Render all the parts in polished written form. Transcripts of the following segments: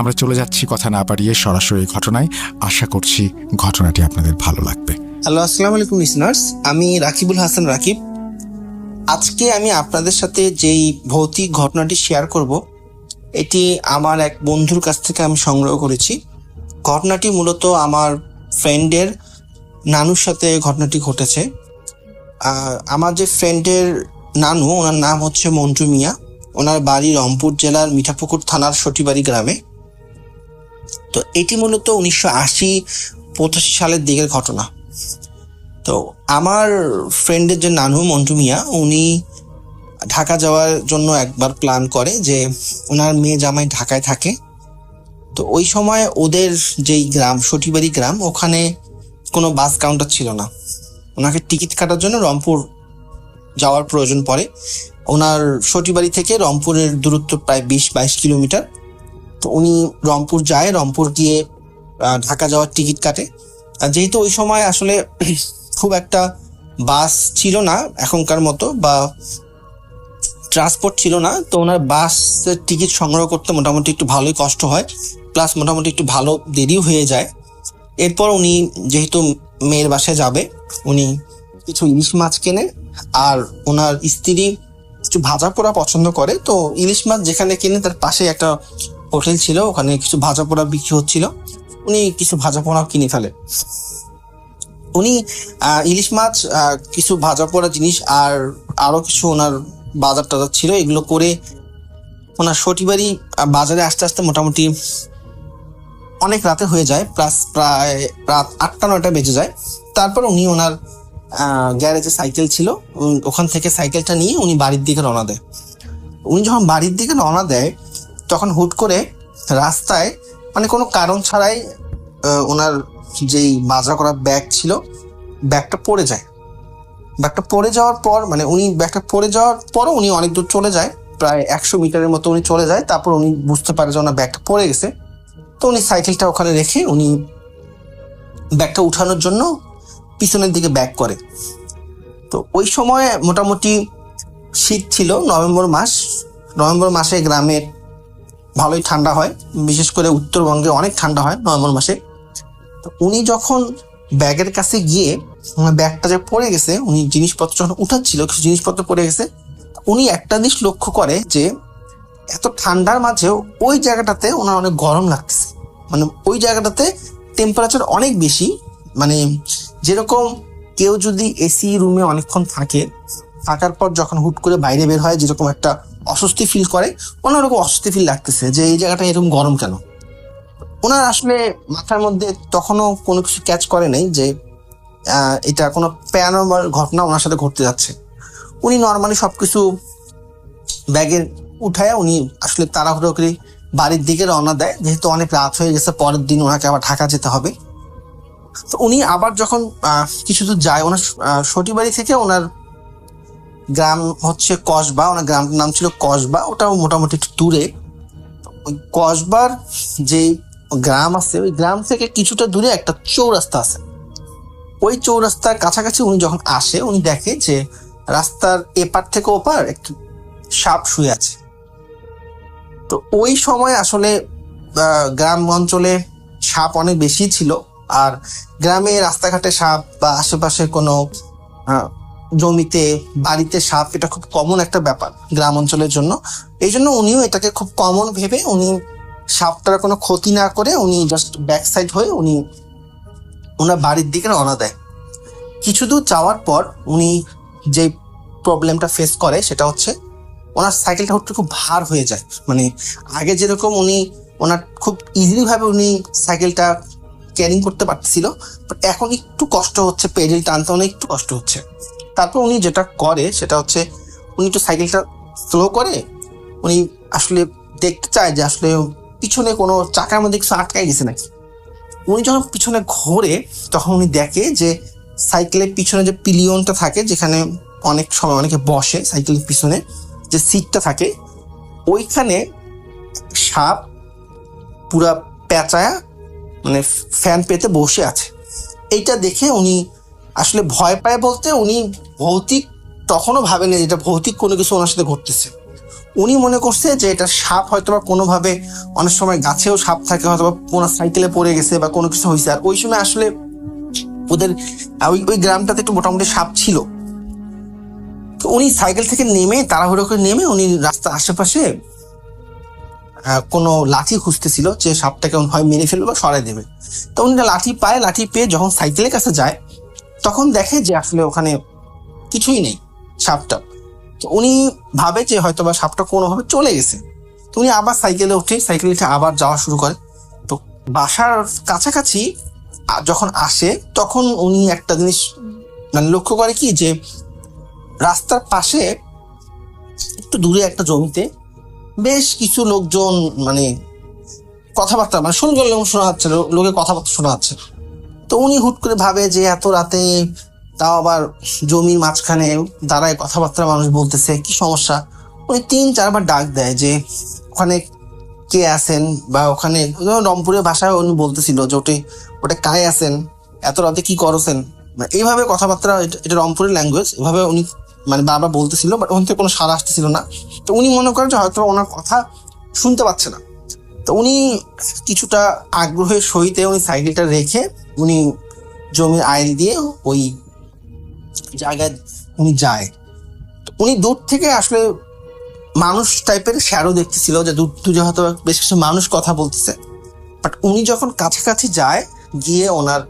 আমরা চলে যাচ্ছি কথা না বাড়িয়ে সরাসরি ঘটনায়। আশা করছি ঘটনাটি আপনাদের ভালো লাগবে। হ্যালো, আসসালামু আলাইকুম লিসনার্স। আমি রাকিবুল হাসান রাকিব। আজকে আমি আপনাদের সাথে যেই ভৌতিক ঘটনাটি শেয়ার করব, এটি আমার এক বন্ধুর কাছ থেকে আমি সংগ্রহ করেছি। ঘটনাটি মূলত আমার ফ্রেন্ডের নানুর সাথে ঘটনাটি ঘটেছে। আমার যে ফ্রেন্ডের নানু, ওনার নাম হচ্ছে মন্টু মিয়া। ওনার বাড়ি রংপুর জেলার মিঠাপুকুর থানার সটিবাড়ি গ্রামে। তো এটি মূলত 1980-85 সালের দিকের ঘটনা। তো আমার ফ্রেন্ডের যে নানু মন্টু মিয়া, উনি ঢাকা যাওয়ার জন্য একবার প্ল্যান করে যে ওনার মেয়ে জামাই ঢাকায় থাকে। তো ওই সময় ওদের যেই গ্রাম সটিবাড়ি গ্রাম, ওখানে কোনো বাস কাউন্টার ছিল না। ওনাকে টিকিট কাটার জন্য রংপুর যাওয়ার প্রয়োজন পড়ে। ওনার সটিবাড়ি থেকে রংপুরের দূরত্ব প্রায় 20-22 কিলোমিটার। তো উনি রংপুর যায়, রংপুর গিয়ে ঢাকা যাওয়ার টিকিট কাটে। আর যেহেতু ওই সময় আসলে খুব একটা বাস ছিল না এখনকার মতো, বা ট্রান্সপোর্ট ছিল না, তো ওনার বাসের টিকিট সংগ্রহ করতে মোটামুটি একটু ভালোই কষ্ট হয়, প্লাস মোটামুটি একটু ভালো দেরিও হয়ে যায়। এরপর উনি যেহেতু মেয়ের বাসায় যাবে, উনি কিছু ইলিশ মাছ কেনে। আর ওনার স্ত্রী কিছু ভাজা পোড়া পছন্দ করে। তো ইলিশ মাছ যেখানে কেনে তার পাশে একটা হোটেল ছিল, ওখানে কিছু ভাজা পোড়া বিক্রি হচ্ছিল। উনি কিছু ভাজা পোড়াও কিনে ফেলে। উনি ইলিশ মাছ, কিছু ভাজা পোড়া জিনিস আর আরো কিছু ওনার বাজার টাজার ছিল, এগুলো করে ওনার সটিবাড়ি বাজারে আসতে আসতে মোটামুটি অনেক রাতে হয়ে যায়, প্রায় রাত 8টা-9টা বেজে যায়। তারপর উনি ওনার গ্যারেজে সাইকেল ছিল, ওখান থেকে সাইকেলটা নিয়ে উনি বাড়ির দিকে রওনা দেয়। উনি যখন বাড়ির দিকে রওনা দেয়, তখন হুট করে রাস্তায় মানে কোনো কারণ ছাড়াই ওনার যেই বাজার করা ব্যাগ ছিল, ব্যাগটা পড়ে যায়। ব্যাগটা পড়ে যাওয়ার পর উনি অনেক দূর চলে যায়, প্রায় 100 মিটারের মতো উনি চলে যায়। তারপর উনি বুঝতে পারে যে ওনার ব্যাগটা পড়ে গেছে। তো উনি সাইকেলটা ওখানে রেখে উনি ব্যাগটা উঠানোর জন্য পিছনের দিকে ব্যাক করে। তো ওই সময় মোটামুটি শীত ছিল, নভেম্বর মাসে গ্রামের ভালোই ঠান্ডা হয়, বিশেষ করে উত্তরবঙ্গে অনেক ঠান্ডা হয় নভেম্বর মাসে। তো উনি যখন ব্যাগের কাছে গিয়ে ব্যাগটা যে পড়ে গেছে, উনি জিনিসপত্র যখন উঠাচ্ছিল, কিছু জিনিসপত্র পড়ে গেছে, উনি একটা জিনিস লক্ষ্য করে যে এত ঠান্ডার মাঝেও ওই জায়গাটাতে ওনার অনেক গরম লাগতেছে। মানে ওই জায়গাটাতে টেম্পারেচার অনেক বেশি। মানে যেরকম কেউ যদি এসি রুমে অনেকক্ষণ থাকার পর যখন হুট করে বাইরে বের হয় যেরকম একটা অস্বস্তি ফিল করে, ওনার ওরকম অস্বস্তি ফিল লাগতেছে যে এই জায়গাটা এরকম গরম কেন। ওনার আসলে মাথার মধ্যে তখনও কোনো কিছু ক্যাচ করে নাই যে এটা কোনো প্যারানর্মাল ঘটনা ওনার সাথে ঘটতে যাচ্ছে। উনি নর্মালি সবকিছু ব্যাগে উঠায় উনি আসলে তাড়াহুড়ো করে বাড়ির দিকে রওনা দেয়, যেহেতু অনেক রাত হয়ে গেছে, পরের দিন ওনাকে আবার ঢাকা যেতে হবে। তো উনি আবার যখন কিছু দূর যায়, ওনার সটিবাড়ি থেকে ওনার গ্রাম হচ্ছে কসবা, ওনার গ্রামটার নাম ছিল কসবা, ওটাও মোটামুটি একটু দূরে। ওই কসবার যে গ্রাম আছে, ওই গ্রাম থেকে কিছুটা দূরে একটা চৌরাস্তা আছে। ওই চৌরাস্তার কাছাকাছি উনি যখন আসে, উনি দেখে যে রাস্তার এপার থেকে ওপার একটু সাপ শুয়ে আছে। তো ওই সময় আসলে গ্রাম অঞ্চলে সাপ অনেক বেশি ছিল। আর গ্রামে রাস্তাঘাটে সাপ বা আশেপাশে কোনো জমিতে বাড়িতে সাপ, এটা খুব কমন একটা ব্যাপার গ্রাম অঞ্চলের জন্য। এই জন্য উনিও এটাকে খুব কমন ভেবে উনি সাপটার কোনো ক্ষতি না করে উনি জাস্ট ব্যাক সাইড হয়ে উনি ওনার বাড়ির দিকে রওনা দেয়। কিছু দূর যাওয়ার পর উনি যে প্রবলেমটা ফেস করে সেটা হচ্ছে ওনার সাইকেলটা হুট করে খুব ভার হয়ে যায়। মানে আগে যেরকম ওনার খুব ইজিলি ভাবে উনি সাইকেলটা ক্যারিং করতে পারছিল, বাট এখন একটু কষ্ট হচ্ছে, পেডেল টানতে অনেক একটু কষ্ট হচ্ছে। তারপর উনি যেটা করে সেটা হচ্ছে উনি একটু সাইকেলটা স্লো করে উনি আসলে দেখতে চায় যে আসলে পিছনে কোনো চাকার মধ্যে কিছু আটকায় গেছে নাকি। উনি যখন পিছনে ঘোরে তখন উনি দেখে যে সাইকেলের পিছনে যে পিলিয়নটা থাকে, যেখানে অনেক সময় অনেকে বসে, সাইকেলের পিছনে যে সিটটা থাকে, ওইখানে সাপ পুরা পেঁচায়া মানে ফ্যান পেতে বসে আছে। এইটা দেখে উনি আসলে ভয় পায় বলতে উনি ভৌতিক তখনও ভাবেনি যেটা ভৌতিক কোনো কিছু ওনার সাথে ঘটতেছে। উনি মনে করছে যে এটা সাপ, হয়তো বা কোনোভাবে, অনেক সময় গাছেও সাপ থাকে, হয়তো বা কোনো সাইকেলে পড়ে গেছে বা কোনো কিছু হয়েছে। আর ওই সময় আসলে ওদের ওই ওই গ্রামটাতে একটু মোটামুটি সাপ ছিল। তো উনি সাইকেল থেকে নেমে, তাড়াহুড়ো করে নেমে, উনি রাস্তার আশেপাশে কোনো লাঠি খুঁজতেছিল যে সাপটাকে হয় মেরে ফেলবে বা সরাই দেবে। তো উনি লাঠি পায়, লাঠি পেয়ে যখন সাইকেলের কাছে যায় তখন দেখে যে আসলে ওখানে কিছুই নেই, সাপটা। তো উনি ভাবে যে হয়তো বা সাপটা কোনোভাবে চলে গেছে। তো উনি আবার সাইকেলে উঠে আবার যাওয়া শুরু করে। তো বাসার কাছাকাছি যখন আসে তখন উনি একটা জিনিস মানে লক্ষ্য করে কি, যে রাস্তার পাশে একটু দূরে একটা জমিতে বেশ কিছু লোকজন মানে কথাবার্তা, মানে শোরগোল শোনা যাচ্ছে, লোকের কথাবার্তা শোনা যাচ্ছে। তো উনি হুট করে ভাবে যে এত রাতে, তাও আবার জমির মাঝখানে দাঁড়ায় কথাবার্তা মানুষ বলতেছে, কি সমস্যা। উনি 3-4 বার ডাক দেয় যে ওখানে কে আছেন, বা ওখানে রংপুরের ভাষায় উনি বলতেছিল যে ওটা কায় আছেন, এত রাতে কি করছেন, মানে এইভাবে কথাবার্তা, এটা রংপুরের ল্যাঙ্গুয়েজ, এভাবে উনি মানে বারবার বলতেছিল, বাট ওখান থেকে কোনো সাড়া আসতেছিল না। তো উনি মনে করেন যে হয়তো ওনার কথা শুনতে পাচ্ছে না। তো উনি কিছুটা আগ্রহের সহিতে উনি সাইকেলটা রেখে উনি জমির আইল দিয়ে ওই জায়গায় উনি যায়। তো উনি দূর থেকে আসলে মানুষ টাইপের শ্যাডো দেখতেছিল, যে দূর দূরে হয়তো বেশ কিছু মানুষ কথা বলতেছে। বাট উনি যখন কাছাকাছি যায়, গিয়ে ওনার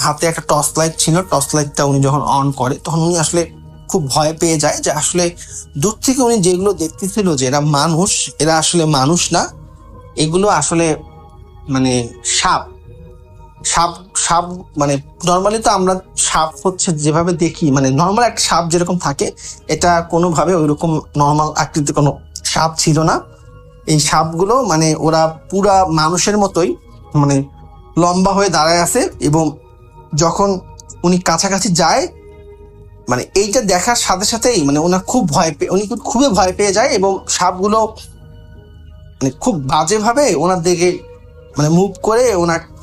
হাতে একটা টর্চ লাইট ছিল, টর্চ লাইটটা উনি যখন অন করে তখন উনি আসলে খুব ভয় পেয়ে যায় যে আসলে দূর থেকে উনি যেগুলো দেখতেছিল যে এরা মানুষ, এরা আসলে মানুষ না, এগুলো আসলে মানে সাপ। সাপ সাপ মানে নর্মালি তো আমরা সাপ হচ্ছে যেভাবে দেখি, মানে নর্মাল একটা সাপ যেরকম থাকে, এটা কোনোভাবে ওইরকম নর্মাল আকৃতির কোনো সাপ ছিল না। এই সাপগুলো মানে ওরা পুরা মানুষের মতোই মানে লম্বা হয়ে দাঁড়ায় আছে, এবং যখন উনি কাছাকাছি যায় মানে এইটা দেখার সাথে সাথেই মানে উনি খুবই ভয় পেয়ে যায়, এবং সাপগুলো মানে খুব বাজেভাবে ওনার দিকে মানে মুভ করে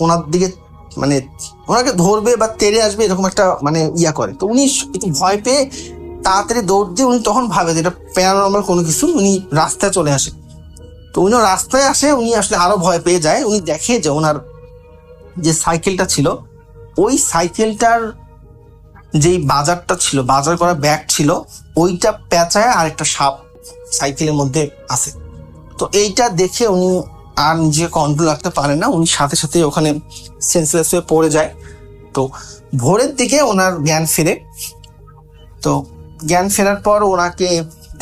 ওনার দিকে মানে ওনাকে ধরবে বা তেড়ে আসবে, এরকম একটা মানে ইয়া করে। তো উনি একটু ভয় পেয়ে তাড়াতাড়ি দৌড় দিয়ে উনি তখন ভাবে যে এটা প্যারানর্মাল কোনো কিছু, উনি রাস্তায় চলে আসে। তো উনি রাস্তায় আসে, উনি আসলে আরো ভয় পেয়ে যায়। উনি দেখে যে ওনার যে সাইকেলটা ছিল, ওই সাইকেলটার যেই বাজারটা ছিল, বাজার করা ব্যাগ ছিল, ওইটা পেঁচায় আরেকটা সাপ সাইকেলের মধ্যে আছে। তো এইটা দেখে উনি আর নিজেকে কন্ট্রোল রাখতে পারে না, উনি সাথে সাথে ওখানে সেন্সলেস হয়ে পড়ে যায়। তো ভোরের দিকে ওনার জ্ঞান ফেরে। তো জ্ঞান ফেরার পর ওনাকে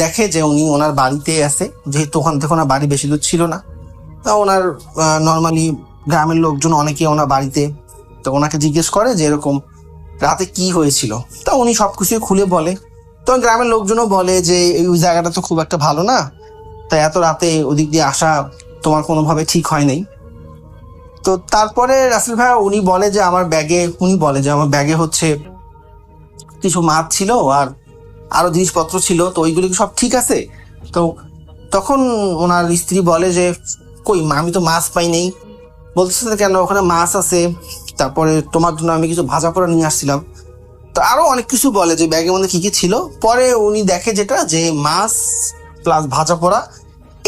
দেখে যে উনি ওনার বাড়িতে আছে, যেহেতু ওখান থেকে ওনার বাড়ি বেশি দূর ছিল না। তা ওনার নর্মালি গ্রামের লোকজন অনেকে ওনার বাড়িতে, তো ওনাকে জিজ্ঞেস করে যে এরকম রাতে কি হয়েছিল। তা উনি সবকিছুই খুলে বলে। তো গ্রামের লোকজনও বলে যে এই জায়গাটা তো খুব একটা ভালো না, তাই এত রাতে ওদিক দিয়ে আসা তোমার কোনোভাবে ঠিক হয় নাই। তো তারপরে রাসেল ভাই উনি বলে যে আমার ব্যাগে হচ্ছে কিছু মাছ ছিল আর আরো জিনিসপত্র ছিল, তো ওইগুলো কি সব ঠিক আছে? তো তখন ওনার স্ত্রী বলে যে কই, আমি তো মাছ পাই নেই। বলতেছে কেন, ওখানে মাছ আছে, তারপরে তোমার জন্য আমি কিছু ভাজা পোড়া নিয়ে আসছিলাম। তো আরো অনেক কিছু বলে যে ব্যাগের মধ্যে কি কি ছিল। পরে উনি দেখে যেটা, যে মাছ প্লাস ভাজা পোড়া,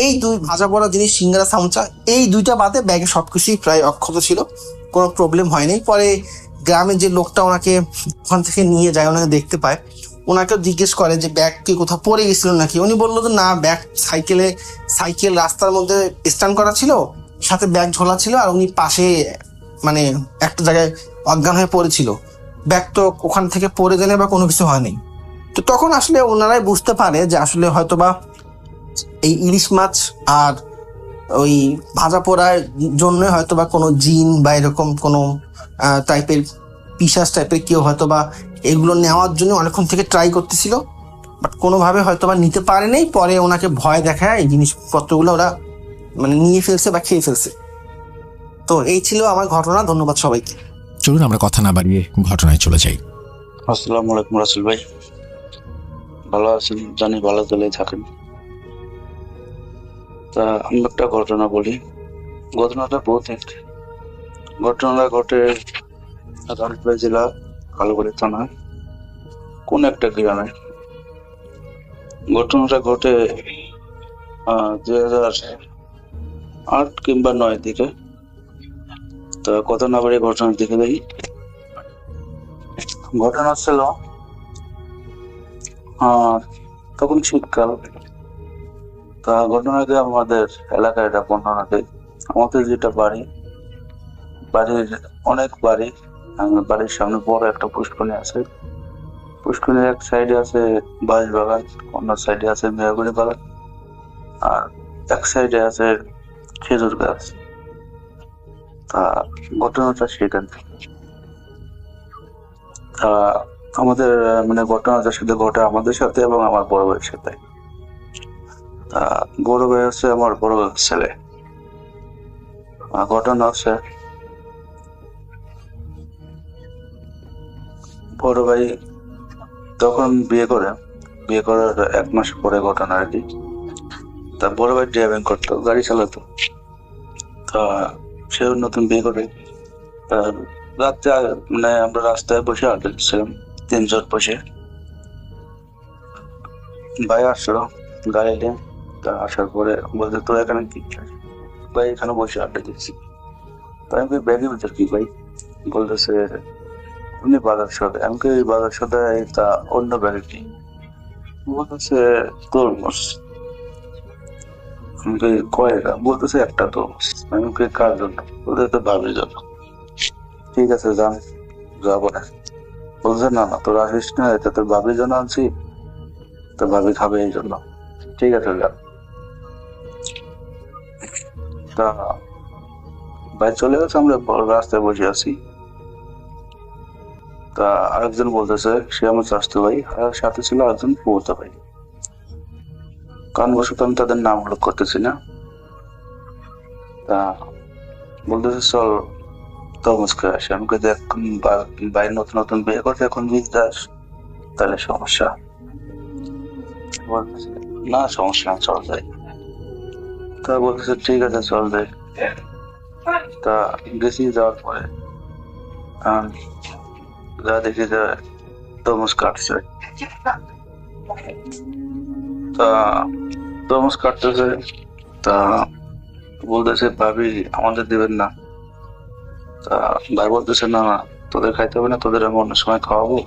এই দুই ভাজা পোড়া জিনিস, সিঙ্গারা চামচা, এই দুইটা বাদে ব্যাগে সবকিছুই প্রায় অক্ষত ছিল, কোনো প্রবলেম হয়নি। পরে গ্রামের যে লোকটা ওনাকে ওখান থেকে নিয়ে যায়, ওনাকে দেখতে পায়, ওনাকে জিজ্ঞেস করে যে ব্যাগ কি কোথাও পড়ে গেছিল নাকি। উনি বললো যে না, ব্যাগ সাইকেল রাস্তার মধ্যে স্ট্যান্ড করা ছিল, সাথে ব্যাগ ঝোলা ছিল, আর উনি পাশে মানে একটা জায়গায় অজ্ঞান হয়ে পড়েছিল, ব্যাগ তো ওখান থেকে পড়ে গেলে বা কোনো কিছু হয়নি। তো তখন আসলে ওনারাই বুঝতে পারে যে আসলে হয়তোবা এই ইলিশ মাছ আর ওই ভাজা পোড়ার জন্য হয়তোবা কোনো জিন বা এরকম কোনো টাইপের পিশাচ টাইপের কেউ হয়তোবা এগুলো নেওয়ার জন্য অনেকক্ষণ থেকে ট্রাই করতেছিল, বাট কোনোভাবে হয়তোবা নিতে পারেনি। পরে ওনাকে ভয় দেখায় এই জিনিসপত্রগুলো ওরা মানে নিয়ে ফেলছে বা খেয়ে ফেলছে। তো এই ছিল আমার ঘটনা। ধন্যবাদ সবাইকে। চলুন আমরা কথা না বাড়িয়ে ঘটনায় চলে যাই। আসসালামু আলাইকুম রাসেল ভাই, ভালো আছেন? জানি ভালো চলে থাকেন। তা আমি একটা ঘটনা বলি। ঘটনাটা ঘটনাটা ঘটে রাজশাহী জেলা কালুবাড়ি থানা কোন একটা গ্রামে। ঘটনাটা ঘটে 2008 কিংবা 9 দিকে। তো কত না বাড়ি ঘটনার দিকে দেখি। ঘটনা ছিল তখন শীতকাল। তা ঘটনাকে আমাদের এলাকায় এটা বর্ণনা দেয়। আমাদের যেটা বাড়ির অনেক বাড়ি, বাড়ির সামনে বড় একটা পুষ্করণী আছে। পুষ্করণীর এক সাইডে আছে বাঁশ বাগান, অন্য সাইডে আছে মেহগনি বাগান, আর এক সাইডে আছে খেজুর গাছ। তা ঘটনাটা সেখান থেকে। তা আমাদের মানে ঘটনাটার সাথে ঘটে আমাদের সাথে এবং আমার বড় ভাইয়ের সাথে। তা বড় ভাই হচ্ছে আমার বড় ভাইয়ের ছেলে। ঘটনা হচ্ছে বড় ভাই তখন বিয়ে করার 1 মাস পরে ঘটনা আর কি। তা বড় ভাই ড্রাইভিং করতো, গাড়ি চালাতো। তা সেও নতুন বিয়ে করে। রাত্রে মানে আমরা রাস্তায় বসে আড্ডা দিচ্ছিলাম 3 জন বসে। ভাই আসলো গাড়ি নিয়ে। তা আসার পরে বলতে, তোর এখানে কি করছিস? ভাই এখানে বসে আড্ডা দিচ্ছি। তাই আমি ব্যাগের ভিতর কি ভাই? বলতেছে উনি বাজার সদে। আমি এই বাজার সদে তা অন্য ব্যাগে কি? বলতেছে তরমুজ। আমি কয়টা? বলতেছে একটা তরমুজ। আমি কার জন্য? বলতে ভাবির জন্য। ঠিক আছে যান, যাবো না। বলছে না না তোর আসিস না, এটা তোর ভাবির জন্য আনছি, তোর ভাবি খাবে এই জন্য। ঠিক আছে যান। তা ভাই চলে গেছে, আমরা রাস্তায় বসে আছি। তা আরেকজন বলতেছে সে আমার চাষতো ভাই, আর সাথে ছিল আরেকজন পৌঁতা ভাই। কারণবশত আমি তাদের নাম উল্লেখ করতেছি না। তা বলতেছে চল তরমুজ খেয়ে আসি। আমাকে দেখ ভাই নতুন নতুন বিয়ে করতে এখন বীজ দাস, তাহলে সমস্যা। বলতেছে না সমস্যা না, চল যাই। তা বলতেছে ঠিক আছে চল যাই। তা গেছি, যাওয়ার পরে যা দেখি যে তরমুজ কাটছে। তা তরমুজ কাটতেছে। তা বলতেছে ভাবি আমাদের দিবেন না? তা ভাই বলতেছে না না তোদের খাইতে হবে না, তোদের আমি অন্য সময় খাওয়াবো,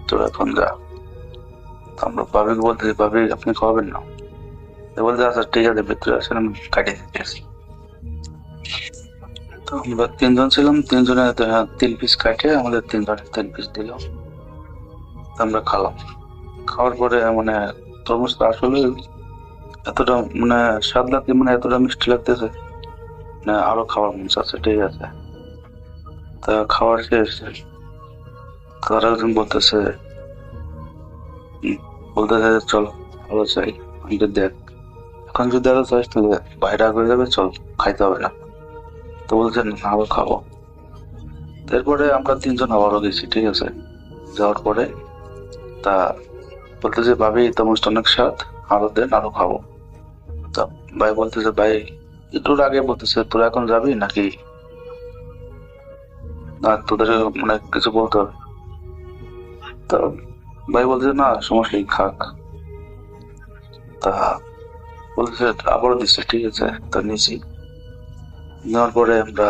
তোরা এখন যা। আমরা ভাবিকে বলতেছি ভাবি আপনি খাওয়াবেন না? বলতে আচ্ছা ঠিক আছে ভিতরে আসেন, আমি কাটিয়ে দিতেছি। তো আমরা 3 জন ছিলাম, 3 জনের 3 পিস কাটে আমাদের 3 জনের 3 পিস দিল। আমরা খালাম। খাওয়ার পরে মানে তরমুজটা আসলে এতটা মানে স্বাদ লাগছে, মানে এতটা মিষ্টি লাগতেছে, মানে আরো খাওয়ার মন চাচ্ছে। ঠিক আছে, তা খাওয়ার শেষ। তার একজন বলতেছে চল আরো চাই। আমি দেখ এখন যদি আরো চাইস তাহলে বাইরে করে যাবে, চল খাইতে হবে না। তো বলছেন আরো খাবো। তারপরে আমরা 3 জন আবারও গেছি। ঠিক আছে, যাওয়ার পরে তা বলতেছে ভাবি তরমুজটা অনেক স্বাদ, আরো দেন, আরো খাবো। তা ভাই বলতেছে ভাই একটু আগে বলতেছে তোরা এখন যাবি নাকি না তোদের মানে কিছু বলতে হবে? তা ভাই বলতেছে না সমস্যা নেই খাক। তা বলতেছে আবারও দিচ্ছে। ঠিক আছে, তা নিয়েছি। নেওয়ার পরে আমরা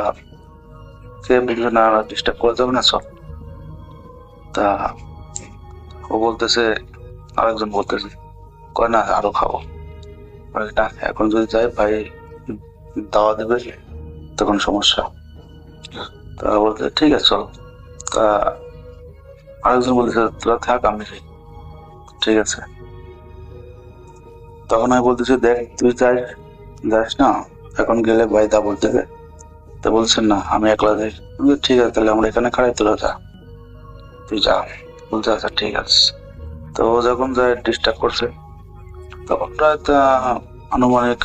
সে বলছে না ডিস্টার্ব করা যাবে না সব। তা ও বলতেছে আরেকজন বলতেছে কয় না আরো খাবো। না এখন যদি যাই ভাই দাওয়া দেবে তখন সমস্যা। তা বলতে ঠিক আছে চল। তা আরেকজন বলতেছে তোরা থাক আমি যাই। ঠিক আছে, তখন আমি বলতেছি দেখ তুই যাস না, এখন গেলে ভাই দা বলতে হবে। তা বলছেন না আমি একলা যাই। ঠিক আছে তাহলে আমরা এখানে খাড়াই, তোরা যা, তুই যা। বলছে আচ্ছা ঠিক আছে। তো ও যখন যায় ডিস্টার্ব করছে, তখন প্রায় আনুমানিক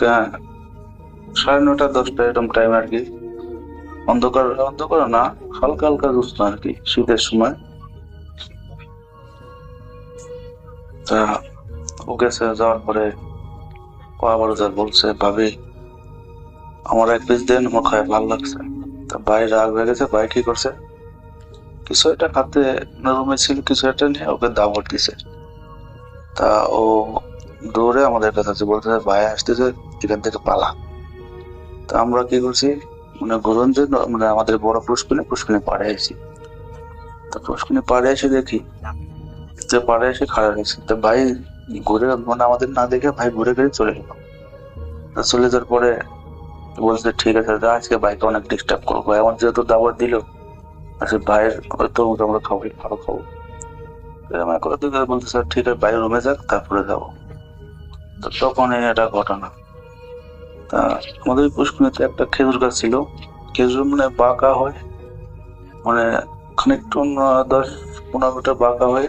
9:30 10টা এরকম টাইম আর কি। অন্ধকার অন্ধকার না, হালকা হালকা জ্যোৎস্না আর কি, শীতের সময়। তা ও গেছে, যাওয়ার পরে ও আবার যা বলছে ভাবি আমার 1 পিস দেন, আমার খায় ভালো লাগছে। তা ভাই রাগ হয়ে গেছে। ভাই কি করছে, কিছু একটা হাতে রুমে ছিল, কিছু একটা নিয়ে ওকে দাবড় দিছে। তা ও দৌড়ে আমাদের কাছে আছে, বলতেছে ভাই আসতেছে, এখান থেকে পালা। তো আমরা কি করছি, মানে গোরঞ্জে মানে আমাদের বড় পুষ্কিনি পাড়ে এসেছি। তো পুষ্কিনি পাড়ে এসে দেখি যে পাড়ে এসে খাড়া রয়েছে। তো ভাই ঘুরে মানে আমাদের না দেখে ভাই ঘুরে ঘুরে চলে গেল। তো চলে যাওয়ার পরে বলছে ঠিক আছে দাদা, আজকে ভাইকে অনেক ডিস্টার্ব করবো, এমন যেহেতু দাবার দিল, আচ্ছা ভাইয়ের তরমুজ আমরা খাবো, ভালো খাবো। এরকম এক কথা দুই বলতে স্যার ঠিক আছে বাইরে রুমে যাক তারপরে যাবো। তো তখন এটা ঘটনা। তা আমাদের পুষ্করিণীতে একটা খেজুর গাছ ছিল, খেজুর মানে বাঁকা হয়, মানে খানিকটু 10-15 মিটার বাঁকা হয়ে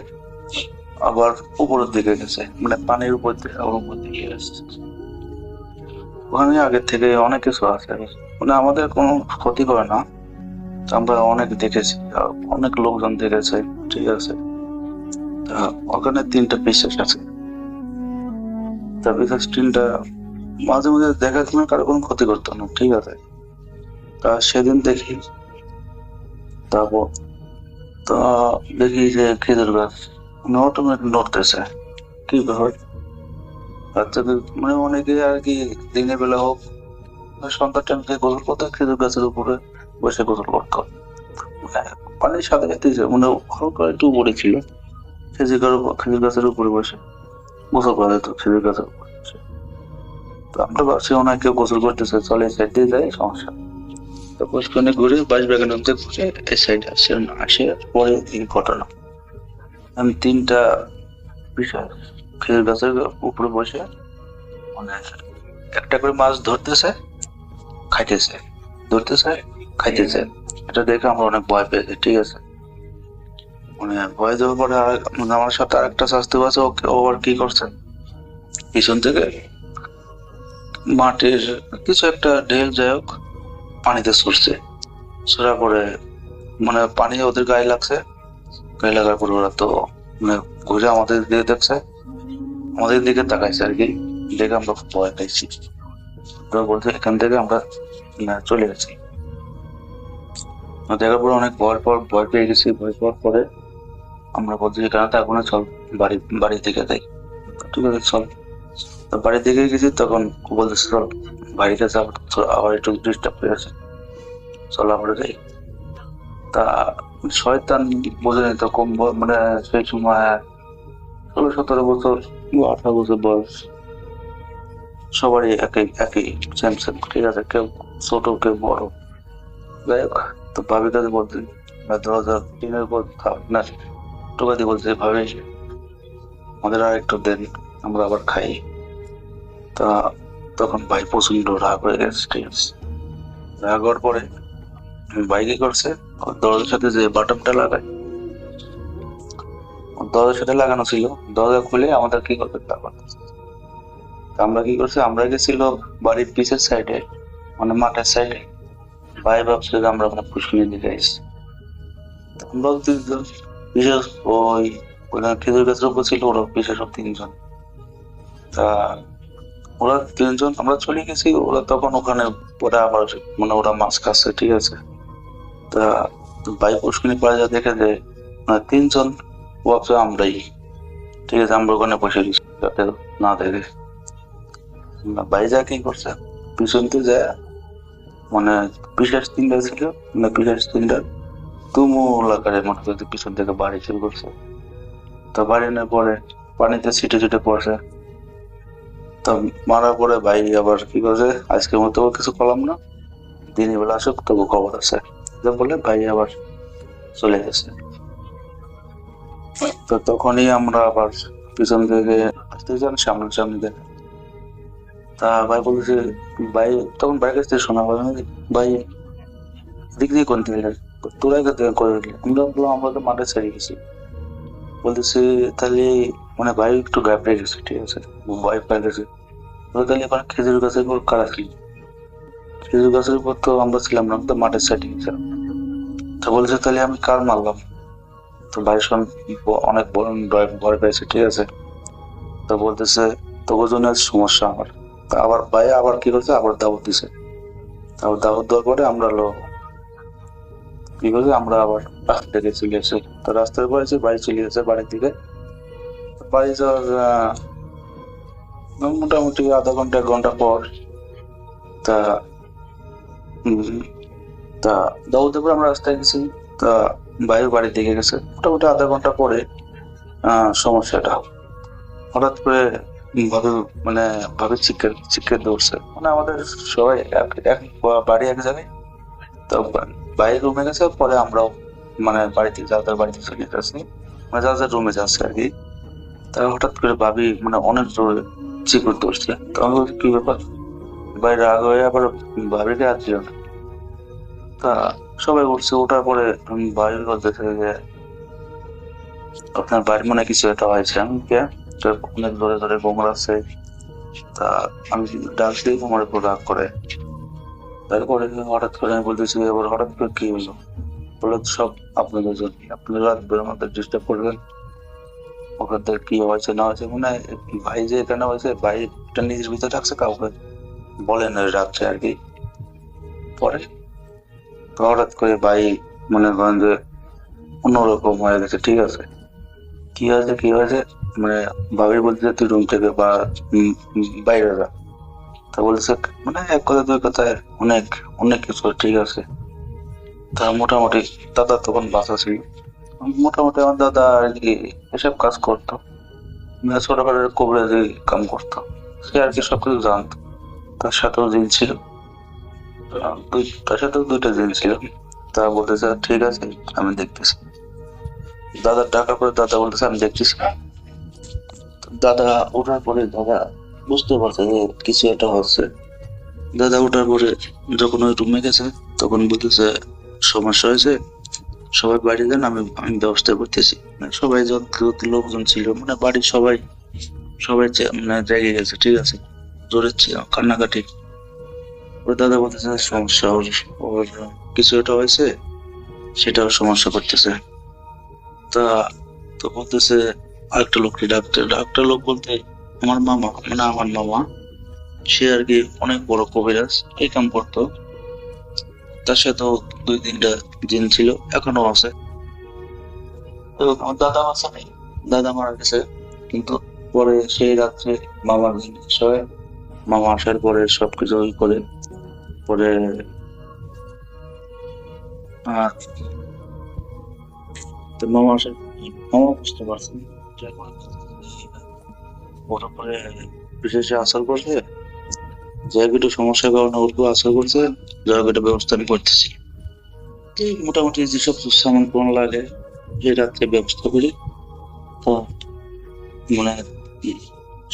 আবার উপরের দিকে গেছে, মানে পানির উপর থেকে আবার উপর দিকে গেছে। ওখানে আগের থেকে অনেক কিছু আছে, মানে আমাদের কোনো ক্ষতি করে না। তো আমরা অনেক দেখেছি, আর অনেক লোকজন দেখেছে, ঠিক আছে। তা ওখানে 3টা বিশ্বাস আছে। তা বিশ্বাস 3টা মাঝে মাঝে দেখার সময় কারো কোনো ক্ষতি করতো না, ঠিক আছে। তা সেদিন দেখি, তারপর তা দেখি যে খেজুর গাছ অটোমেটিক নড়তেছে। কি ব্যাপার, বাচ্চাদের মানে অনেকে আর কি দিনের বেলা হোক সন্ধ্যার টাইম থেকে গোসল করতে খেজুর গাছের উপরে বসে গোসল করতো। মানে পানির সাথে সাথে মানে হালকা একটু উপরে ছিল, খেজুর গাছের উপরে বসে গোসল করা যেত খেজুর গাছের উপরে বসে। তো আমরা ভাবছি ওনাকে কেউ গোসল করতেছে, চলে সাইড দিয়ে যাই, সমস্যা। তো পুষ্করিণী ঘুরে বাঁশবাগান অব্দি ঘুরে এই সাইডে আসে পরে এই ঘটনা। আমি 3টা বিষয় খেজুর গাছের উপরে বসে মানে একটা করে মাছ ধরতেছে, খাইতেছে, ধরতেছে, খাইতেছে। এটা দেখে আমরা অনেক ভয় পেয়েছি, ঠিক আছে। মানে ভয় দেওয়ার পরে মানে আমার সাথে আরেকটা শাস্তি আছে, ও আবার কি করছে, পিছন থেকে মাটির কিছু একটা ঢেল যাই হোক পানিতে ছুটছে, ছোড়া পরে মানে পানি ওদের গায়ে লাগছে, গায়ে লাগার পরে ওরা তো মানে ঘুরে আমাদের দিকে দেখছে, আমাদের দিকে তাকাইছে আর কি, দেখে আমরা খুব ভয় পাইছি। তো বলছে এখান থেকে আমরা চলে গেছি। দেখার পরে অনেক ভয় পেয়ে গেছি। ভয় পাওয়ার পরে আমরা বলছি এখানে থাকবো না, চল বাড়ির দিকে যাই। ঠিক আছে চল। তো বাড়ির দিকে গেছি, তখন বলতেছে চল বাড়িতে যাব, আবার একটু ডিস্টার্ব হয়ে আছে, চল আমরা যাই। তা শয়তান বোঝেনি তো কম মানে সেই সময় 16-17 বছর, 18 বছর বয়স, সবারই একই সেম, ঠিক আছে, কেউ ছোট কেউ বড়, যাই হোক। তো ভাবির কাছে বলতে দরজা টিনের উপর না টোকা দিয়ে বলছে ভাবি আমাদের আর একটু দেন, আমরা আবার খাই। তা তখন ভাই প্রচন্ড রাগ হয়ে গেছে, ঠিক আছে। রাগ হওয়ার পরে ভাই কি করছে, দরজার সাথে যে বাটনটা লাগায়, দরজার সাথে লাগানো ছিল, দরজা খুলে আমাদের কি করতে তারপর আমরা কি করছি, আমরা গেছিল বাড়ির পিছের সাইডে, মানে মাঠের সাইডে। ভাই ভাবছে যে আমরা মানে পুষ্করিণীর দিকে আসছি। আমরা বিশেষ ওই খেজুর গাছের উপর ছিল, ওরা বিশেষ 3জন। তা ওরা 3জন, আমরা চলে গেছি, ওরা তখন ওখানে ওরা আবার মানে ওরা মাছ খাচ্ছে, ঠিক আছে। তা ভাই পুষ্করিণী পাড়ে যা দেখে যে 3জন ভাবছে আমরাই, ঠিক আছে, আমরা ওখানে বসে গেছি যাতে না দেখে। ভাই যা কি করছে, পিছনতে যায় মানে বিশেষ 3টা ছিল, মানে বিশেষ 3টা তুমুল আকারে মনে করতে পিছন থেকে বাড়ি শুরু করছে। তো বাড়ি নেওয়ার পরে পানিতে ছিটে পড়ছে। তো মারার পরে ভাই আবার কি করছে, আজকের মতো কিছু করলাম না, দিনের বেলা আসুক তবু খবর আছে বলে ভাই আবার চলে গেছে। তো তখনই আমরা আবার পিছন থেকে আসতে যান, সামনে দেখে। তা ভাই বলছে, ভাই তখন ভাইয়ের কাছ থেকে শোনা ভাই দিক দিয়ে কোন থেকে তোরা করে দিলি, আমরা বললাম আমরা তো মাঠে ছেড়ে গেছি। বলতেছে তাহলে মানে ভাই একটু ঘাবড়ে গেছে, ঠিক আছে, ভয় পেয়ে গেছে। তাহলে এবার খেজুর গাছের উপর কারা ছিল, খেজুর গাছের উপর তো আমরা ছিলাম না, তো মাঠের সাইডে গেছিলাম। তো বলছে তাহলে আমি কার মারলাম। তো ভাই অনেক ভয় পেয়েছে, ঠিক আছে। তো বলতেছে তোর জন্য সমস্যা আমার। তা আবার ভাই আবার কি করছে, আবার দাওয়াত দিছে। তারপর দাওয়াত দেওয়ার পরে আমরা কি করছে, আমরা আবার রাস্তা থেকে চলে এসে, তো রাস্তার পরে বাড়ি চলে গেছে বাড়ির দিকে। বাড়ি যাওয়ার মোটামুটি আধা ঘন্টা 1 ঘন্টা পর তা উম, তা দাউদের পর আমরা রাস্তায় গেছি। তা ভাইয়ের বাড়ির দিকে গেছে মোটামুটি আধা ঘন্টা পরে সমস্যাটা হঠাৎ করে ভাবে মানে ভাবে চিৎকার দৌড়ছে, মানে আমাদের সবাই এক বাড়ি এক জায়গায়। তো বাইরের রুমে গেছে, পরে আমরাও মানে বাড়িতে যাদের বাড়িতে চলে গেছি, মানে যার রুমে যাচ্ছে আর কি। তা হঠাৎ করে ভাবি মানে অনেক জোরে চিৎকার দৌড়ছে। তো আমি বলছি, কি ব্যাপার? বাইরে রাগ হয়ে আবার ভাবিকে আর দিল না। তা সবাই উঠছে, ওঠার পরে ভাবি বলতেছে যে আপনার বাড়ির মনে হয় কিছু একটা হয়েছে। আমি কে? তো অনেক জোরে জোরে গোমড়াচ্ছে। তা আমি ডাক দিয়ে আমার উপর রাগ করে। তারপরে হঠাৎ করে আমি বলতেছি, এবার হঠাৎ করে কি হলো? বলে সব আপনাদের জন্য, আপনারা রাত বের মধ্যে ডিস্টার্ব করবেন, ওখান থেকে কি হয়েছে না হয়েছে মানে ভাই যে এখানে হয়েছে, ভাইটা নিজের ভিতরে রাখছে, কাউকে বলেন না রাত্রে আর কি। পরে তো হঠাৎ করে ভাই মনে করেন যে অন্যরকম হয়ে গেছে। ঠিক আছে, কি হয়েছে মানে ভাবি বলতেছে তুই রুম থেকে বা বাইরে যা। তা বলছে মানে এক কথা দুই কথায় অনেক অনেক কিছু। ঠিক আছে, তা মোটামুটি দাদা তখন বাসা ছিল। মোটামুটি আমার দাদা আর কি এসব কাজ করতো, মানে ছোটখাটো কবিরাজি কাম করতো। সে আর কি সবকিছু জানতো। তার সাথেও জিন ছিল, তার সাথেও 2টা জিন ছিল। তা বলতেছে ঠিক আছে আমি দেখতেছি। দাদার টাকা করে দাদা বলতেছে আমি দেখতেছি। দাদা ওঠার পরে দাদা বুঝতে পারছে যে কিছু একটা হচ্ছে। দাদা ওঠার পরে যখন ওই রুমে গেছে, তখন বলতেছে সমস্যা হয়েছে, সবাই বাইরে যান, আমি আমি ব্যবস্থা করতেছি। মানে সবাই যত লোকজন ছিল, মানে বাড়ির সবাই সবাই মানে জেগে গেছে। ঠিক আছে, জোরে কান্নাকাটি। ওর দাদা বলতেছে সমস্যা ওর ওর কিছু একটা হয়েছে, সেটাও সমস্যা করতেছে। তা তো বলতেছে আরেকটা লোককে ডাকতে। ডাক্তার লোক বলতে আমার মামা, মানে আমার মামা, সে আর কি অনেক বড় কবিরাজ, এই কাম করতো। তার সাথেও 2-3টা জিন ছিল, এখনো আছে। তো আমার দাদা আছে নেই, দাদা মারা গেছে। কিন্তু পরে সেই রাত্রে মামার বিষয়ে মামা আসার পরে সবকিছু ওই করে পরে আহ তো মামা আসার মামা বুঝতে পারছেন যে এখন ওর উপরে বিশেষ আসার করছে, যে একটু সমস্যার কারণে ওর উপর আসার করছে, যার একটা ব্যবস্থা আমি করতেছি। এই মোটামুটি যেসব সামান কোন লাগে এই রাত্রে ব্যবস্থা করি। তো মানে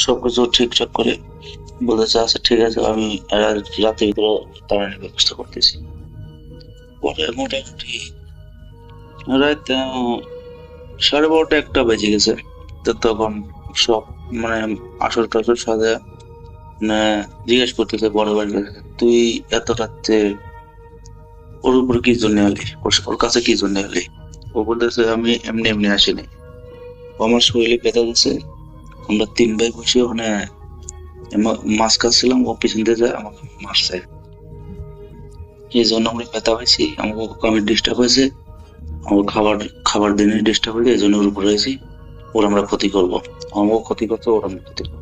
সবকিছু ঠিকঠাক করে বলেছে আচ্ছা ঠিক আছে, আমি রাতের ভিতরে তাড়ানোর ব্যবস্থা করতেছি। পরে মোটামুটি রাত 12:30 1টা বেজে গেছে। তো তখন সব মানে আসর টাসর সাজা মানে জিজ্ঞেস করতেছে বড় ভাই, তুই এত রাত্রে ওর উপর কি জন্য এলি, ওর কাছে কি জন্য এলি? ও বলতেছে আমি এমনি এমনি আসিনি, ও আমার শরীরে ব্যথা দিচ্ছে। আমরা 3 ভাই বসে ওখানে মাছ খাচ্ছিলাম, ও পিছন দিয়ে যায় আমাকে মারছে, এই জন্য আমরা ব্যথা পাইছি, আমাকে আমি ডিস্টার্ব হয়েছে, আমার খাবার খাবার দিনে ডিস্টার্ব হয়েছে, এই জন্য ওর উপরে হয়েছি, ওর আমরা ক্ষতি করবো, আমাকেও ক্ষতি করতে, ওর আমরা ক্ষতি করবো।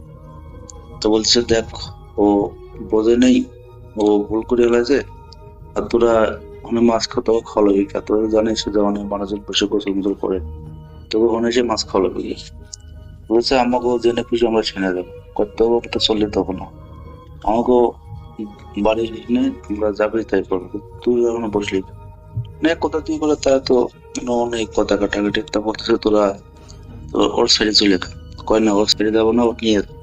তো বলছে দেখ, ও বোঝে নেই, ও ভুল করে ফেলেছে। আর তোরা অনেক মাছ খাতো খাওয়াবি, তোরা জানিস যে অনেক মানুষজন বসে গোসল মোসল করে, তবু অনেক সে মাছ খাওয়াবি। বলছে আমাকেও জেনে খুশি আমরা ছেড়ে দেবো, করতে হবে ওটা চললে তখন না। আমাকেও বাড়ি নিয়ে তোমরা যাবে তাই করবে, তুই এখনো বসলি না। এক কথা তুই বলে তারা তো অনেক কথা কাটাকাটি। তা বলতেছে তোরা তো ওর সাইডে চলে যা। কয় না, ওর সাইডে যাবো না, ওর নিয়ে যাবো।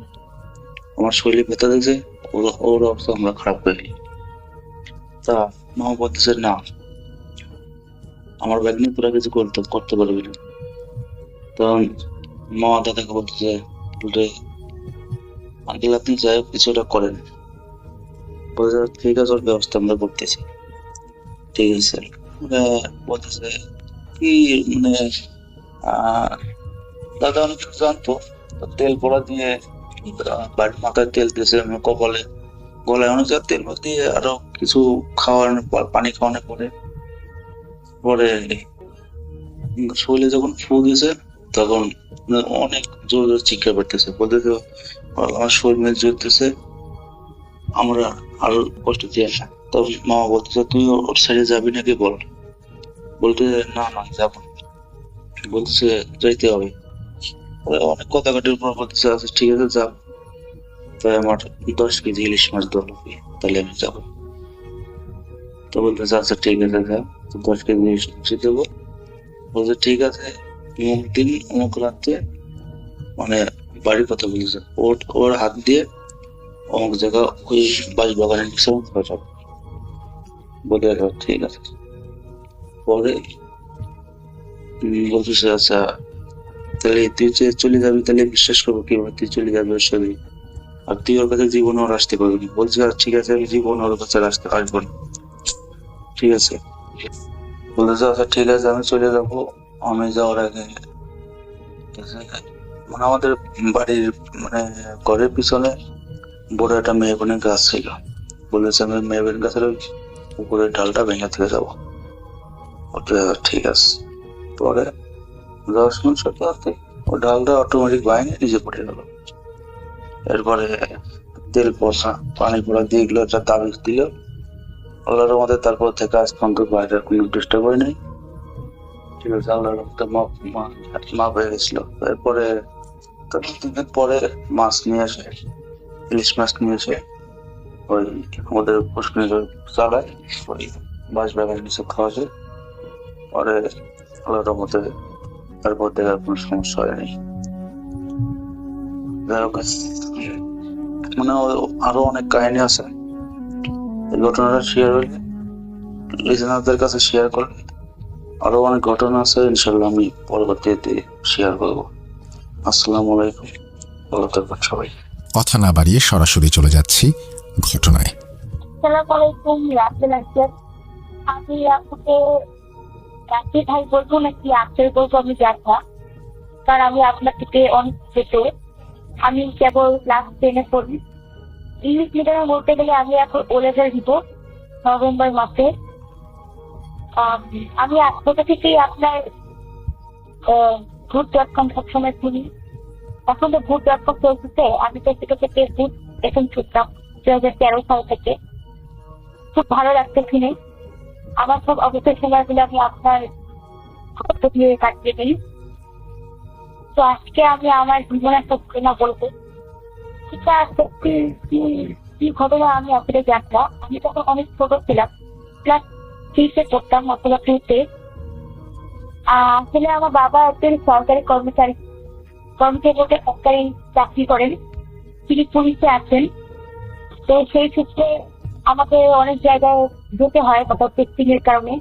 আমার শরীরে ব্যথা দেখছে, ওর অবস্থা আমরা খারাপ করে দিই। তা মামা বলতেছে না, আমার ব্যাগ নিয়ে তোরা কিছু করতে পারবি না। তখন মামা দাদাকে বলতেছে বলে আঙ্কেল আপনি যাই হোক কিছুটা করেন। বলতেছে ঠিক আছে, ওর ব্যবস্থা আমরা করতেছি। ঠিক আছে, মানে বলতেছে কি মানে দাদা অনেক কিছু জানতো। তো তেল পড়া দিয়ে বাড়ির মাথায় তেল দিয়েছে, কপালে গলায় অনেক তেল দিয়ে আরো কিছু খাওয়ানোর পর, পানি খাওয়ানোর পরে পরে শরীরে যখন ফু দিয়েছে, তখন অনেক জোর জোর চিৎকার করতেছে। বলতেছে আমার শরীর মেয়ে জ্বলতেছে, আমরা আরো কষ্ট দিয়ে না। তখন মামা বলতেছে তুই ওর সাইডে যাবি নাকি বল। বলতে না না যাবো না। বলতেছে যাইতে হবে। পরে অনেক কথা কাটির উপর বলতেছে আচ্ছা ঠিক আছে যাও। তাই আমার 10 কেজি ইলিশ মাছ দেওয়া লাগবে, তাহলে আমি যাবো। তো বলতেছে আচ্ছা ঠিক আছে যাও, তো 10 কেজি ইলিশ মাছ দেবো। বলছে ঠিক আছে, অমুক দিন অমুক রাতে, মানে বাড়ির কথা বলতেছে, ওর ওর হাত দিয়ে অমুক জায়গা ওই বাড়ি বাগানের পিছনে হয়ে যাবে। বলে ঠিক আছে। পরে বলতেছে আচ্ছা তাহলে তুই যে চলে যাবি তাহলে বিশ্বাস করবো কিভাবে তুই চলে যাবি ওর সাথে, আর তুই ওর কাছে জীবনে ওর আসতে পারবি না। বলছে ঠিক আছে আমি জীবন ওর কাছে আসবো না, ঠিক আছে। বলতেছে আচ্ছা ঠিক আছে আমি চলে যাবো। আমি যাওয়ার আগে ঠিক আছে, মানে আমাদের বাড়ির মানে ঘরের পিছনে বড় একটা মেহগনির গাছ ছিল। বলেছে আমি মেহগনির গাছের ওই উপরের ডালটা ভেঙে থেকে যাবো। ওটা ঠিক আছে। পরে যাওয়ার সময় সাথে সাথে ও ডালটা অটোমেটিক বাইরে নিজে পড়ে গেল। এরপরে তেল পড়া পানি পড়া দিয়ে এগুলো একটা তাবিজ দিল। আল্লাহর রহমতে তারপর থেকে আজ পর্যন্ত বাইরের কোনো ডিস্টার্ব হয় নাই, ঠিক আছে। আল্লাহর রহমতে মাপ হয়ে গেছিল। এরপরে তারপর 2 দিন পরে মাছ নিয়ে আসে, ইলিশ মাছ নিয়ে এসে ওই আমাদের পুষ্করিণী চালায়, ওই বাঁশ বাগানের নিচে খাওয়া যায়। পরে আল্লাহর রহমতে তারপর দেখার কোনো সমস্যা হয়নি। যাই হোক, মানে আরো অনেক কাহিনী আছে। এই ঘটনাটা শেয়ার হইলে লিজেনারদের কাছে শেয়ার করলে আরো অনেক ঘটনা আছে, ইনশাল্লাহ আমি পরবর্তীতে শেয়ার করবো। আসসালামু আলাইকুম, ভালো থাকবেন সবাই। কথা না বাড়িয়ে সরাসরি চলে যাচ্ছি ঘটনায়। আসসালামু আলাইকুম, রাসেল আক্তার। আমি আপনাকে রাসেল ভাই বলবো নাকি আক্তার বলবো আমি জানি না, কারণ আমি আপনার থেকে অনেক ছোট। আমি কেবল ক্লাস 10-এ পড়ি। ইংলিশ মিডিয়ামে বলতে গেলে আমি এখন O-level দিব নভেম্বর মাসে। আমি ছোট থেকেই আপনার ভূত.com সবসময় শুনি। এখন তো ভূত.com চলতেছে, আমি তো সেটাকে ফেসবুক এখন ছুটতাম 2013 সাল থেকে। খুব ভালো লাগছে শুনে। আমার সব অবসর সময়গুলো আমি আপনার গল্প দিয়ে কাটিয়ে দিই। তো আজকে আমি আমার জীবনের একটা ঘটনা বলবো। সেটা সত্যি কি ঘটনা আমি আসলে জানতাম। আমি তখন অনেক ছোট ছিলাম, ক্লাস 3-এ পড়তাম অথবা 2-তে। আসলে আমার বাবা একজন সরকারি কর্মচারী বলতে সরকারি চাকরি করেন, তিনি পুলিশে আছেন। তো সেই সূত্রে আমাকে অনেক জায়গায় যেতে হয় কোথাও টেস্টিং এর কারণে।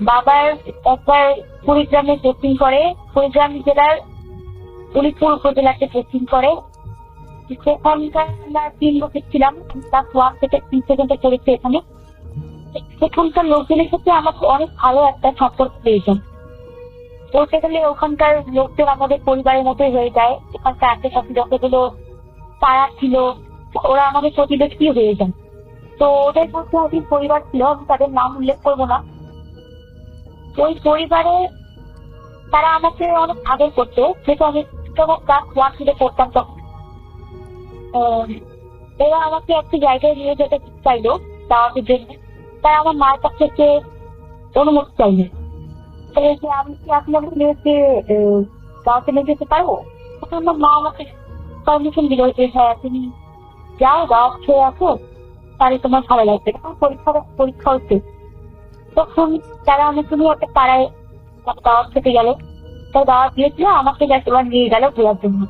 বাবার একবার কুড়িগ্রামে টেস্টিং করে, কুড়িগ্রাম জেলার উলিপুর উপজেলাতে টেস্টিং করে। সেখানকার আমরা 3 বছর ছিলাম, ক্লাস 1 থেকে 3 পর্যন্ত পড়েছি এখানে। সেখানকার লোকজনের সাথে আমাকে অনেক ভালো একটা সম্পর্ক পেয়েছেন। বলতে গেলে ওখানকার লোকজন আমাদের পরিবারের মতোই হয়ে যায়। ওখানকার আশেপাশে যতগুলো পাড়া ছিল ওরা আমাদের প্রতিবেশী হয়ে যায়। তো ওদের মধ্যে অনেক পরিবার ছিল, আমি তাদের নাম উল্লেখ করবো না। ওই পরিবারে তারা আমাকে অনেক আদর করতো, যেহেতু আমি ক্লাস 1 থেকে পড়তাম তখন। এরা আমাকে একটি জায়গায় নিয়ে যেতে চাইলো দাওয়াতের জন্য। তাই আমার মায়ের কাছ থেকে অনুমতি চাইলো যে আমি কি আপনাকে দাওয়াতে নিয়ে যেতে পারবো। তখন আমার মা আমাকে পারমিশন দিল যে হ্যাঁ তুমি যাও, দাওয়াত খেয়ে আসো, তাহলে তোমার ভালো লাগবে। তখন পরীক্ষা হচ্ছে, তখন তারা আমাকে নিয়ে একটা পাড়ায় দাওয়াত খেতে গেল। তাই দাওয়াত দিয়েছিল, আমাকে এবার নিয়ে গেল ঘোরার জন্য।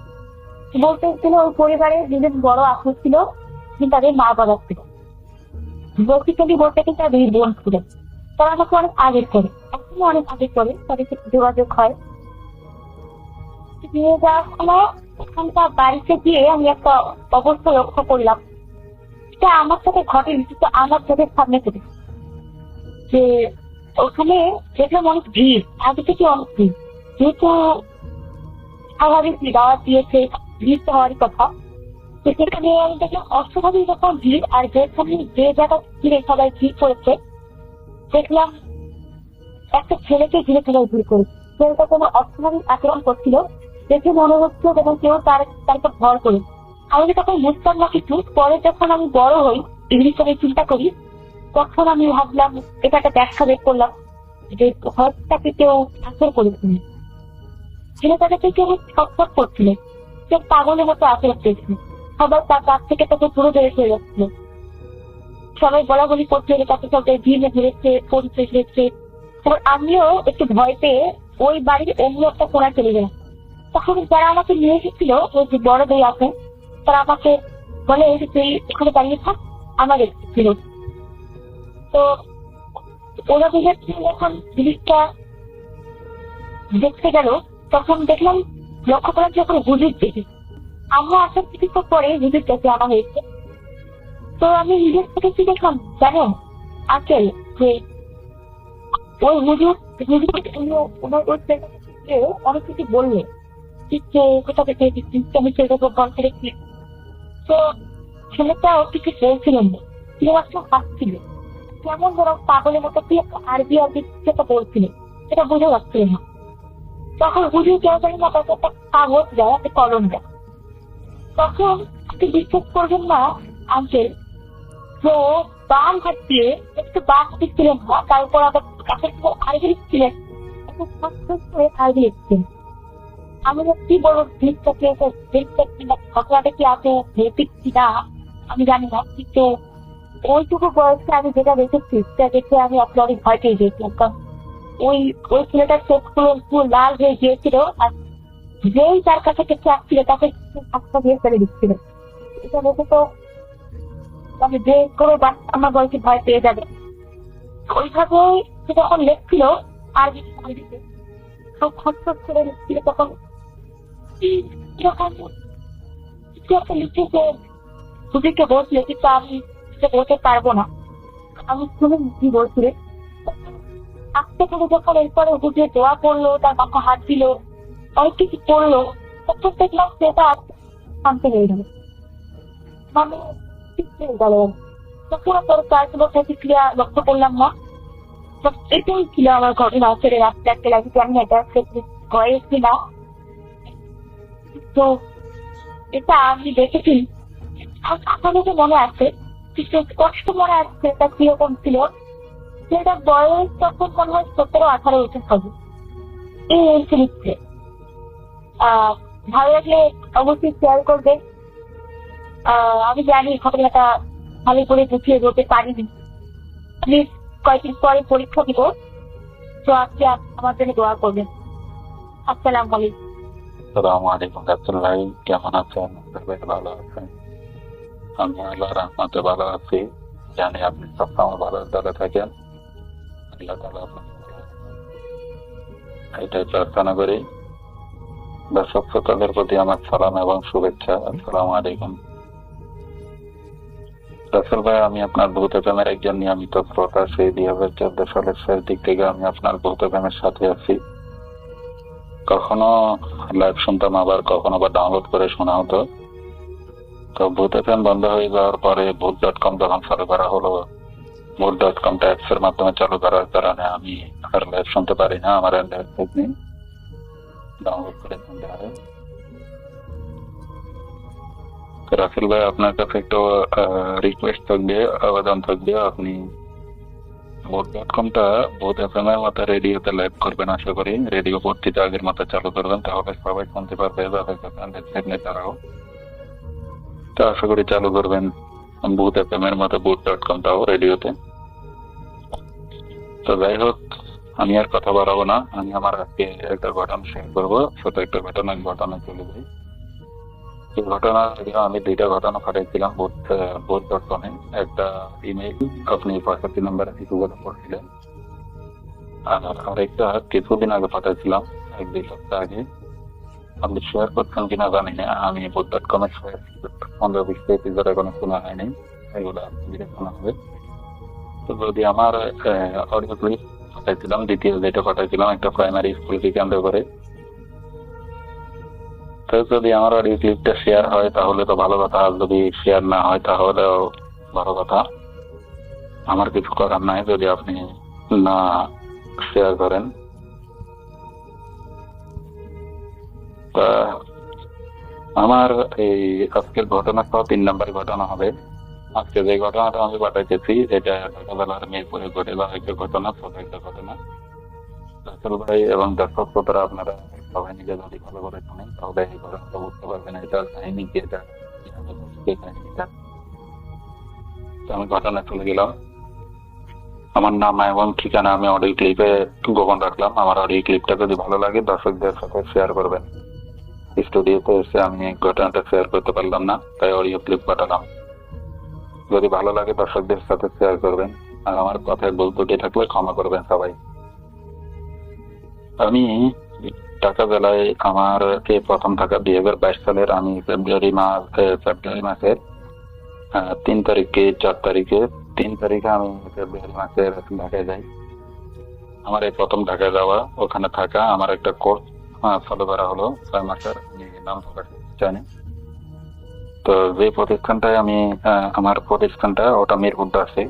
বলতে ছিল ওই পরিবারে দুজন বড় আত্মীয় ছিল, কিন্তু তাদের মা বাবা ছিল। বেসিক্যালি বলতে কিন্তু তার 2 বোন ছিল। তারা আমাকে অনেক আগে করে, এখনো অনেক আগে করে তাদের সাথে যোগাযোগ হয়। নিয়ে যাওয়ার সময় ওখানকার বাড়িতে গিয়ে আমি একটা অবস্থা লক্ষ্য করলাম, এটা আমার সাথে ঘটেনি কিন্তু আমার চোখের সামনে থেকে। যে ওখানে দেখলাম অনেক ভিড়, আগে থেকে অনেক ভিড়। যেহেতু স্বাভাবিক দাওয়াত দিয়েছে, ভিড় তো হওয়ারই কথা। তো সেখানে আমি দেখলাম অস্বাভাবিক রকম ভিড়। আর যেখানে যে জায়গা ঘিরে সবাই ভিড় করেছে, দেখলাম একটা ছেলেকে ঘিরে সবাই ভিড় করেছে। ছেলেটা কোনো অস্বাভাবিক আচরণ করছিল, দেখে মনে হচ্ছে যেন কেউ তার উপর ভর করে। আমি তখন বুঝতাম না কিছু। পরে যখন আমি বড় হই, ইংলিশ করে চিন্তা করি, তখন আমি ভাবলাম এটা একটা ব্যাখ্যা বের করলাম যে হয়তো কেউ আসর করেছিল, ছেলেটাকে কেউ ছটফট করছিল, কেউ পাগলের মতো আচরণ করেছিল, সবাই তার কাছ থেকে তাকে দূরে বেড়ে চলে যাচ্ছিল, সবাই বলাবলি করছিল, তাকে সবাই ভিড়ে ধরেছে, পরিচয় দিয়েছে। তারপর আমিও একটু ভয় পেয়ে ওই বাড়ির অন্য একটা কোনায় চলে গেলাম। তখন যারা আমাকে নিয়ে এসেছিল, ওই যে বড় ভাই আছে, তারা আমাকে বলে যে তুই এখানে দাঁড়িয়ে থাক, আমার ছিল। তো ওরা যখন জিনিসটা দেখতে গেল, তখন দেখলাম, লক্ষ্য করার যখন হুজুর দেখি, আমরা আসার কিছুক্ষণ পরে হুজুর কাছে আনা হয়েছে। তো আমি নিজের থেকে কি দেখলাম জানেন আঙ্কেল, যে ওই হুজুর ওনার অনেক কিছু বললেন, কোথা থেকে আমি সেটাকে বলতে রেখি। তো ছেলেটাও কিছু বলছিলেন না, কেউ একটা হাসছিল, কেমন ধরো পাগলের মতো কি একটা আরবি যেটা বলছিলেন, সেটা বুঝে যাচ্ছিল না। তখন হুজুর কেউ জানি না, তাকে একটা কাগজ দেয়, একটা কলম দেয়। তখন আপনি বিশ্বাস করবেন না আঙ্কেল, তো বাম হাত দিয়ে একটু বাম দিচ্ছিলেন না, তারপর আবার কাছের আরবি লিখছিলেন, আরবি লিখছিলেন। আমি কি বলবো, ঘটনাটা কি আছে কিনা আমি জানি না, কিন্তু ওইটুকু বয়সে আমি যেটা দেখেছি সেটা দেখে আমি আপনার অনেক ভয় পেয়ে গিয়েছিলাম। কারণ ওই চোখটার চোখগুলো পুরো লাল হয়ে গিয়েছিল, আর যেই তার কাছে কিছু আসছিল তাকে হাতটা দিয়ে ফেলে দিচ্ছিল। এটা দেখে তো আমি যে কোনো বাচ্চা আমার বয়সে ভয় পেয়ে যাবে। ওইভাবে সে যখন লেখছিল আরবিতে সব খসখস করে লিখছিল, তখন লিখেছে হুজুরকে বসলে, কিন্তু আমি বলতে পারবো না, আমি শুনে কি বলছিলে। আস্তে করে যখন এরপরে হুজুর দোয়া করলো, তার মাথা হাত দিল, অনেক কিছু করলো, তখন দেখলাম সেটা শান্তি হয়ে গেল, মানে ঠিক হয়ে গেল। তখন তারপর প্রতিক্রিয়া লক্ষ্য করলাম না। এটাই ছিল আমার ঘটনা। ছেড়ে রাস্তা একটা লাগে আমি এটা হয়েছি না। তো এটা আমি দেখেছি, আপনাদের মনে আছে, কিছু কষ্ট মনে আছে, এটা কিরকম ছিল। সেটা বয়স তখন মনে হয় 17-18 বছর হবে। এই হয়েছে লিখছে। ভালো লাগলে অবশ্যই শেয়ার করবে। আমি জানি ঘটনাটা ভালো করে বুঝিয়ে বলতে পারিনি, প্লিজ কয়েকদিন পরে পরীক্ষা দিব, তো আজকে আমার জন্য দোয়া করবেন। আসসালামু আলাইকুম। আসসালামু আলাইকুম রাসূলুল্লাহ, কেমন আছেন? ভালো আছেন? আমি আল্লাহর রহমতে ভালো আছি। জানি আপনি সবসময় ভালো দলে থাকেন। আল্লাহ তাআলা আপনাকে এটাই প্রার্থনা করি। দর্শক শ্রোতাদের প্রতি আমার সালাম এবং শুভেচ্ছা। আসসালামু আলাইকুম। রাসূল ভাই, আমি আপনার ভৌত প্রেমের একজন নিয়মিত শ্রোতা। সেই 2014 সালের শেষ দিক থেকে আমি আপনার ভৌত প্রেমের সাথে আছি। কখনো লাইভ শুনতাম, আবার কখনো বা ডাউনলোড করে শোনা হতো। তো ভূত এফএম বন্ধ হয়ে যাওয়ার পরে ভূত.com যখন চালু করা হলো, ভূত.com অ্যাপস এর মাধ্যমে চালু করার কারণে আমি আর লাইভ শুনতে পারি না। আমার অ্যান্ড্রয়েড নেই, ডাউনলোড করে শুনতে হয়। তো রাসেল ভাই, আপনার কাছে একটু রিকোয়েস্ট থাকবে, আবেদন থাকবে, আপনি ভূত.comটা ভূত এফএম এর মতো রেডিওতে লাইভ করবেন। আশা করি রেডিও পত্রিকা আগের মতো চালু করবেন, তাহলে সবাই শুনতে পারবে, যাদের কাছে অ্যান্ড্রয়েড নেই তারাও। তো আশা করি চালু করবেন ভূত এফএম এর মতো ভূত.comটাও রেডিওতে। তো যাই হোক, আমি আর কথা বাড়াবো না। আমি আমার আজকে একটা ঘটনা শেয়ার করবো। ছোট একটা ঘটনা চলে যাই। এই ঘটনা আমি 2টা ঘটনা পাঠাইছিলাম ভূত.com-এ। একটা ইমেইল, আপনি 65 নম্বরে কিছু কথা পড়ছিলেন, আর আরেকটা কিছুদিন আগে পাঠাইছিলাম, 1-2 সপ্তাহ আগে। আপনি শেয়ার করছেন কিনা জানি না। আমি ভূত.com এর 15-20 এপিসোড এখনো শোনা হয়নি, এগুলো ধীরে শোনা হবে। তো যদি আমার অডিও ক্লিপ পাঠাইছিলাম, দ্বিতীয় যেটা পাঠাইছিলাম একটা প্রাইমারি স্কুলকে কেন্দ্র করে, তো যদি আমার অডিও ক্লিপটা শেয়ার হয় তাহলে তো ভালো কথা, আর যদি শেয়ার না হয় তাহলেও ভালো কথা। আমার কিছু করার নাই যদি আপনি না শেয়ার করেন। তা আমার এই আজকের ঘটনা সহ 3 নম্বর ঘটনা হবে। আজকে যে ঘটনাটা আমি পাঠাইতেছি এটা ছোটবেলার মিরপুরে ঘটে যাওয়া একটা ঘটনা, ছোট একটা ঘটনা। রাসেল ভাই এবং দর্শক শ্রোতারা আপনারা সবাই নিজে যদি ভালো করে শুনেন তাহলে এই ঘটনাটা বুঝতে পারবেন এটা কাহিনী কি, এটা কিভাবে ঘটছে কাহিনীটা। তো আমি ঘটনা চলে গেলাম। আমার নাম এবং ঠিকানা আমি অডিও ক্লিপে গোপন রাখলাম। আমার অডিও ক্লিপটা যদি ভালো লাগে দর্শকদের সাথে শেয়ার করবেন। স্টুডিওতে এসে আমি ঘটনাটা শেয়ার করতে পারলাম না, তাই অডিও ক্লিপ পাঠালাম। যদি ভালো লাগে দর্শকদের সাথে শেয়ার করবেন, আর আমার কথায় ভুল ত্রুটি থাকলে ক্ষমা করবেন সবাই। আমি ঢাকা জেলায় আমার প্রথম থাকা 2022 সালের আমি ফেব্রুয়ারি মাসের 3 তারিখে 4 তারিখে 3 তারিখে আমি ফেব্রুয়ারি মাসের ঢাকায় যাই। আমার এই প্রথম ঢাকায় যাওয়া, ওখানে থাকা, আমার একটা কোর্স ফলো করা হলো 6 মাসের, আমি নাম প্রকাশ করতে চাই না। তো যে প্রতিষ্ঠানটায় আমি আমার প্রতিষ্ঠানটা ওটা মিরপুর আছে।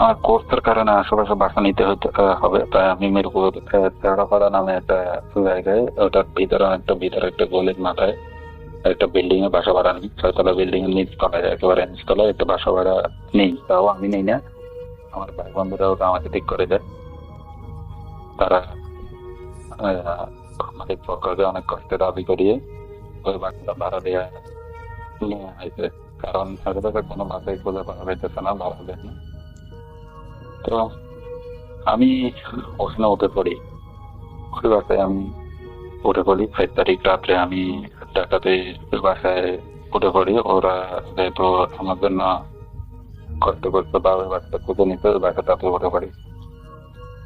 আমার কোর্সের কারণে আশেপাশে বাসা নিতে হবে, তাই আমি মিরপুর তেরাপাড়া নামে একটা জায়গায়, ওটার ভিতরে একটা গলির মাথায় একটা বিল্ডিং এ বাসা ভাড়া নিই। 6 তলা বিল্ডিং এর নিচ তলায়, একেবারে নিচ তলায় একটা বাসা ভাড়া নেই। তাও আমি নেই না, আমার ভাই বন্ধুরা ওটা আমাকে ঠিক করে দেয়। তারা মালিক পক্ষকে অনেক কষ্টে দাবি করিয়ে ওই বাসাটা ভাড়া দেওয়া নিয়ে আসে, কারণ আশেপাশে কোনো বাসাই খুঁজে পাওয়া যাইতেছে না ভাড়া দেয় না। তো আমি ওখানে উঠে পড়ি, ওই বাসায় আমি উঠে পড়ি। 5 তারিখ রাত্রে আমি ঢাকাতে বাসায় উঠে পড়ি। ওরা যেহেতু আমার জন্য কষ্ট করতে বা ওই বাসাটা খুঁজে নিতে ওই বাসাটাতে উঠে পড়ি।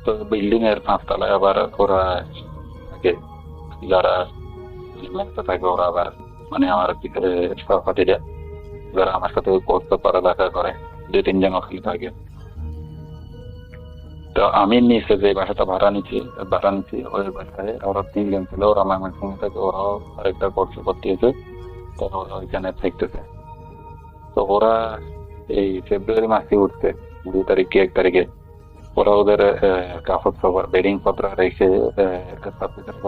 তো বিল্ডিং এর 5 তলায় আবার ওরা থাকে, যারা মেসে থাকে, ওরা আবার মানে আমার সহপাঠীরা যারা আমার সাথে কোর্সে পড়ালেখা করে 2-3 জন ওখানে থাকে। তো আমি নিচে যে বাসাটা ভাড়া নিচ্ছি ওই বাসায় ওরা 3 জন ছিল, ওরা আমার সঙ্গে থাকে, ওরাও আরেকটা কোর্স ভর্তি হয়েছে, তো ওরা ওইখানে থাকতেছে। তো ওরা এই ফেব্রুয়ারি মাসে উঠছে 2 তারিখে 1 তারিখে ওরা ওদের কাপড় সবার বেডিং পত্র রেখে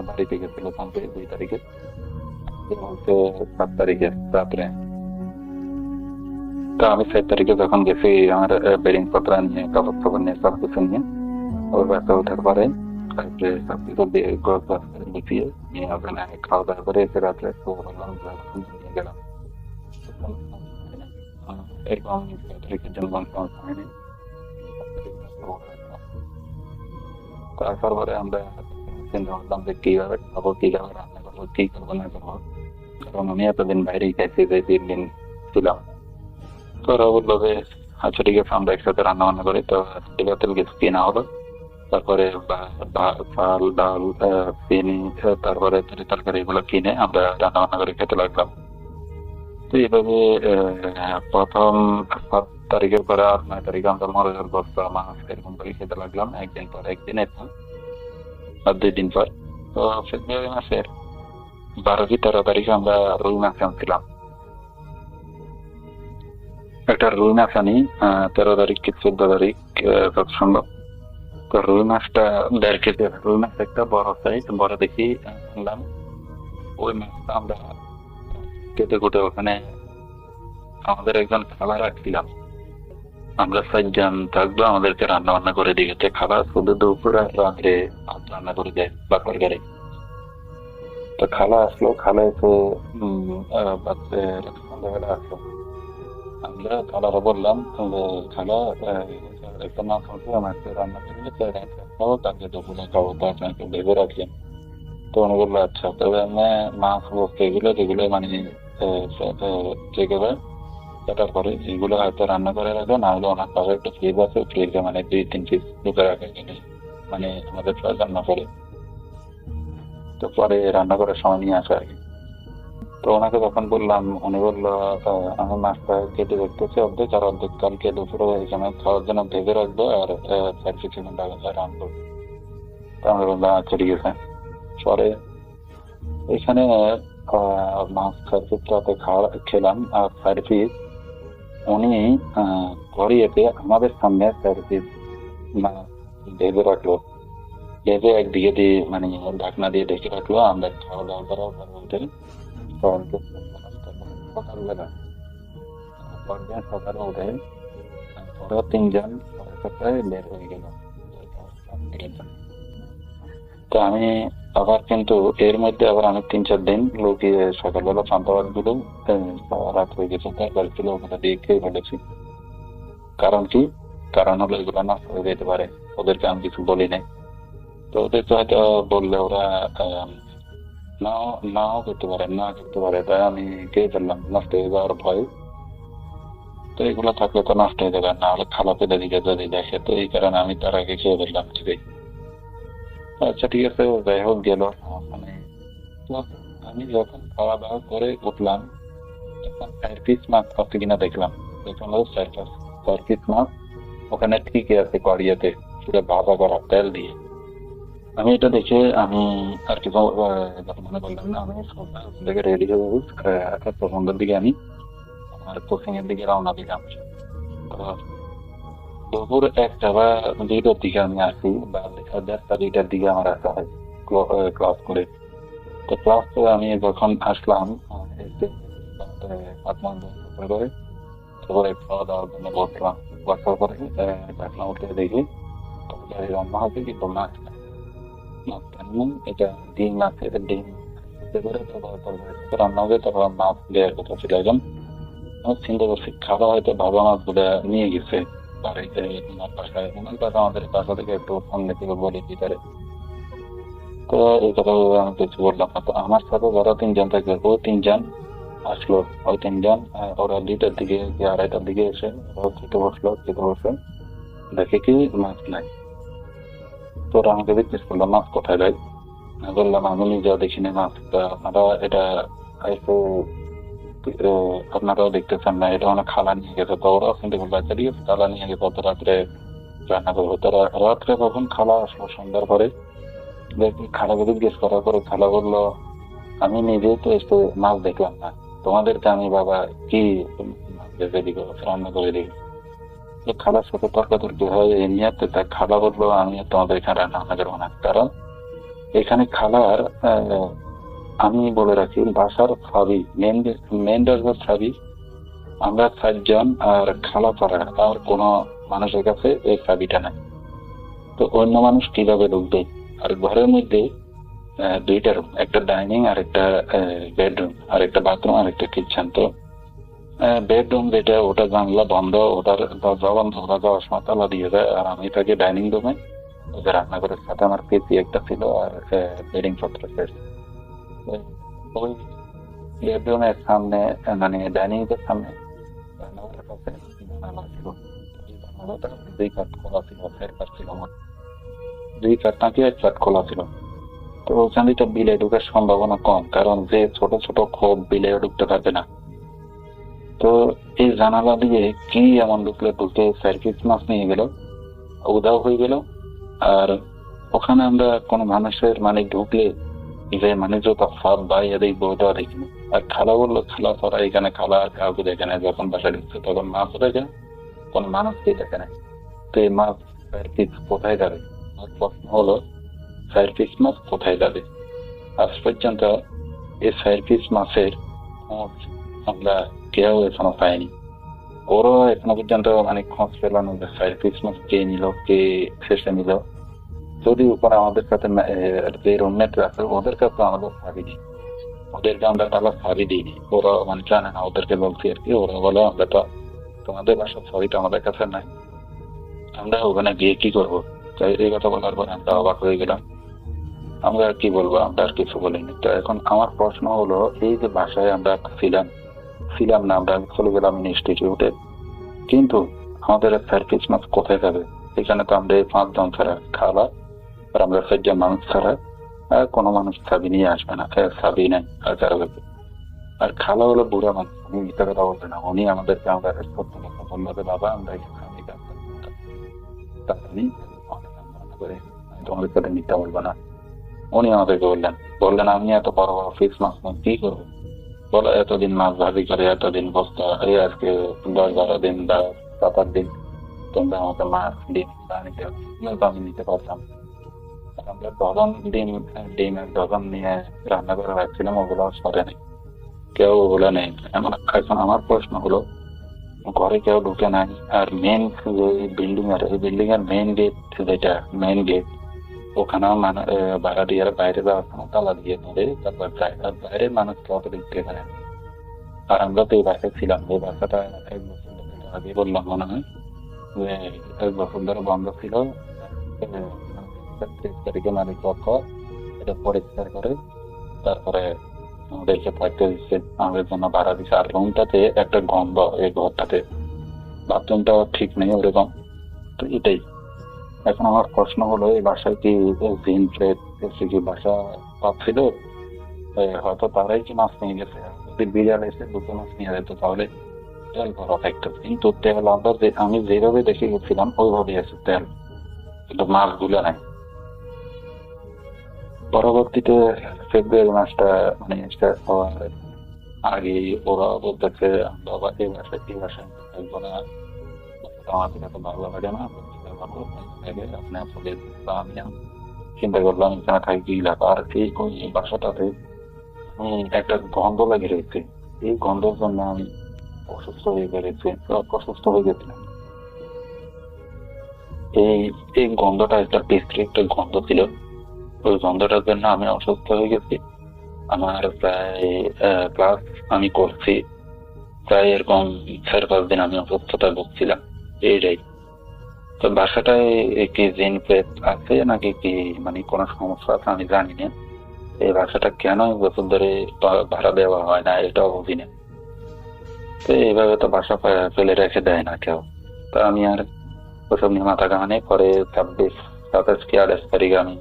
বাড়িতে গেছিল 2 তারিখে, 7 তারিখে রাত্রে। তো আমি 7 তারিখে যখন গেছি আমার বেডিং পত্র নিয়ে, কাপড় খবর নিয়ে, সবকিছু নিয়ে ওর বাসা ওঠার পরে তারপরে সবকিছু দিয়ে গুছিয়ে নিয়ে ওখানে খাওয়া দাওয়া করে এসে রাত্রে নিয়ে গেলাম। এরকম 6 তারিখের জন্য সময় নেই। তারপর পরে আমরা চিন্তা করলাম যে কিভাবে খাবো, কিভাবে রান্না করবো, কি করবো না করবো, কারণ আমি এতদিন বাইরেই খাইছি, যে 3 দিন ছিলাম। তো ওরা বললো যে আচ্ছা ঠিক আছে আমরা একসাথে রান্না বান্না করি। তো তেল কিছু কেনা হলো, তারপরে চাল, ডাল, চিনি, তারপরে তরকারি এগুলো কিনে আমরা রান্না বান্না করে খেতে লাগলাম। তো এইভাবে প্রথম 7 তারিখের পরে 8-9 তারিখে আমরা মরজের বস্তা, মাছ এরকম করে খেতে লাগলাম, একদিন পর একদিন, এরকম আর 2 দিন পর। তো ফেব্রুয়ারি মাসের 12-13 তারিখে আমরা রুই মাছ আনছিলাম। একটা রুই মাছ আনি 13 তারিখ কি 14 তারিখ যত সম্ভব। তো রুই মাছটা 1.5 কেজি, রুই মাছ একটা বড় সাইজ, বড় দেখি আনলাম। ওই মাছটা আমরা কেটে কুটে ওখানে আমাদের একজন খালা রাখছিলাম, আমরা 4 জন থাকবো, আমাদেরকে রান্না বান্না করে দিয়েছে খালা, শুধু দুপুরে রাত্রে রান্না করে দেয় বাপের গাড়ি। তো খালা আসলো, খালা এসে সন্ধ্যাবেলা আসলো। আমরা খালারা বললাম খালা একটা মাছ হচ্ছে, আমাকে রান্না করে খাবো, তাকে দুপুরে খাবো, তো আপনাকে ভেবে রাখলেন। তো উনি বললো আচ্ছা, তবে আমি মাছ বলতে যেগুলো মানে যেগুলো কাটার পরে এগুলো হয়তো রান্না করে রাখবে, না হলে ওনার পাশে একটা ফ্রিজ আছে, ফ্রিজে মানে 2-3 পিস ঢুকে রাখে, মানে আমাদের প্রয়োজন না করে। তো পরে রান্না করার সময় নিয়ে আসা আর কি। তো ওনাকে যখন বললাম, উনি বললো আমার মাছটা কেটে দেখতেছি অর্ধেক, আর অর্ধেক কালকে দুপুরে এখানে খাওয়ার জন্য ভেজে রাখবো, আর 4-5 ঘন্টা রান্না। তো আমরা বললাম আচ্ছা ঠিক আছে। পরে এখানে মাছ 4 পিস রাতে খেলাম, আর 4 পিস উনি ঘরিয়েতে আমাদের সামনে 4 পিস মাছ ভেজে রাখলো। ভেবে একদিকে দিয়ে মানে ঢাকনা দিয়ে ঢেকে রাখলো। আমরা খাওয়া দাওয়া করার পরে উঠে সবাইকে সকালবেলা পরদিন সকালে উঠে ওরা তিনজন সবার সাথে বের হয়ে গেল। তো আমি আবার কিন্তু এর মধ্যে আবার আমি 3-4 দিন লুকিয়ে সকালবেলা পান্তাভাত গুলো রাত হয়ে গেছে তারপর ছিল ওখানে দিয়ে খেয়ে ফেলেছি। কারণ কি? কারণ হলো এগুলো নষ্ট হয়ে যেতে পারে, ওদেরকে আমি কিছু বলি নাই। তো ওদেরকে হয়তো বললে ওরা নাও নাও করতে পারে, না করতে পারে, তাই আমি খেয়ে ফেললাম নষ্ট হয়ে যাওয়ার ভয়। তো এগুলো থাকলে তো নষ্ট হয়ে যাবে, না হলে খালা পেলে দিকে যদি দেখে, তো এই কারণে আমি তার আগে খেয়ে ফেললাম ঠিকই। আচ্ছা ঠিক আছে, যাই হোক গেল। ওখানে তো আমি যখন খাওয়া দাওয়া করে উঠলাম তখন 4 পিস মাছ আছে কিনা দেখলাম। দেখলাম 4 পিস মাছ ওখানে ঠিকই আছে কড়িয়াতে পুরো ভাজা করা তেল দিয়ে। আমি এটা দেখে আমি আর কিছু মনে করলাম না, আমি থেকে রেডি হয়ে সন্ধ্যার দিকে আমি আমার কোচিং এর দিকে রওনা দিলাম। তো দুপুর 1টা বা 2টার দিকে আমি আসি, বা 1:30 2টার দিকে আমার আসা হয় ক্লাস করে। তো ক্লাস করে আমি যখন আসলাম করে তারপরে খাওয়া দাওয়ার জন্য বসলাম। বসার পরে ঢাকনা উঠে দেখি রান্না হবে কিন্তু মাছ নাই। এটা ডিম আছে, এটা ডিম করে রান্না হবে, তারপর মাছ দেওয়ার কথা ছিল। একদম চিন্তা করছি খাওয়া হয়তো ভাবা মাছ গুলা নিয়ে গেছে বাড়িতে, ওনার বাসায়, ওনার বাসা আমাদের বাসা থেকে একটু সামনে থেকে বলি ভিতরে। তো এই কথা আমি কিছু বললাম না। তো আমার সাথে যারা 3জন থাকবে ওই 3জন আসলো। ওই 3জন ওরা 2টার দিকে কি 2:30টার দিকে এসে ওরা খেতে বসে দেখে কি মাছ নাই। তো ওরা আমাকে জিজ্ঞেস করলো মাছ কোথায় দেয়। বললাম আমি নিজেও দেখিনি মাছ, আপনারা এটা একটু আপনারাও দেখতেছেন না, এটা অনেক খালা নিয়ে গেছে। তো ওরাও চিন্তা করলো আচ্ছা ঠিক আছে খালা নিয়ে গেছে, অত রাত্রে রান্না করবো। তো রাত্রে কখন খালা আসলো সন্ধ্যার পরে, খালাকে জিজ্ঞেস করার পরে খালা বললো আমি নিজেই তো একটু মাছ দেখলাম না, তোমাদেরকে আমি বাবা কি রেডি করবো রান্না করে দিই। তো খালার সাথে তর্কাতর্কি হয় এই নিয়ে। তাই খালা বললো আমি তোমাদের এখানে রান্না করবো না, কারণ এখানে খালার আমি বলে রাখি বাসার সাবি মেন ড্রাইভার সাবি আমরা 4জন, আর খালা পাড়া আর কোনো মানুষের কাছে এই চাবিটা নাই। তো অন্য মানুষ কিভাবে ঢুকবে? আর ঘরের মধ্যে 2টা রুম, একটা ডাইনিং আর একটা বেডরুম আর একটা বাথরুম আর একটা কিচেন। তো বেডরুম যেটা ওটা জানলা বন্ধ, ওটার দরজা বন্ধ, ওরা যাওয়ার সময় তালা দিয়ে যায়। আর আমি থাকি ডাইনিং রুমে, ওদের রান্নাঘরের সাথে আমার পিসি একটা ছিল আর বেডিং পত্র শেষ। ওই বেডরুমের সামনে মানে ডাইনিং এর সামনে রান্নাঘরের কাছে জানালা ছিল। জানালাটা 2 কাঠ খোলা ছিল, 4 কাঠ ছিল আমার, 2 কাঠ নাকি 1 কাঠ খোলা ছিল। তো ওখান থেকে বিলে ঢুকার সম্ভাবনা কম, কারণ যে ছোট ছোট খোপ বিলে ঢুকতে পারবে না। তো এই জানালা দিয়ে কি এমন ঢুকে 4 পিস মাছ নিয়ে গেল, উধাও হয়ে গেল। আর ওখানে আমরা কোনো মানুষের মানে ঢুকলে যে মানে যত ফাঁদ ভাই এদিক বইটাও দেখিনি। আর খালা বললো খালা ছাড়া এখানে খালা আর কাউকে দেখে না, যখন বাসায় ঢুকছে তখন মাছ দেখে কোন মানুষকেই দেখে না। তো এই মাছ 4 পিস কোথায় যাবে? প্রশ্ন হলো 4 পিস মাছ কোথায় যাবে? আজ পর্যন্ত এই 4 পিস মাছের খোঁজ আমরা কেউ এখনো পাইনি। ওরও এখনো পর্যন্ত মানে খোঁজ পেলাম যে 4 পিস মাছ কে নিল, কে শেষে নিল। যদি উপরে আমাদের সাথে যে রুমমেট আছে ওদের কাছে আমাদের চাবি দিই, ওদেরকে আমরা তাহলে চাবি দিই, ওরা মানে জানে না। ওদেরকে বলছি আর কি, ওরা বলে আমরা তো তোমাদের বাসার চাবিটা আমাদের কাছে নাই, আমরা ওখানে গিয়ে কি করবো? তাই এই কথা বলার পর আমরা অবাক হয়ে গেলাম। আমরা আর কি বলবো, আমরা আর কিছু বলিনি। তো এখন আমার প্রশ্ন হলো এই যে বাসায় আমরা ছিলাম না, আমরা চলে গেলাম ইনস্টিটিউটে, কিন্তু আমাদের 4 পিস মাছ কোথায় যাবে? এখানে তো আমরা এই 5 জন ছাড়া, খালা আর আমরা 4 জন মানুষ ছাড়া আর কোনো মানুষ চাবি নিয়ে আসবে না, চাবি নেই আর যারা যাবে। আর খালা হলো বুড়া মানুষ, উনি মিথ্যা কথা বলবে না। উনি আমাদেরকে আমরা সত্য কথা বললো যে বাবা আমরা এখানে কাজ করে তোমাদের সাথে মিথ্যা বলবো না। উনি আমাদেরকে বললেন আমি এত বড় বড় পিস মাছ কি করবো বলো, এতদিন মাছ ভাজি করে এতদিন বস্তা, এই আজকে 10-12 দিন বা 7-8 দিন তোমরা আমাকে মাছ ডিম নিতে আমি নিতে পারতাম। আমরা ডজন ডিমের ডজন নিয়ে রান্না করে রাখছিলাম, ওগুলো সরেনি, কেউ ওগুলো নেই। এখন আমার প্রশ্ন হলো, ঘরে কেউ ঢুকে নাই, আর মেন যে বিল্ডিং এর মেইন গেট, যেটা মেইন গেট, ওখানেও ভাড়া দিয়ে বাইরে যাওয়ার সময় তালা দিয়ে ধরে তারপর যায়, আর বাইরের মানুষ কেউ তো দেখতে পারে না। আর আমরা তো এই বাসায় ছিলাম, এই বাসাটা 1 বছর আগে বললাম মনে হয় যে 1 বছর ধরে বন্ধ ছিল। 30 তারিখে মালিক পক্ষ এটা পরিষ্কার করে তারপরে আমাদেরকে থাকতে দিচ্ছে, আমাদের জন্য ভাড়া দিচ্ছে। আর রুমটাতে একটা গন্ধ, এই ঘরটাতে বাথরুমটাও ঠিক নেই ওরকম। তো এটাই এখন আমার প্রশ্ন হলো, এই বাসায় কি জিন প্রেত এসে কি বাসা পাচ্ছিল? হয়তো তারাই কি মাছ নিয়ে গেছে। যদি বিড়াল এসে 2টো মাছ নিয়ে যেত তাহলে তেল ভরা থাকতো, কিন্তু তেল আমি যেভাবে দেখে গেছিলাম ওইভাবে আছে তেল, কিন্তু মাছগুলো নাই। পরবর্তীতে ফেব্রুয়ারি মাসটা মানে স্টার্ট হওয়ার আগে ওরা বলতেছে বাবা এই বাসায় থাকবো না, আমাদের এত ভালো লাগে না, আপনি আসলে আমি চিন্তা করলাম এখানে থাকি কি লাভ। আর ওই বাসাটাতে একটা গন্ধ লেগে রয়েছে, এই গন্ধের জন্য আমি অসুস্থ হয়ে গেছিলাম। এই গন্ধটা একটা বিশ্রী একটা গন্ধ ছিল, ওই গন্ধটার জন্য আমি অসুস্থ হয়ে গেছি। আমার প্লাস আমি করছি প্রায় এরকম 4-5 দিন আমি অসুস্থতা ভুগছিলাম। এইটাই তো, বাসাটায় কি জিন প্রেত আছে নাকি কি মানে কোনো সমস্যা আছে আমি জানি না। এই বাসাটা কেন 1 বছর ধরে ভাড়া দেওয়া হয় না এটাও বুঝি না। তো এইভাবে তো বাসা ফেলে রেখে দেয় না কেউ। তো আমি আর ওসব নিয়ে মাথা ঘামানি। পরে 26-27 কি 28 তারিখে আমি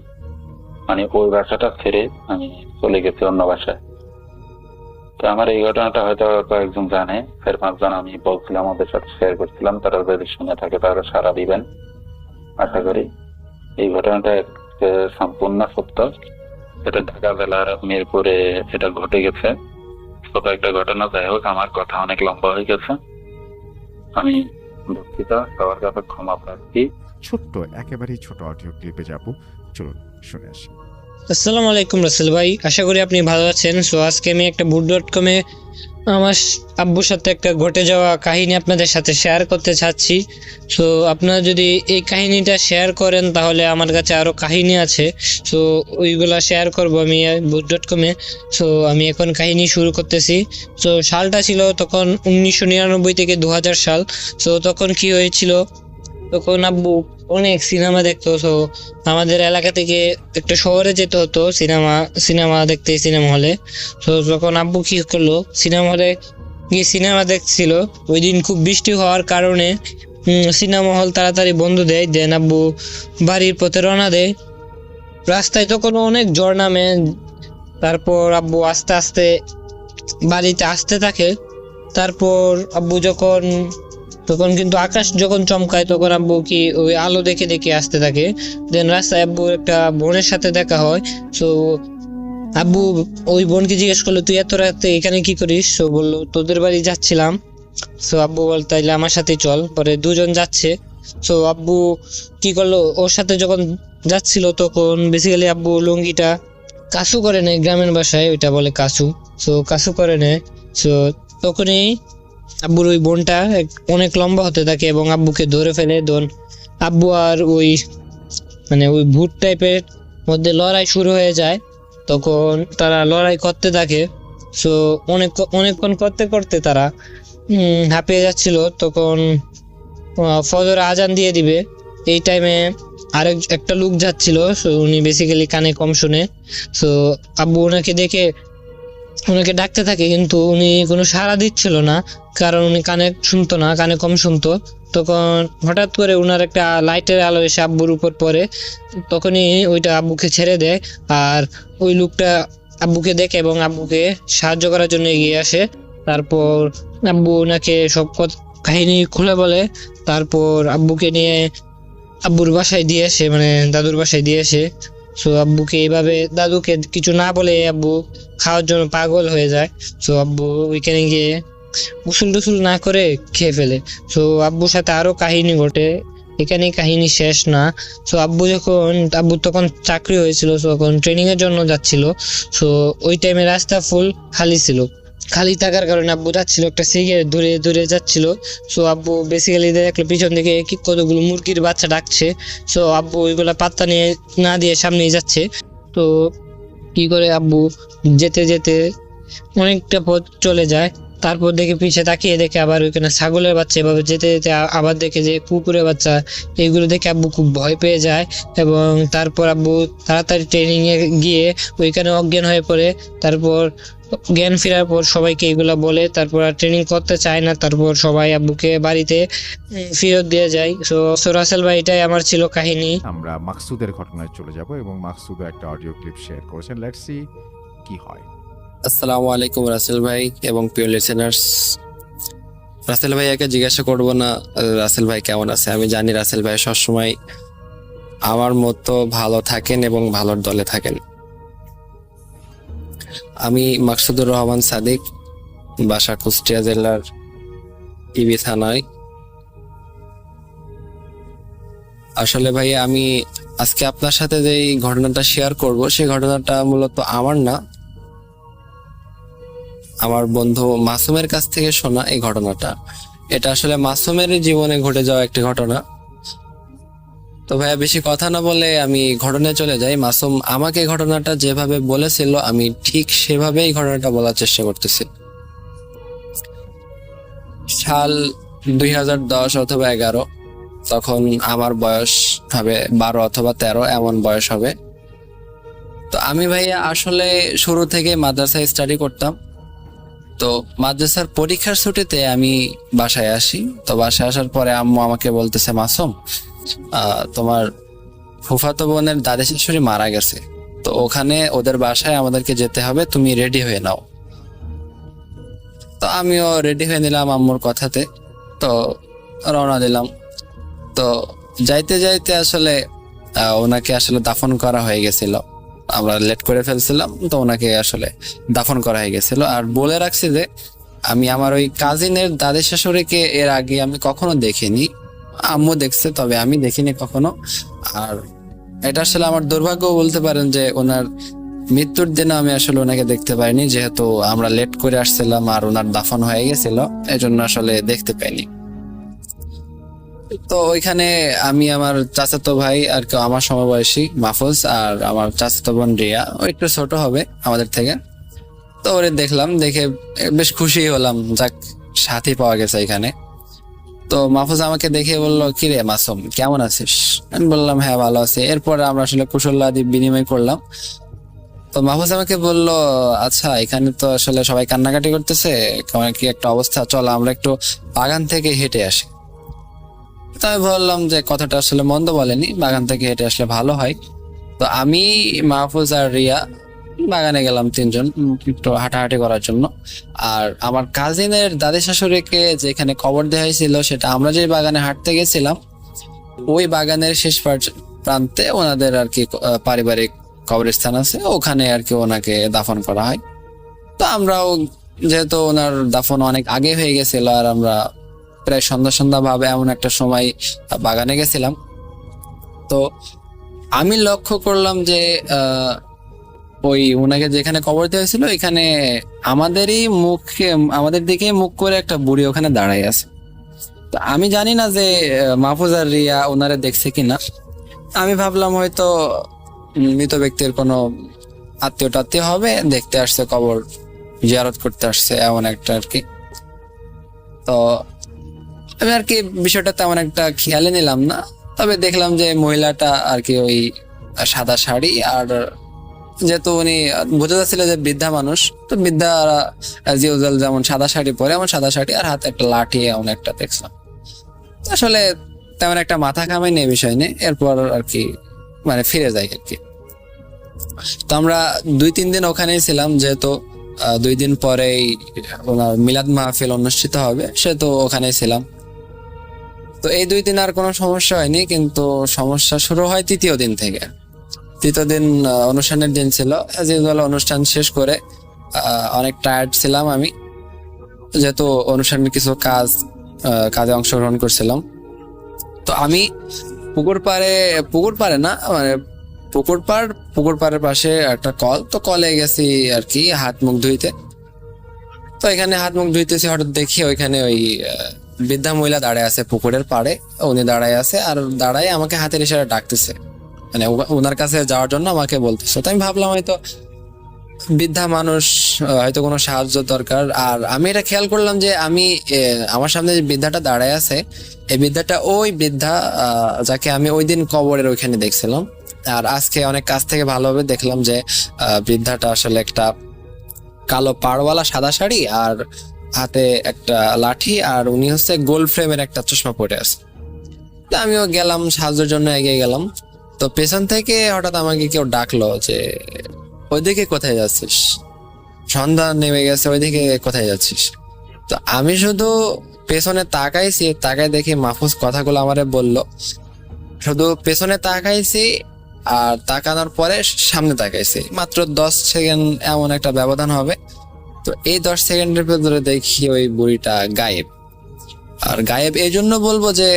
মানে ওই বাসাটা ছেড়ে আমি চলে গেছি অন্য বাসায়। তো আমার এই ঘটনাটা হয়তো কয়েকজন জানে, 4-5 জন আমি বলছিলাম, ওদের সাথে শেয়ার করছিলাম, তারা যদি শুনে থাকে তারা সাড়া দিবেন আশা করি। এই ঘটনাটা সম্পূর্ণ সত্য, এটা ঢাকা জেলার মিরপুরে এটা ঘটে গেছে। ছোট একটা ঘটনা, যাই হোক আমার কথা অনেক লম্বা হয়ে গেছে, আমি দুঃখিত, সবার কাছে ক্ষমা প্রার্থী। ছোট্ট একেবারেই ছোট অডিও ক্লিপে যাব, চলুন শুনে আসি। আসসালামু আলাইকুম রাসেল ভাই, আশা করি আপনি ভালো আছেন। সো আজকে আমি একটা boot.com-এ আমার আব্বুর সাথে একটা ঘটে যাওয়া কাহিনী আপনাদের সাথে শেয়ার করতে চাচ্ছি। সো আপনারা যদি এই কাহিনীটা শেয়ার করেন তাহলে আমার কাছে আরও কাহিনী আছে, সো ওইগুলা শেয়ার করব আমি boot.com-এ। সো আমি এখন কাহিনী শুরু করতেছি। সো সালটা ছিল তখন 1999 থেকে 2000 সাল। সো তখন কি হয়েছিল, তখন আব্বু অনেক সিনেমা দেখতো। তো আমাদের এলাকা থেকে একটা শহরে যেতে হতো সিনেমা দেখতে, সিনেমা হলে। তো তখন আব্বু কি করলো, সিনেমা হলে গিয়ে সিনেমা দেখছিল। ওই দিন খুব বৃষ্টি হওয়ার কারণে সিনেমা হল তাড়াতাড়ি বন্ধ দেন আব্বু বাড়ির পথে রওনা দেয়। রাস্তায় তখন অনেক ঝড় নামে। তারপর আব্বু আস্তে আস্তে বাড়িতে আসতে থাকে। তারপর আব্বু তখন কিন্তু আকাশ যখন চমকায় তখন আব্বু কি ওই আলো দেখে দেখে আসতে থাকে। দেন রাস্তায় আব্বু একটা বোনের সাথে দেখা হয়। সো আব্বু ওই বোনকে জিজ্ঞেস করলো, তুই এত রাতে এখানে কি করিস? সো বললো, তোদের বাড়ি যাচ্ছিলাম। সো আব্বু বল, তাইলে আমার সাথে চল। পরে দুজন যাচ্ছে। সো আব্বু কি করলো, ওর সাথে যখন যাচ্ছিল তখন বেসিক্যালি আব্বু লুঙ্গিটা কাসু করে নেয়, গ্রামের ভাষায় ওইটা বলে কাসু। সো কাসু করে নেয়। সো তখনই আব্বুর ওই বোনটা অনেক লম্বা হতে থাকে এবং আব্বুকে ধরে ফেলে। আব্বু আর ওই ভূত টাইপের মধ্যে লড়াই শুরু হয়ে যায়। তখন তারা লড়াই করতে থাকে। সো অনেকক্ষণ করতে করতে তারা হাঁপিয়ে যাচ্ছিল। তখন ফজর আজান দিয়ে দিবে, এই টাইমে একটা লোক যাচ্ছিল। সো উনি বেসিক্যালি কানে কম শুনে। সো আব্বু ওনাকে ডাকতে থাকে, কিন্তু উনি কোনো সাড়া দিচ্ছিল না, কারণ উনি কানে শুনতো না, কানে কম শুনতো। তখন হঠাৎ করে উনার একটা লাইটের আলো এসে আব্বুর উপর পড়ে। তখনই ওইটা আব্বুকে ছেড়ে দেয়, আর ওই লোকটা আব্বুকে দেখে এবং আব্বুকে সাহায্য করার জন্য এগিয়ে আসে। তারপর আব্বু ওনাকে সব কাহিনী খুলে বলে। তারপর আব্বুকে নিয়ে আব্বুর বাসায় দিয়ে আসে, দাদুর বাসায় দিয়ে আসে। সো আব্বুকে এইভাবে দাদুকে কিছু না বলে আব্বু খাওয়ার জন্য পাগল হয়ে যায়। সো আব্বু ওইখানে গিয়ে গোসল টোসল না করে খেয়ে ফেলে। সো আব্বুর সাথে আরো কাহিনী ঘটে। এখানেই কাহিনী শেষ না। সো আব্বু তখন চাকরি হয়েছিল, তখন ট্রেনিং এর জন্য যাচ্ছিল। সো ওই টাইমে রাস্তা ফুল খালি ছিল, খালি থাকার কারণে আব্বু যাচ্ছিল একটা সিগারেট দূরে দূরে যাচ্ছিল। সো আব্বু বেসিক্যালি দেখলো পিছন থেকে কতগুলো মুরগির বাচ্চা ডাকছে। সো আব্বু ওইগুলা পাত্তা নিয়ে না দিয়ে সামনেই যাচ্ছে। তো কি করে আব্বু যেতে যেতে অনেকটা পথ চলে যায়, তারপর দেখে পিছে তাকিয়ে দেখে আবার ওইখানে ছাগলের বাচ্চা, এভাবে যেতে যেতে আবার দেখে যে কুকুরের বাচ্চা। এইগুলো দেখে আব্বু খুব ভয় পেয়ে যায় এবং তারপর আব্বু তাড়াতাড়ি ট্রেনিং এ গিয়ে ওইখানে অজ্ঞান হয়ে পড়ে। তারপর জ্ঞান ফেরার পর সবাইকে এগুলা বলে, তারপর আর ট্রেনিং করতে চায় না। তারপর সবাই আব্বুকে বাড়িতে ফেরত দিয়ে যায়। সো রাসেল ভাই, এটাই আমার ছিল কাহিনী। আমরা মাকসুদের ঘটনায় চলে যাব এবং মাকসুদ একটা অডিও ক্লিপ শেয়ার করেছেন। লেটস সি কি হয়। আসসালামু আলাইকুম রাসেল ভাই এবং প্রিয় লিসেনার্স। রাসেল ভাইয়াকে জিজ্ঞাসা করব না রাসেল ভাই কেমন আছে। আমি জানি রাসেল ভাই সবসময় আমার মতো ভালো থাকেন এবং ভালোর দলে থাকেন। আমি মাকসুদুর রহমান সাদিক, বাসা কুষ্টিয়া জেলার ইবি থানায়। আসলে ভাই আমি আজকে আপনার সাথে যে ঘটনাটা শেয়ার করব, সেই ঘটনাটা মূলত আমার না, আমার বন্ধু মাসুমের কাছ থেকে শোনা এই ঘটনাটা। এটা আসলে মাসুমের জীবনে ঘটে যাওয়া একটি ঘটনা। তো ভাইয়া বেশি কথা না বলে আমি ঘটনায় চলে যাই। মাসুম আমাকে ঘটনাটা যেভাবে বলেছিল আমি ঠিক সেভাবেই ঘটনাটা বলার চেষ্টা করতেছি। সাল 2010 অথবা 11, তখন আমার বয়স হবে 12 অথবা 13, এমন বয়স হবে। তো আমি ভাইয়া আসলে শুরু থেকে মাদ্রাসায় স্টাডি করতাম। তো মাদ্রাসার পরীক্ষার ছুটিতে আমি বাসায় আসি। তো বাসায় আসার পরে আম্মু আমাকে বলতেছে, মাসুম তোমার ফুফাতো বোনের দাদি শাশুড়ি মারা গেছে, তো ওখানে ওদের বাসায় আমাদেরকে যেতে হবে, তুমি রেডি হয়ে নাও। তো আমিও রেডি হয়ে নিলাম আম্মুর কথাতে। তো রওনা দিলাম। তো যাইতে যাইতে আসলে ওনাকে আসলে দাফন করা হয়ে গেছিল। আমরা লেট করে ফেলছিলাম, তো ওনাকে আসলে দাফন করা হয়ে গেছিল। আর বলে রাখছি যে আমি আমার ওই কাজিনের দাদি শাশুড়িকে এর আগে আমি কখনো দেখিনি। আম্মু দেখছে, তবে আমি দেখিনি কখনো। আর এটা আসলে আমার দুর্ভাগ্য বলতে পারেন যে ওনার মৃত্যুর দিনে আমি আসলে ওনাকে দেখতে পাইনি, যেহেতু আমরা লেট করে আসছিলাম আর ওনার দাফন হয়ে গেছিল, এজন্য আসলে দেখতে পাইনি। তো ওইখানে আমি আমার চাচাতো ভাই আর কেউ আমার সমবয়সী মাহফুজ, আর আমার চাচাতো বোন রিয়া, ও একটু ছোট হবে আমাদের থেকে। তো ওরে দেখলাম, দেখে বেশ খুশি হলাম, যাক সাথী পাওয়া গেছে এখানে। তো মাহফুজ আমাকে দেখে বললো, কিরে মাসুম কেমন আছিস? আমি বললাম হ্যাঁ ভালো আছি। এরপর আমরা আসলে কুশলাদি বিনিময় করলাম। তো মাহফুজ আমাকে বললো, আচ্ছা এখানে তো আসলে সবাই কান্নাকাটি করতেছে, কেমন কি একটা অবস্থা, চলো আমরা একটু বাগান থেকে হেঁটে আসি। তো আমি বললাম যে কথাটা আসলে মন্দ বলেনি, বাগান থেকে হেঁটে আসলে ভালো হয়। তো আমি, মাহফুজ আর রিয়া বাগানে গেলাম তিনজন একটু হাঁটাহাঁটি করার জন্য। আর আমার কাজিনের দাদি শাশুড়িকে যেখানে কবর দেওয়া হয়েছিল, সেটা আমরা যে বাগানে হাঁটতে গেছিলাম, ওই বাগানের শেষ প্রান্তে ওনাদের আর কি পারিবারিক কবরস্থান আছে, ওখানে আর কি ওনাকে দাফন করা হয়। তো আমরাও, যেহেতু ওনার দাফন অনেক আগে হয়ে গেছিল, আর আমরা প্রায় সন্ধ্যা ভাবে এমন একটা সময় বাগানে গেছিলাম। তো আমি লক্ষ্য করলাম যে ওই ওনাকে যেখানে কবর দেওয়া হয়েছিল, এখানে আমাদের দিকে মুখ করে একটা বুড়ি ওখানে দাঁড়ায় আছে। তো আমি জানি না যে মাহফুজ আর রিয়া ওনারা দেখছে কিনা। আমি ভাবলাম হয়তো মৃত ব্যক্তির কোনো আত্মীয় হবে, দেখতে আসছে, কবর জিয়ারত করতে আসছে, এমন একটা আর কি। তো আমি আর কি বিষয়টা তেমন একটা খেয়ালে নিলাম না, তবে দেখলাম যে মহিলাটা আর কি ওই সাদা শাড়ি, আর যেহেতু উনি বোঝা যাচ্ছিল যে বৃদ্ধা মানুষ, তো বৃদ্ধা যেমন সাদা শাড়ি পরে, এমন সাদা শাড়ি, আর হাতে একটা লাঠি, এমন একটা দেখলাম। আসলে তেমন একটা মাথা কামাই নেই বিষয় নেই। এরপর আর কি মানে ফিরে যাই আর কি। তো আমরা 2-3 দিন ওখানেই ছিলাম, যেহেতু 2 দিন পরেই ওনার মিলাদ মাহফিল অনুষ্ঠিত হবে, সেহেতু ওখানেই ছিলাম। তো এই 2 দিন আর কোনো সমস্যা হয়নি, কিন্তু সমস্যা শুরু হয় 3য় দিন থেকে। 3য় দিন অনুষ্ঠানের দিন ছিল। অনুষ্ঠান শেষ করে অনেক টায়ার্ড ছিলাম আমি, যেহেতু অনুষ্ঠানের কিছু কাজে অংশগ্রহণ করছিলাম। তো আমি পুকুর পাড়ে না মানে পুকুর পাড়ের পাশে একটা কল, তো কলে গেছি আর কি হাত মুখ ধুইতে। তো এখানে হাত মুখ ধুইতেছি, হঠাৎ দেখি ওইখানে ওই বৃদ্ধা মহিলা দাঁড়ায় আছে পুকুরের পাড়ে। উনি দাঁড়ায় আছে আর দাঁড়ায় আমাকে হাতের ইশারায় ডাকতেছে, মানে ওনার কাছে যাওয়ার জন্য আমাকে বলতেছে। তো আমি ভাবলাম হয়তো বৃদ্ধা মানুষ, হয়তো কোনো সাহায্য দরকার। আর আমি এটা খেয়াল করলাম যে আমি আমার সামনে যে বৃদ্ধাটা দাঁড়ায় আছে, এই বৃদ্ধাটা ওই বৃদ্ধা যাকে আমি ওই দিন কবরের ওইখানে দেখছিলাম। আর আজকে অনেক কাছ থেকে ভালোভাবে দেখলাম যে বৃদ্ধাটা আসলে একটা কালো পাড়ওয়ালা সাদা শাড়ি আর হাতে একটা লাঠি, আর উনি হচ্ছে গোল্ড ফ্রেমের একটা চশমা পরে আছে। তো আমিও গেলাম সাহায্যের জন্য, এগিয়ে গেলাম। তো পেছন থেকে হঠাৎ আমাকে কেউ ডাকলো যে ওইদিকে কোথায় যাচ্ছিস, সন্ধ্যা নেমে গেছে, ওইদিকে কোথায় যাচ্ছিস। তো আমি শুধু পেছনে তাকাইছি, তাকাই দেখি মাহফুজ কথাগুলো আমারে বলল। শুধু পেছনে তাকাইছি আর তাকানোর পরে সামনে তাকাইছি, মাত্র 10 সেকেন্ড এমন একটা ব্যবধান হবে। তো এই 10 সেকেন্ডের ভেতরে দেখি ওই বুড়িটা গায়েব। আর গায়েব এই জন্য বলবো যে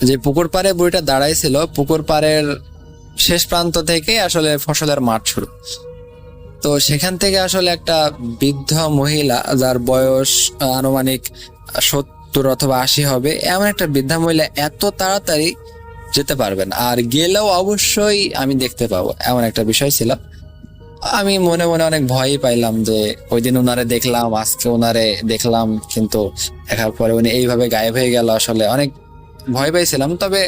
যে পুকুর পাড়ে বুড়িটা দাঁড়াইছিল, পুকুর পাড়ের শেষ প্রান্ত থেকে আসলে ফসলের মাঠ শুরু। তো সেখান থেকে আসলে একটা বৃদ্ধ মহিলা, যার বয়স আনুমানিক 70 অথবা 80 হবে, এমন একটা বৃদ্ধা মহিলা এত তাড়াতাড়ি যেতে পারবেন, আর গেলেও অবশ্যই আমি দেখতে পাবো, এমন একটা বিষয় ছিল। আমি মনে মনে অনেক ভয়ই পাইলাম যে ওই দিন ওনারে দেখলাম, আজকে ওনারে দেখলাম, কিন্তু দেখার পরে উনি এইভাবে গায়েব হয়ে গেল। আসলে অনেক ভয় পাইছিলাম, তবে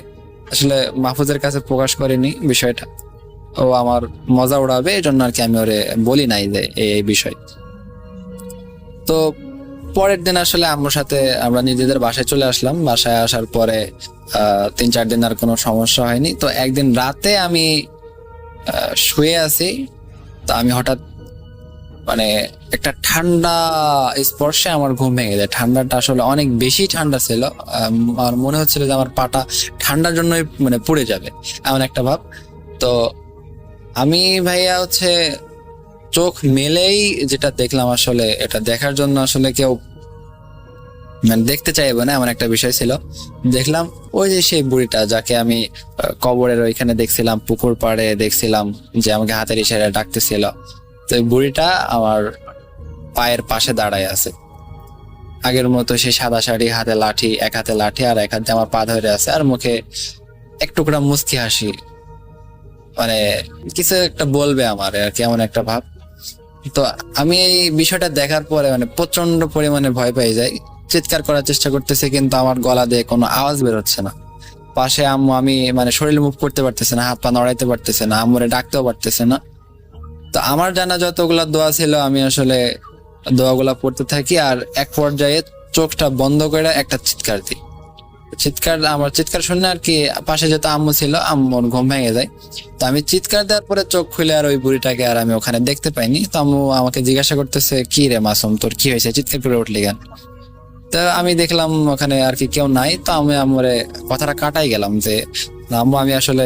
আসলে মাহফুজের কাছে প্রকাশ করিনি বিষয়টা। ও আমার মজা উড়াবে এই জন্য আর কি আমি ওরে বলি নাই যে এই বিষয়। তো পরের দিন আসলে আম্মুর সাথে আমরা নিজেদের বাসায় চলে আসলাম। বাসায় আসার পরে 3-4 দিন আর কোনো সমস্যা হয়নি। তো একদিন রাতে আমি শুয়ে আছি, তো আমি হঠাৎ মানে একটা ঠান্ডা স্পর্শে আমার ঘুম ভেঙে যায়। ঠান্ডাটা আসলে অনেক বেশি ঠান্ডা ছিল, আর মনে হচ্ছিল যে আমার পাটা ঠান্ডার জন্যই মানে পুড়ে যাবে, এমন একটা ভাব। তো আমি ভাইয়া হচ্ছে চোখ মেলেই যেটা দেখলাম, আসলে এটা দেখার জন্য আসলে কেউ মানে দেখতে চাইবে না, এমন একটা বিষয় ছিল। দেখলাম ওই যে সেই বুড়িটা যাকে আমি কবরের ওইখানে দেখছিলাম, পুকুর পাড়ে দেখছিলাম, যে আমাকে হাতের ইশারায় ডাকতেছিল। তো ওই বুড়িটা আমার পায়ের পাশে দাঁড়ায় আছে, আগের মতো সেই সাদা শাড়ি, হাতে লাঠি, এক হাতে লাঠি আর এক হাতে আমার পা ধরে আছে, আর মুখে এক টুকরা মুচকি হাসি, মানে কিছু একটা বলবে আমার আর কি, এমন একটা ভাব। তো আমি এই বিষয়টা দেখার পরে মানে প্রচন্ড পরিমাণে ভয় পেয়ে যাই, চিৎকার করার চেষ্টা করতেছে কিন্তু আমার গলা দিয়ে কোনো আওয়াজ বেরোচ্ছে না। পাশে আম্মু, আমি মানে শরীর মুভ করতে পারতেছে না, হাত পা নড়াইতে পারতেছে না, আম্মুরে ডাকতেও পারতেছে না। তো আমার জানা যতগুলা দোয়া ছিল আমি আসলে দোয়াগুলা পড়তে থাকি, আর এক পর্যায়ে চোখটা বন্ধ করে একটা চিৎকার দিই। আমার চিৎকার শুনে আর কি পাশে যেহেতু আম্মু ছিল, আম্মুর ঘুম ভেঙে যায়। তো আমি চিৎকার দেওয়ার পরে চোখ খুলে আর ওই বুড়িটাকে আর আমি ওখানে দেখতে পাইনি। তো আম্মু আমাকে জিজ্ঞাসা করতেছে, কি রে মাসুম, তোর কি হয়েছে, চিৎকার করে উঠলি কেন? তো আমি দেখলাম ওখানে আর কি কেউ নাই। তো আমি আম্মুরে কথাটা কাটাই গেলাম যে আম্মু, আমি আসলে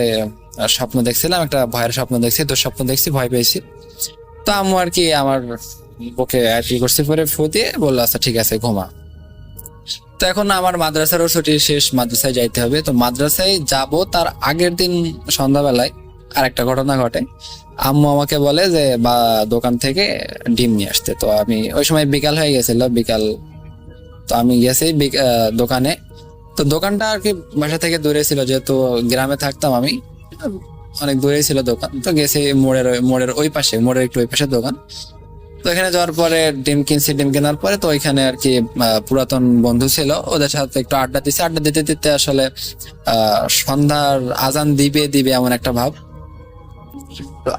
স্বপ্ন দেখছিলাম, একটা ভয়ের স্বপ্ন দেখছি, দুঃস্বপ্ন দেখছি, ভয় পেয়েছি। তো আম্মু আর কি আমার বুকে আর কি করছি, পরে ফু দিয়ে বললো আচ্ছা ঠিক আছে ঘুমা। তো এখন আমার মাদ্রাসারও ছুটি শেষ, মাদ্রাসায় যাইতে হবে। তো মাদ্রাসায় যাব তার আগের দিন সন্ধ্যাবেলায় আর একটা ঘটনা ঘটে। আম্মু আমাকে বলে যে বা দোকান থেকে ডিম নিয়ে আসতে। তো আমি ওই সময় বিকাল হয়ে গেছিল, বিকাল। তো আমি গেছি দোকানে। তো দোকানটা আর কি বাসা থেকে দূরে ছিল, যেহেতু গ্রামে থাকতাম আমি, অনেক দূরে ছিল দোকান। তো গেছি মোড়ের ওই পাশে, মোড়ের একটু ওই পাশে দোকান। তো এখানে যাওয়ার পরে ডিম কিনছি, ডিম কেনার পরে তো ওইখানে আর কি পুরাতন বন্ধু ছিল, ওদের সাথে একটু আড্ডা দিছি। আড্ডা দিতে দিতে আসলে সন্ধ্যার আজান দিবে এমন একটা ভাব। তো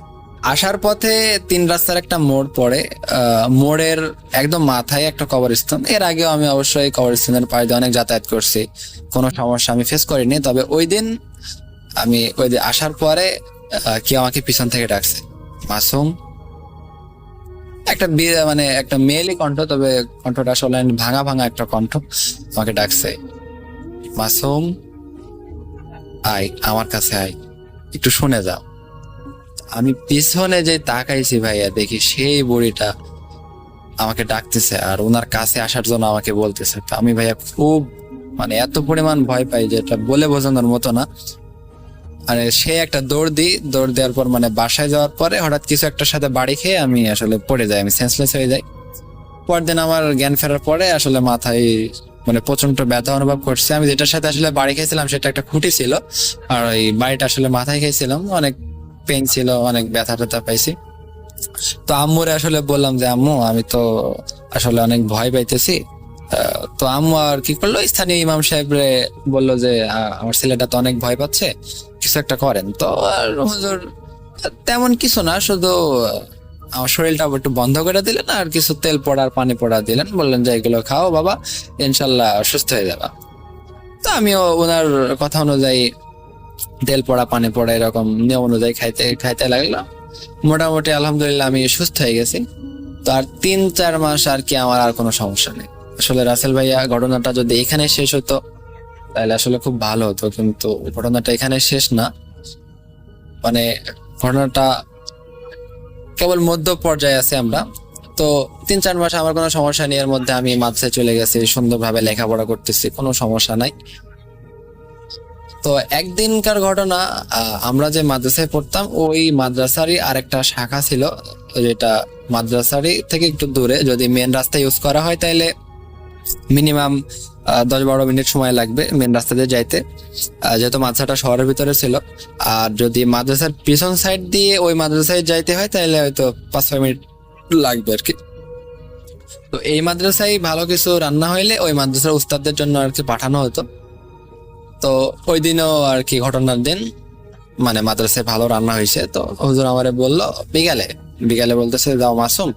আসার পথে 3 রাস্তার একটা মোড় পড়ে, মোড়ের একদম মাথায় একটা কবরস্থান। এর আগেও আমি অবশ্যই কবরস্থানের পাড়ে দিয়ে অনেক যাতায়াত করছি, কোনো সমস্যা আমি ফেস করিনি। তবে ওই দিন আসার পরে কেউ আমাকে পিছন থেকে ডাকছে, মাসুম। একটা মানে একটা মেয়েলি কণ্ঠ, তবে কণ্ঠটা আসলে ভাঙা একটা কণ্ঠ। আমাকে ডাকছে, মাসুম আয়, আমার কাছে আয়, একটু শুনে যাও। আমি পিছনে যে তাকাইছি ভাইয়া, দেখি সেই বুড়িটা আমাকে ডাকতেছে আর ওনার কাছে আসার জন্য আমাকে বলতেছে। তো আমি ভাইয়া খুব মানে এত পরিমাণ ভয় পাই যেটা বলে বোঝানোর মতো না। মানে সে একটা দৌড় দেওয়ার পর মানে বাসায় যাওয়ার পরে হঠাৎ কিছু একটার সাথে বাড়ি খেয়ে আমি আসলে পড়ে যাই, আমি সেন্সলেস হয়ে যাই। পরের দিন আমার জ্ঞান ফেরার পরে আসলে মাথায় মানে প্রচন্ড ব্যথা অনুভব করছে। আমি যেটার সাথে আসলে বাড়ি খেয়েছিলাম সেটা একটা খুঁটি ছিল, আর ওই বাড়িটা আসলে মাথায় খেয়েছিলাম, অনেক পেন ছিল, অনেক ব্যথা ট্যাথা পাইছি। তো আম্মুরে আসলে বললাম যে আম্মু আমি তো আসলে অনেক ভয় পাইতেছি। তো আম্মু আর কি করলো, স্থানীয় ইমাম সাহেবরে বললো যে আমার ছেলেটা তো অনেক ভয় পাচ্ছে, কিছু একটা করেন। তো আর হুজুর তেমন কিছু না, শুধু আমার শরীরটা একটু বন্ধ করে দিলেন আর কিছু তেল পড়া আর পানি পড়া দিলেন, বললেন যে এগুলো খাও বাবা, ইনশাল্লাহ সুস্থ হয়ে যাবা। তো আমিও ওনার কথা অনুযায়ী তেল পড়া পানি পড়া এরকম নিয়ম অনুযায়ী খাইতে লাগলাম। মোটামুটি আলহামদুলিল্লাহ আমি সুস্থ হয়ে গেছি। তো আর 3-4 মাস আর কি আমার আর কোনো সমস্যা নেই। আসলে রাসেল ভাইয়া, ঘটনাটা যদি এখানে শেষ হতো তাহলে আসলে খুব ভালো হতো, কিন্তু ঘটনাটা এখানে শেষ না। মানে ঘটনাটা কেবল মধ্য পর্যায়ে আছে আমরা। তো 3-4 মাস আমার কোনো সমস্যা নেই, এর মধ্যে আমি মাদ্রাসায় চলে গেছি, সুন্দরভাবে লেখাপড়া করতেছি, কোনো সমস্যা নাই। তো একদিনকার ঘটনা, আমরা যে মাদ্রাসায় পড়তাম ওই মাদ্রাসারই আরেকটা শাখা ছিল, যেটা মাদ্রাসারই থেকে একটু দূরে। যদি মেন রাস্তা ইউজ করা হয় তাহলে মিনিমাম 10-12 মিনিট সময় লাগবে মেন রাস্তা দিয়ে যাইতে, যেহেতু মাদ্রাসাটা শহরের ভিতরে ছিল। আর যদি মাদ্রাসার পিছন সাইড দিয়ে ওই মাদ্রাসায় যাইতে হয় তাহলে হয়তো 5-6 মিনিট লাগবে আর কি। তো এই মাদ্রাসায় ভালো কিছু রান্না হইলে ওই মাদ্রাসার উস্তাদদের জন্য আর কি পাঠানো হতো। তো ওই দিনও আর কি ঘটনার দিন মানে মাদ্রাসায় ভালো রান্না হয়েছে। তো হুজুর আমারে বললো বিকালে বলতেছে যাও মাসুম,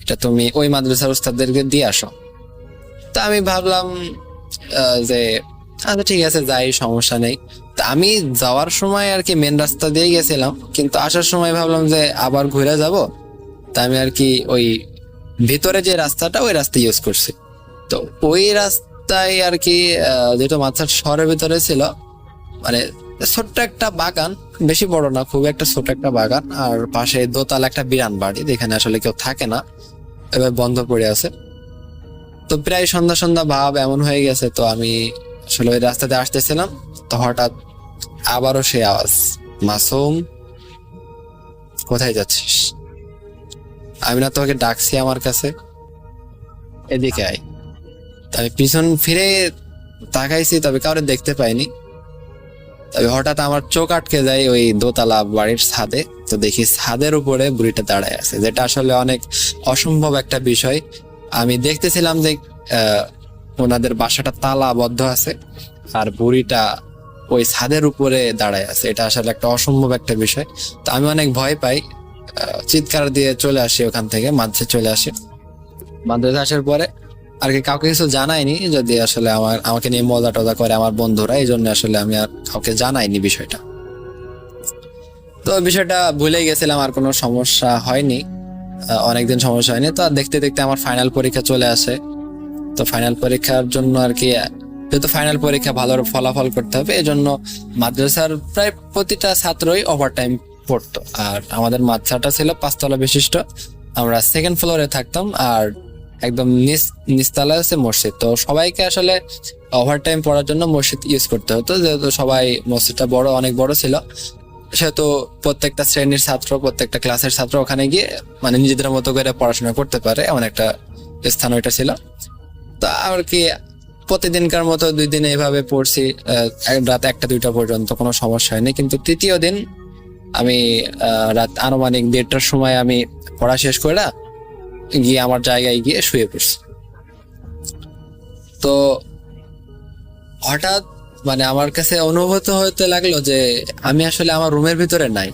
এটা তুমি ওই মাদ্রাসার উস্তাদদেরকে দিয়ে আসো। তা আমি ভাবলাম যে আচ্ছা ঠিক আছে যাই, সমস্যা নেই। তা আমি যাওয়ার সময় আর কি মেন রাস্তা দিয়ে গেছিলাম, কিন্তু আসার সময় ভাবলাম যে আবার ঘুরে যাব। তা আমি আর কি ওই ভিতরে যে রাস্তাটা ওই রাস্তা ইউজ করছি। তো ওই রাস্তায় আর কি যেটা মাদ্রাসার শহরের ভিতরে ছিল, মানে ছোট্ট একটা বাগান, বেশি বড় না, খুব একটা ছোট একটা বাগান, আর পাশে দোতলা একটা বিরান বাড়ি, যেখানে আসলে কেউ থাকে না, এবার বন্ধ পড়ে আছে। তো প্রায় সন্ধ্যা ভাব এমন হয়ে গেছে। তো আমি আসলে ওই রাস্তাতে আসতেছিলাম, তো হঠাৎ আবারও সে আওয়াজ, মাসুম কোথায় যাচ্ছিস? আমি না তোকে ডাকছি আমার কাছে, এদিকে আয়। আমি পিছন ফিরে তাকাইছি, তবে কাউরে দেখতে পাইনি। তবে হঠাৎ আমার চোখ আটকে যায় ওই দোতলা বাড়ির ছাদে। তো দেখি ছাদের উপরে বুড়িটা দাঁড়ায় আছে, যেটা আসলে অনেক অসম্ভব একটা বিষয়। আমি দেখতেছিলাম যে ওনাদের বাসাটা তালাবদ্ধ আছে আর বুড়িটা ওই ছাদের উপরে দাঁড়ায় আছে, এটা আসলে একটা অসম্ভব একটা বিষয়। তো আমি অনেক ভয় পাই, চিৎকার দিয়ে চলে আসি ওখান থেকে, মাদ্রাসায় চলে আসি। মাদ্রাসায় আসার পরে আর কি কাউকে কিছু জানাইনি, যদি আসলে আমাকে নিয়ে মজা টজা করে আমার বন্ধুরা, এই জন্য আসলে আমি আর কাউকে জানাইনি বিষয়টা। তো বিষয়টা ভুলে গেছিলাম, আর কোনো সমস্যা হয়নি, অনেকদিন সমস্যা হয়নি। তো দেখতে দেখতে আমার ফাইনাল পরীক্ষা চলে আসে। তো ফাইনাল পরীক্ষার জন্য আর কি, যেহেতু ফাইনাল পরীক্ষা ভালো ফলাফল করতে হবে, এই জন্য মাদ্রাসার প্রায় প্রতিটা ছাত্রই ওভারটাইম পড়তো। আর আমাদের মাদ্রাসাটা ছিল 5 তলা বিশিষ্ট, আমরা 2nd ফ্লোরে থাকতাম, আর একদম নিচতলায় আছে মসজিদ। তো সবাইকে আসলে ওভারটাইম পড়ার জন্য মসজিদ ইউজ করতে হতো, যেহেতু সবাই মসজিদটা অনেক বড় ছিল, সেহেতু প্রত্যেকটা শ্রেণীর ছাত্র, প্রত্যেকটা ক্লাসের ছাত্র ওখানে গিয়ে মানে নিজেদের মতো করে পড়াশোনা করতে পারে, এমন একটা স্থান ওইটা ছিল। তো আর কি প্রতিদিনকার মতো 2 দিন এইভাবে পড়ছি, রাত 1টা-2টা পর্যন্ত কোনো সমস্যা হয়নি। কিন্তু তৃতীয় দিন আমি রাত আনুমানিক 1:30টার সময় আমি পড়া শেষ করে গিয়ে আমার জায়গায় গিয়ে শুয়ে পড়ছি। তো হঠাৎ মানে আমার কাছে অনুভূত হতে লাগলো যে আমি আসলে আমার রুমের ভিতরে নাই,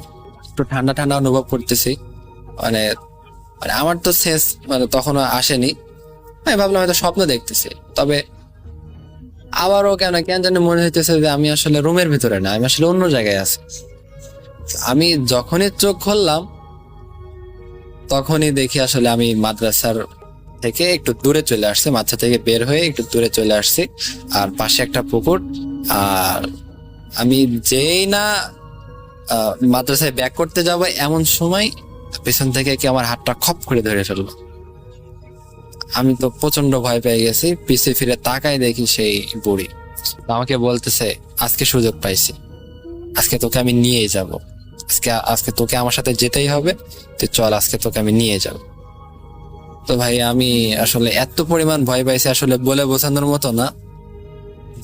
একটু ঠান্ডা ঠান্ডা অনুভব করতেছি। মানে আমার তো শেষ মানে তখনও আসেনি, আমি ভাবলাম হয়তো স্বপ্ন দেখতেছি। তবে আবারও কেন জানি মনে হইতেছে যে আমি আসলে রুমের ভিতরে না, আমি আসলে অন্য জায়গায় আছি। আমি যখনই চোখ খুললাম তখনই দেখি আসলে আমি মাদ্রাসার থেকে একটু দূরে চলে আসছি, মাদ্রাসা থেকে বের হয়ে একটু দূরে চলে আসছি, আর পাশে একটা পুকুর। আর আমি যেই না মাদ্রাসায় ব্যাক করতে যাব এমন সময় পেছন থেকে কি আমার হাতটা খপ করে ধরে ফেললো। আমি তো প্রচন্ড ভয় পেয়ে গেছি, পিছে ফিরে তাকাই দেখি সেই বুড়ি। তো আমাকে বলতেছে আজকে সুযোগ পাইছি, আজকে তোকে আমি নিয়ে যাব, আজকে তোকে আমার সাথে যেতেই হবে, তুই চল আজকে তোকে আমি নিয়ে যাব। তো ভাই আমি আসলে এত পরিমাণ ভয় পাইছি আসলে বলে বোঝানোর মতো না।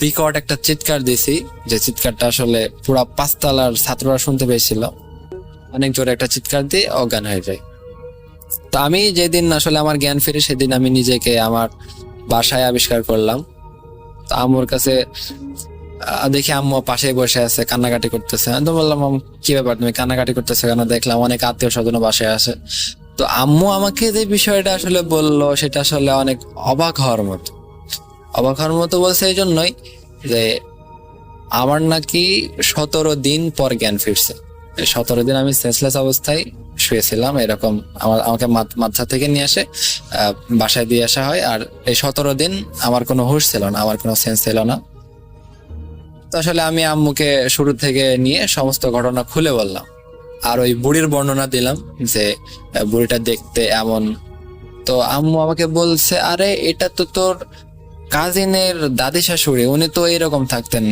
বিকট একটা চিৎকার দিছি, যে চিৎকারটা আসলে পুরা 5 তলার ছাত্ররা শুনতে পেয়েছিল। অনেক জোরে একটা চিৎকার দিয়ে অজ্ঞান হয়ে যায়। তো আমি যেদিন আসলে আমার জ্ঞান ফিরে সেদিন আমি নিজেকে আমার বাসায় আবিষ্কার করলাম। তো আম্মুর কাছে দেখি আম্মু পাশে বসে আছে, কান্নাকাটি করতেছে। আমি তো বললাম কি ব্যাপার, তুমি কান্নাকাটি করতেছো কেন? দেখলাম অনেক আত্মীয় স্বজন বাসায় আছে। তো আম্মু আমাকে যে বিষয়টা আসলে বললো সেটা আসলে অনেক অবাক হওয়ার মতো বলছে এই জন্যই যে আমার নাকি 17 দিন পর জ্ঞান ফিরছে। 17 দিন আমি সেন্সলেস অবস্থায় শুয়েছিলাম, এরকম আমাকে মাথা থেকে নিয়ে আসে বাসায় দিয়ে আসা হয়। আর এই 17 দিন আমার কোনো হুঁশ ছিল না, আমার কোনো সেন্স ছিল না। তো আসলে আমি আম্মুকে শুরু থেকে নিয়ে সমস্ত ঘটনা খুলে বললাম, আর ওই বুড়ির বর্ণনা দিলাম যে বুড়িটা দেখতে এমন। তো আম্মু আমাকে বলছে, আরে এটা তো তোর কাজিনের দাদি শাশুড়ি, উনি তো এরকম থাকতেন,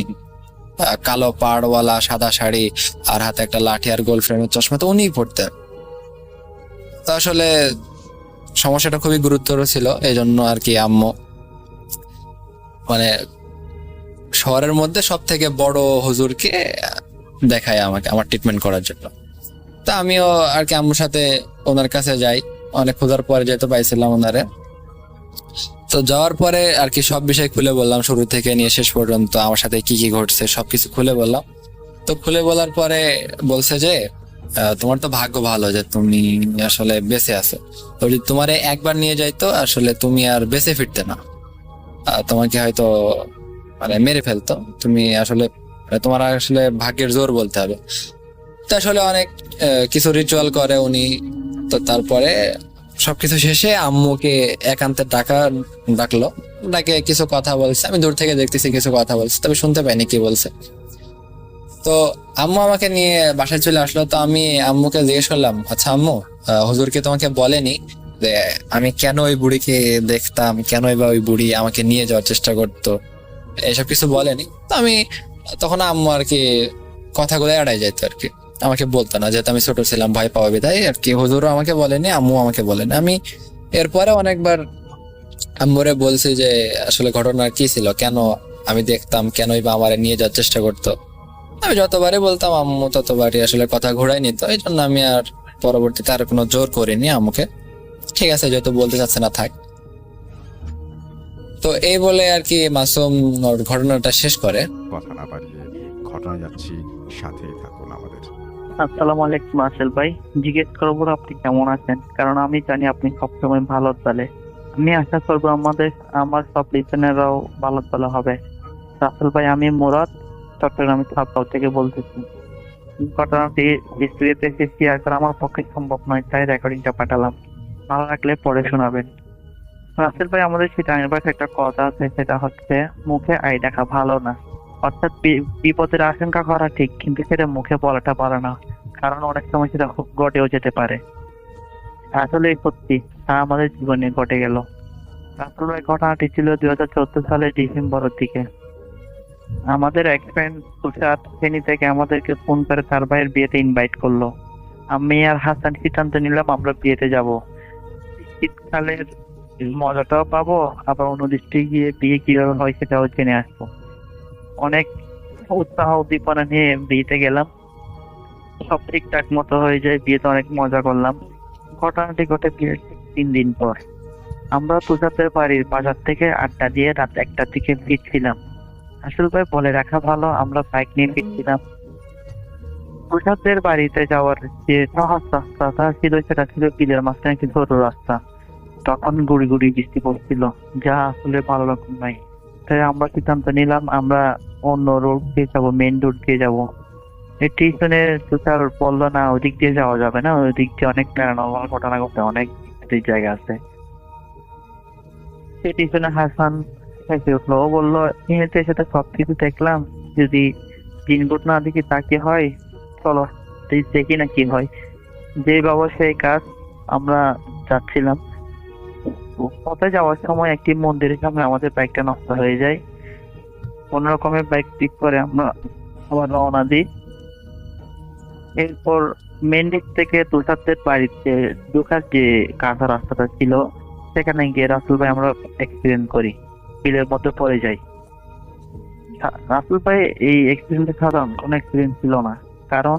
কালো পাড়ওয়ালা সাদা শাড়ি আর হাতে একটা লাঠি আর গোল ফ্রেমের চশমা, তো উনিই পড়তেন। তো আসলে সমস্যাটা খুবই গুরুতর ছিল, এই জন্য আর কি আম্মু মানে শহরের মধ্যে সব থেকে বড় হুজুরকে দেখায় আমাকে আমার ট্রিটমেন্ট করার জন্য। তা আমিও আর কি আম্মুর সাথে ওনার কাছে যাই, অনেক খোঁজার পরে যেতে পাইছিলাম ওনারে। তো যাওয়ার পরে আর কি সব বিষয় খুলে বললাম, শুরু থেকে নিয়ে শেষ পর্যন্ত আমার সাথে কি কি ঘটছে সবকিছু খুলে বললাম। তো খুলে বলার পরে বলছে যে তোমার তো ভাগ্য ভালো যে তুমি আসলে বেঁচে আছো, তো যদি তোমারে একবার নিয়ে যাইতো আসলে তুমি আর বেঁচে ফিরতে না, তোমাকে হয়তো মানে মেরে ফেলতো। তুমি আসলে তোমার আসলে ভাগ্যের জোর বলতে হবে। তো আসলে অনেক কিছু রিচুয়াল করে উনি। তো তারপরে সবকিছু শেষে আম্মুকে একান্তে ডাকলো, ডাকে কিছু কথা বলছে। আমি দূর থেকে দেখতেছি কিছু কথা বলছে, তবে শুনতে পাইনি কি বলছে। তো আম্মু আমাকে নিয়ে বাসায় চলে আসলো। তো আমি আম্মুকে জিজ্ঞেস করলাম, আচ্ছা আম্মু, হুজুরকে তোমাকে বলেনি যে আমি কেন ওই বুড়িকে দেখতাম, কেনই বা ওই বুড়ি আমাকে নিয়ে যাওয়ার চেষ্টা করতো, এসব কিছু বলেনি? তো আমি তখন আম্মু আর কি কথাগুলো এড়াই যাইতো আর কি, আমাকে বলতো না, যেহেতু আমি ছোট ছিলাম ভয় পাওয়া বিধায় আর কি। হুজুরও আমাকে বলেনি, আম্মু আমাকে বলেনি। আমি এরপরে অনেকবার আম্মুরে বলছি যে আসলে ঘটনা কি ছিল, কেন আমি দেখতাম, কেনই বা আমারে নিয়ে যাওয়ার চেষ্টা করতো। আমি যতবারই বলতাম আম্মু ততবারই আসলে কথা ঘোরাই নিত। এই জন্য আমি আর পরবর্তীতে আর কোনো জোর করিনি আম্মুকে। ঠিক আছে, যেহেতু বলতে চাচ্ছে না থাক। তো এই বলে আর কি মাসুম ওর ঘটনাটা শেষ করে। কথা না বাড়িয়ে ঘটনা যাচ্ছি, সাথেই থাকুন আমাদের। আসসালামু আলাইকুম রাসেল ভাই, জিজ্ঞেস করবো আপনি কেমন আছেন, কারণ আমি জানি আপনি সবসময় ভালো চলে। আমি আশা করবো আমার সব লিসেনাররাও ভালো চলে হবে। রাসেল ভাই, আমি মুরাদ চট্টগ্রাম সাতগাঁও থেকে বলতেছি। ঘটনাটি স্টুডিওতে এসে শেয়ার করা আমার পক্ষে সম্ভব নয়, তাই রেকর্ডিংটা পাঠালাম। ভালো লাগলে পরে শোনাবেন। রাসেল ভাই, আমাদের সেটাঙের পাশে একটা কথা আছে, সেটা হচ্ছে মুখে আই দেখা ভালো না। অর্থাৎ বিপদের আশঙ্কা করা ঠিক, কিন্তু সেটা মুখে বলাটা ভালো না, কারণ অনেক সময় সেটা ঘটেও যেতে পারে। আসলে সত্যি তা আমাদের জীবনে ঘটে গেল। আসলে ঘটনাটি ছিল 2014 সালের ডিসেম্বরের দিকে। আমাদের এক ফ্রেন্ড তুষার ফেনী থেকে আমাদেরকে ফোন করে তার ভাইয়ের বিয়েতে ইনভাইট করলো। আমি আর হাসান সিদ্ধান্ত নিলাম আমরা বিয়েতে যাব। শীতকালের মজাটাও পাবো, আবার অন্য দৃষ্টি গিয়ে বিয়ে কিভাবে হয় সেটাও জেনে আসবো। অনেক উৎসাহ উদ্দীপনা নিয়ে বিয়েতে গেলাম, সব ঠিকঠাক মতো হয়ে যায়। বিয়েতে অনেক মজা করলাম। ঘটনাটি ঘটে বিয়ের 3 দিন পর। আমরা তুষারদের বাড়ির বাজার থেকে আড্ডা দিয়ে রাত 1টার দিকে ফিরছিলাম। আসল ভাই বলে রাখা ভালো, আমরা বাইক নিয়ে ফিরছিলাম। তুষারদের বাড়িতে যাওয়ার যে সহজ রাস্তাটা ছিল সেটা ছিল বিলের মাঝখানে একটি ছোট রাস্তা। তখন গুড়ি গুড়ি বৃষ্টি পড়ছিল, যা আসলে ভালো রকম নাই। তাই আমরা সিদ্ধান্ত নিলাম আমরা অন্য রোড দিয়ে যাবো, মেইন রোড দিয়ে যাবো। এটি শুনে তুষার বললো, না ওদিক দিয়ে যাওয়া যাবে না, ওই দিক দিয়ে অনেক প্যারানর্মাল ঘটনা ঘটে, অনেক জায়গা আছে। সেটি শুনে হাসান হেসে উঠলো। ও বললো, এতে সেটা সবকিছু দেখলাম, যদি দিনগুট না দেখি তা কি হয়, চলো দেখি না কি হয়। যে বাবা সেই কাজ। আমরা যাচ্ছিলাম, পথে যাওয়ার সময় একটি মন্দিরের সামনে আমাদের বাইকটা নষ্ট হয়ে যায়। কোন রকমের বাইক ঠিক করে আমরা আবার রওনা দিই। এরপর মেন দিক থেকে তুষারদের বাড়িতে ঢোকার যে কাঁচা রাস্তাটা ছিল সেখানে গিয়ে রাসেল ভাই আমরা এক্সিডেন্ট করি, বিলের মধ্যে পড়ে যাই। রাসেল ভাই এই এক্সিডেন্টে সাধারণ কোনো এক্সিডেন্ট ছিল না, কারণ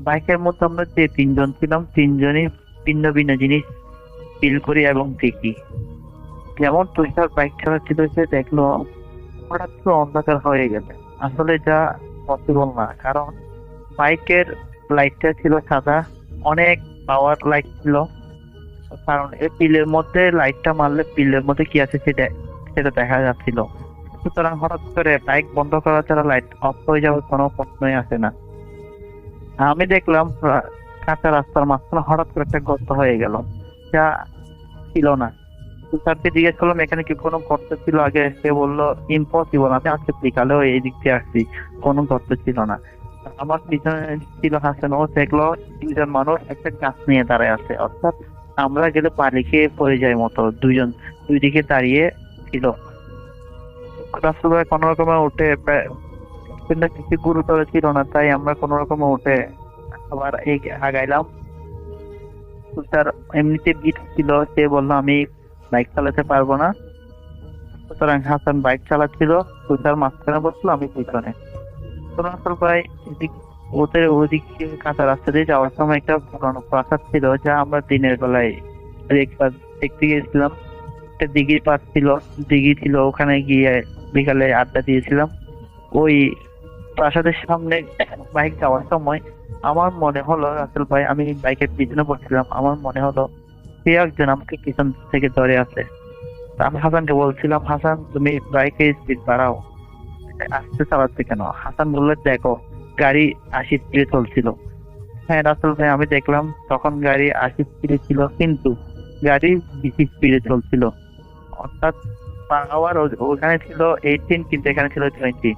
বাইকের মধ্যে আমরা যে তিনজন ছিলাম তিনজনই ভিন্ন ভিন্ন জিনিস ফিল করি এবং দেখি। যেমন তুষার বাইক চালাচ্ছিল, সে দেখলো হঠাৎ করে অন্ধকার হয়ে গেছে। আসলে যা পসিবল না, কারণ বাইকের লাইটটা ছিল সাদা, অনেক পাওয়ার লাইট ছিল, কারণ এই পিলের মধ্যে লাইটটা মারলে পিলের মধ্যে কি আছে সেটা দেখা যাচ্ছিল। সুতরাং হঠাৎ করে বাইক বন্ধ করা ছাড়া লাইট অফ হয়ে যাওয়ার কোনো প্রশ্নই আসে না। আমি দেখলাম কাঁচা রাস্তার মাঝখানে হঠাৎ করে একটা গর্ত হয়ে গেল, যা ছিল না। তুষারকে জিজ্ঞেস করলাম এখানে কি কোনো গর্ত ছিল আগে? সে বললো ইম্পসিবল, আমি আজকে বিকালেও এই দিক দিয়ে আসছি, কোনো গর্ত ছিল না। আমার পিছনে ছিল হাসান, ও দেখলো তিনজন মানুষ একটা গাছ নিয়ে দাঁড়ায় আছে, অর্থাৎ আমরা গেলে পানি খেয়ে পড়ে যায় মতো দুইজন দুই দিকে দাঁড়িয়ে ছিল। রাসেল ভাই কোনো রকমে উঠে, কিছু গুরুতর ছিল না, তাই আমরা কোনো রকমে উঠে আবার আগাইলাম। তার এমনিতে বিট ছিল, সে বললো আমি বাইক চালাতে পারবো না। সুতরাং হাসান বাইক চালাচ্ছিল, তুষার মাঝখানে বসলো, আমি পিছনে। রাসেল ভাই ওদের ওদিকে কাঁচা রাস্তা দিয়ে যাওয়ার সময় একটা পুরনো প্রাসাদ ছিল, যা আমরা দিনের বেলায় দেখতে গিয়েছিলাম। একটা দিঘির পাশ ছিল, দিঘি ছিল, ওখানে গিয়ে বিকালে আড্ডা দিয়েছিলাম। ওই প্রাসাদের সামনে বাইক যাওয়ার সময় আমার মনে হলো রাসেল ভাই, আমি বাইকের পিছনে বসছিলাম, আমার মনে হলো সে একজন আমাকে পিছন থেকে ধরে আছে। আমি হাসানকে বলছিলাম, হাসান তুমি বাইকে স্পিড বাড়াও, আসতে চালাচ্ছে কেন? হাসান বললো দেখো গাড়ি 80 স্পিডে চলছিল। হ্যাঁ রাসেল ভাই, আমি দেখলাম তখন গাড়ি 80 স্পিডে ছিল, কিন্তু গাড়ি 20 স্পিডে চলছিল, অর্থাৎ পাওয়ার ওখানে ছিল 18 কিন্তু এখানে ছিল 20।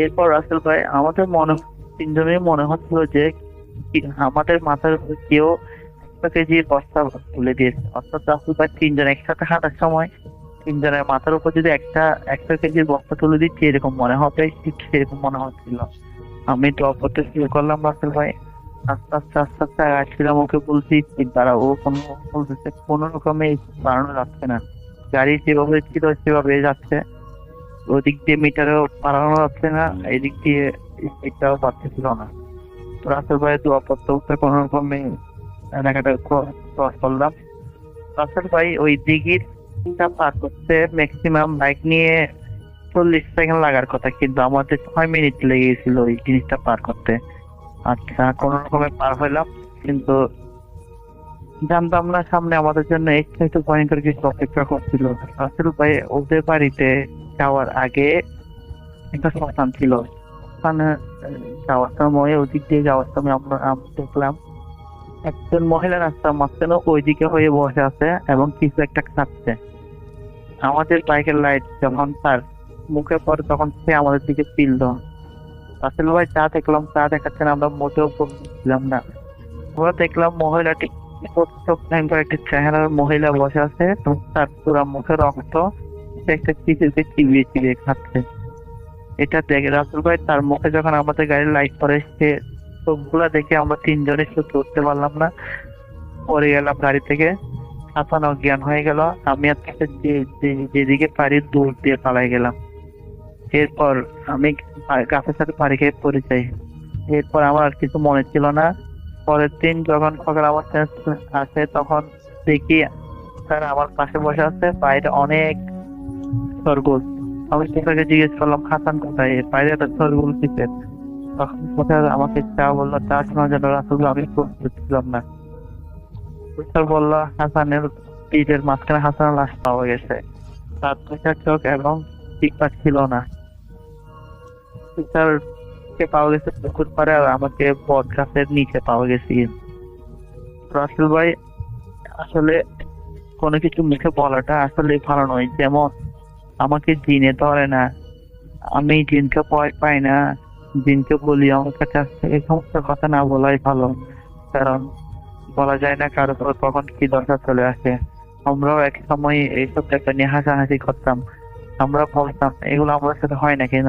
এরপর রাসেল ভাই আমাদের তিনজনের মনে হচ্ছিল যে আমাদের মাথার উপর কেউ 1 কেজির বস্তা তুলে দিয়েছে, অর্থাৎ রাসেল ভাই তিনজন একসাথে হাঁটার সময় তিনজনের মাথার উপর যদি 1 কেজির বস্তা তুলে দিচ্ছি এরকম মনে হবে, ঠিক সেরকম মনে হচ্ছিল। আমি তো করতে শুরু করলাম, রাসেল ভাই আস্তে আস্তে আস্তে আস্তে আসছিলাম, ওকে বলছি দাঁড়া, ও বলতেছে কোনো রকমে বাড়ানো যাচ্ছে না, গাড়ি যেভাবে ছিল সেভাবে যাচ্ছে, ওদিক দিয়ে মিটারও বাড়ানো যাচ্ছে না, এদিক দিয়ে স্পিডটাও পাচ্ছিল না। তো রাসেল ভাই দোয়া পড়তে উঠতে কোনো রকমে এলাকাটা ক্রস করলাম। রাসেল ভাই ওই দিঘির পার করতে ম্যাক্সিমাম বাইক নিয়ে 40 সেকেন্ড লাগার কথা, কিন্তু আমাদের 6 মিনিট লেগে গেছিল ওই জিনিসটা পার করতে। আচ্ছা কোন রকমে পার হইলাম, কিন্তু জানতাম না সামনে আমাদের জন্য একটু ভয়ঙ্কর কিছু অপেক্ষা করছিল। রাসেল ভাই ওদের বাড়িতে যাওয়ার আগে একটা শ্মশান ছিল, ওখানে যাওয়ার সময় ওদিক দিয়ে যাওয়ার সময় আমরা দেখলাম একজন মহিলা রাস্তার মাঝখানে ওইদিকে হয়ে বসে আছে এবং কিছু একটা খাচ্ছে। আমাদের বাইকের লাইট যখন তার মুখে পড়ে তখন সে আমাদের দিকে ফিরল। রাসেল ভাই যা দেখলাম তা দেখাচ্ছেন আমরা মোটেও বুঝছিলাম না। আমরা দেখলাম মহিলাটি ভয়ঙ্কর একটা চেহারার মহিলা বসে আছে এবং তার পুরো মুখে রক্ত, সে একটা চিবিয়ে চিবিয়ে চিবিয়ে খাচ্ছে। এটা দেখে রাসেল ভাই তার মুখে যখন আমাদের গাড়ির লাইট পড়ে, সে সবগুলা দেখে আমরা তিনজনে শুধু উঠতে পারলাম না, পড়ে গেলাম গাড়ি থেকে, হাসান অজ্ঞান হয়ে গেল। আমি আর তাকে যেদিকে পারি দৌড় দিয়ে পালাই গেলাম। এরপর আমি গাছের সাথে পাড়ি খেয়ে পড়ে যাই। এরপর আমার আর কিছু মনে ছিল না। পরের দিন যখন সকাল আমার আসে তখন দেখি তারা আমার পাশে বসে আছে, বাইরে অনেক খরগোশ। আমি তাকে জিজ্ঞেস করলাম হাসান কোথায়, বাইরে একটা খরগোশ দিচ্ছে। তখন কোথায় আমাকে চা বললো, চা শোনা যেন আসলে আমি বুঝছিলাম না। বললো হাসানের পিঠের মাঝখানে হাসানের লাশ পাওয়া গেছে, তার দুইটা চোখ এবং টিকপা ছিল না। পাওয়া গেছে পুকুর পাড়ে, আর আমাকে বট গাছের নিচে পাওয়া গেছে। রাসেল ভাই আসলে কোনো কিছু মুখে বলাটা আসলে ভালো নয়, যেমন আমাকে জিনে ধরে না, আমি জিনকে ভয় পাই না, জিনকে বলি আমার কাছে এই সমস্ত কথা না বলাই ভালো, কারণ বলা যায় না কারো কখন কি দরকার চলে আসে। আমরাও এক সময় এইসব ব্যাপার নিয়ে হাসাহাসি করতাম, আমরা বলতাম এগুলো আমাদের সাথে হয় না কেন,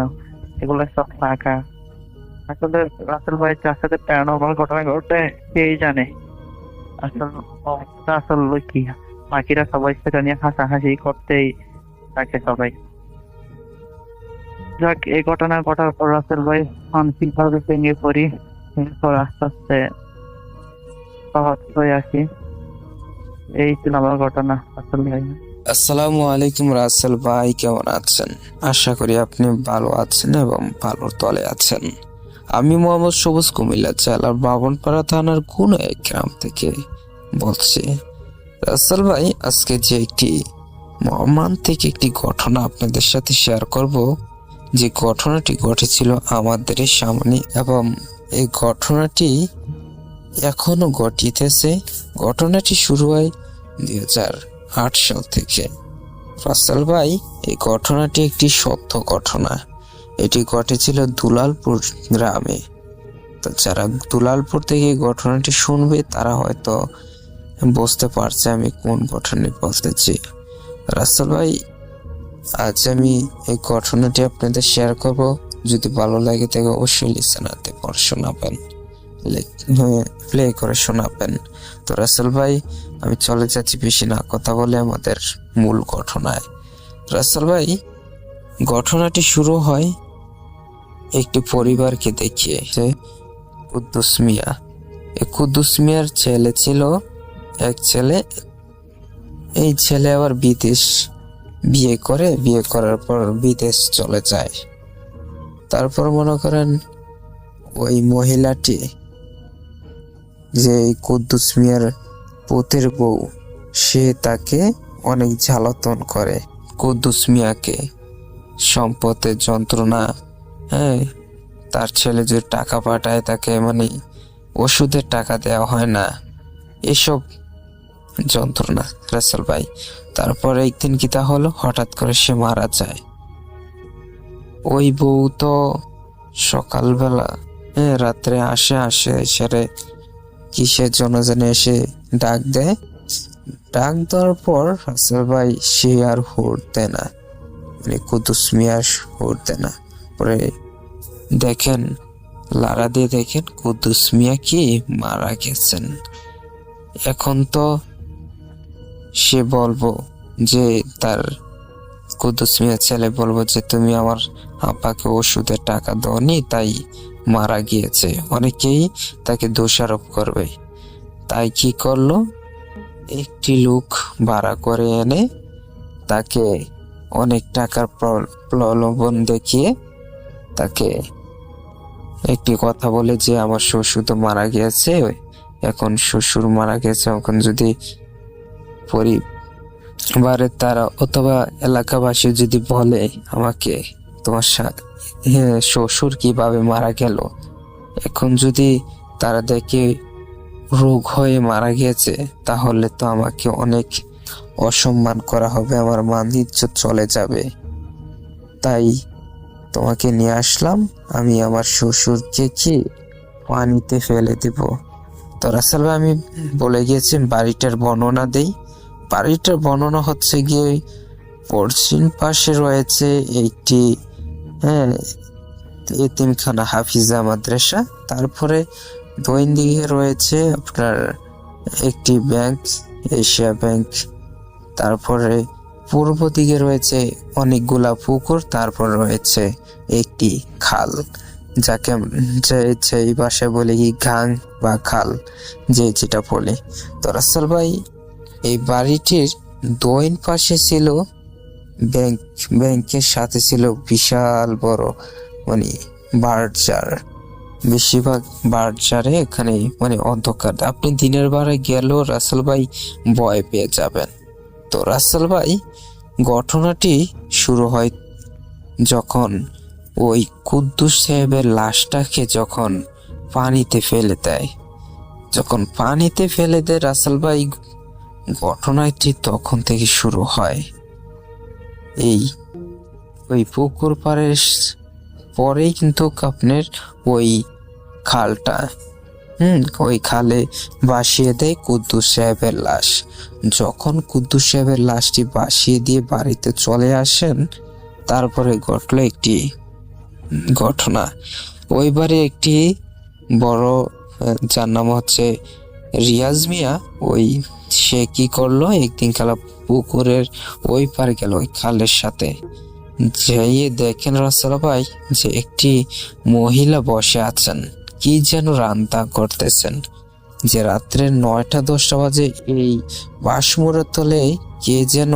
এগুলো সব ফাঁকা। আসলে রাসেল ভাই যার সাথে প্যারানর্মাল ঘটনা ঘটে সেই জানে আসল অবস্থা আসলে কি। বাকিরা সবাই সেটা নিয়ে হাসাহাসি করতেই থাকে সবাই। যাক, এই ঘটনা ঘটার পর রাসেল ভাই মানসিক ভাবে ভেঙে পড়ি, এরপর আস্তে আস্তে সহজ হয়ে আসি। এই ছিল আমার ঘটনা রাসেল ভাই। আসসালামু আলাইকুম রাসেল ভাই, কেমন আছেন? আশা করি আপনি ভালো আছেন এবং ভালো তলে আছেন। আমি মোহাম্মদ সবুজ, কুমিল্লা জেলার বাবনপাড়া থানার কোন এক গ্রাম থেকে বলছি। রাসেল ভাই, আজকে যে একটি মর্মান্তিক একটি ঘটনা আপনাদের সাথে শেয়ার করব, যে ঘটনাটি ঘটেছিল আমাদের সামনে এবং এই ঘটনাটি এখনো ঘটিতেছে। ঘটনাটি শুরু হয় 2008 সাল থেকে। রাসেল ভাই, এই ঘটনাটি একটি সত্য ঘটনা। এটি ঘটেছিল দুলালপুর গ্রামে। তো যারা দুলালপুর থেকে এই ঘটনাটি শুনবে তারা হয়তো বুঝতে পারছে আমি কোন ঘটনা বলতেছি। রাসেল ভাই, আজ আমি এই ঘটনাটি আপনাদের শেয়ার করব। যদি ভালো লাগে তাকে অবশ্যই লিসেনারতে পড়ে শোনাবেন, প্লে করে শোনাবেন। তো রাসেল ভাই, আমি চলে যাচ্ছি বেশি না কথা বলে আমাদের মূল ঘটনায়। রাসেল ভাই, ঘটনাটি শুরু হয় একটি পরিবারকে দেখিয়ে, যে কুদ্দুস মিয়া। এই কুদ্দুস মিয়ার ছেলে ছিল, এক ছেলে। এই ছেলে আবার বিয়ে করার পর বিদেশ চলে যায়। তারপর মনে করেন ওই মহিলাটি, যে কুদ্দুস মিয়ার পুতের বউ, সে তাকে অনেক জ্বালাতন করে। কুদ্দুস মিয়াকে সম্পদের যন্ত্রণা, তার ছেলে যে টাকা পাঠায় তাকে ওষুধের টাকা দেওয়া হয় না, এসব যন্ত্রণা রাসেল ভাই। তারপর একদিন কি তা হলো, হঠাৎ করে সে মারা যায়। ওই বউ তো সকালবেলা রাত্রে আসে সেরে কিসের জন্য যেন এসে ডাক দেয়। ডাক দেওয়ার পর রাসেল ভাই সে আর হুড় দেয় না, কুদ্দুস মিয়া হুড় দেয় না। পরে দেখেন, লারা দিয়ে দেখেন কুদ্দুস মিয়া কি মারা গেছেন। এখন তো সে বলবো যে তার কুদ্দুস মিয়ার ছেলে বলবো যে তুমি আমার আব্বাকে ওষুধের টাকা দাওনি তাই মারা গিয়েছে, অনেকেই তাকে দোষারোপ করবে। তাই কি করলো, একটি লোক ভাড়া করে এনে তাকে অনেক টাকার প্রলোভন দেখিয়ে তাকে একটি কথা বলে যে আমার শ্বশুর তো মারা গিয়েছে, এখন শ্বশুর মারা গেছে, এখন যদি পরিবারের তারা অথবা এলাকাবাসী যদি বলে আমাকে তোমার শ্বশুর কিভাবে মারা গেল, এখন যদি তারা দেখে রোগ হয়ে মারা গেছে, তাহলে তো আমাকে অনেক অসম্মান করা হবে, আমার মান ইজ্জত চলে যাবে। তাই তোমাকে নিয়ে আসলাম, আমি আমার শ্বশুরকে কি পানিতে ফেলে দেব। তো রাসেল ভাই, আমি বলে গিয়েছি বাড়িটার বর্ণনা দেই। বাড়িটার বর্ণনা হচ্ছে গিয়ে পশ্চিম পাশে রয়েছে একটি এতিমখানা, হাফিজা মাদ্রাসা। তারপরে দক্ষিণ দিকে রয়েছে আপনার একটি ব্যাংক, এশিয়া ব্যাংক। তারপরে পূর্ব দিকে রয়েছে অনেকগুলা পুকুর। তারপর রয়েছে একটি খাল, যাকে এই ভাষায় বলে কি গাং বা খাল, যেটা বলে। তো রাসেল ভাই, এই বাড়িটির দক্ষিণ পাশে ছিল ব্যাংক, ব্যাংকের সাথে ছিল বিশাল বড় বার্জার। বেশিরভাগ বার্জারে এখানে অন্ধকার, আপনি দিনের বেলা গেলেও রাসেল ভাই ভয় পেয়ে যাবেন। তো রাসেল ভাই, ঘটনাটি শুরু হয় যখন ওই কুদ্দুস সাহেবের লাশটাকে যখন পানিতে ফেলে দেয়। যখন পানিতে ফেলে দেয় রাসেল ভাই, ঘটনাটি তখন থেকে শুরু হয়। ওই পুকুর পাড়ের পরেই কিন্তু আপনার ওই খালটা, ওই খালে ভাসিয়ে দেয় কুদ্দুস সাহেবের লাশ। যখন কুদ্দুস সাহেবের লাশটি ভাসিয়ে দিয়ে বাড়িতে চলে আসেন, তারপরে ঘটলো একটি ঘটনা। ওইবারে একটি বড় যার নাম হচ্ছে রিয়াজ মিয়া, সে কি করলো, একদিন খেলা পুকুরের ওই পার গেল ওই খালের সাথে, যেয়ে দেখেন রাসেল ভাই যে একটি মহিলা বসে আছেন, কি যেন রান্না করতেছেন। যে রাত্রে 9টা-10টা বাজে এই বাঁশমোড়ের তলে কে যেন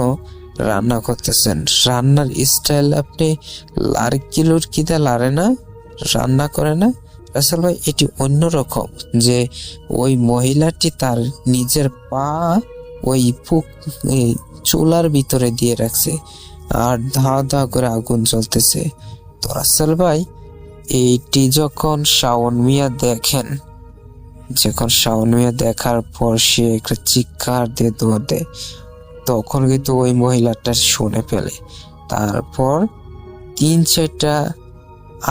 রান্না করতেছেন। রান্নার স্টাইল আপনি কিলোর কিদা লারে না রান্না করে না রাসেল ভাই, এটি অন্যরকম। যে ওই মহিলাটি তার নিজের পা ওই চুলার ভিতরে দিয়ে রাখছে, আর ধা ধা করে আগুন জ্বলতেছে। তো রাসেল ভাই এইটি যখন শাওন মিয়া দেখেন, দেখার পর সে একটা চিৎকার দিয়ে দৌড় দেয়। তখন কিন্তু ওই মহিলাটা শুনে ফেলে। তারপর 3-4টা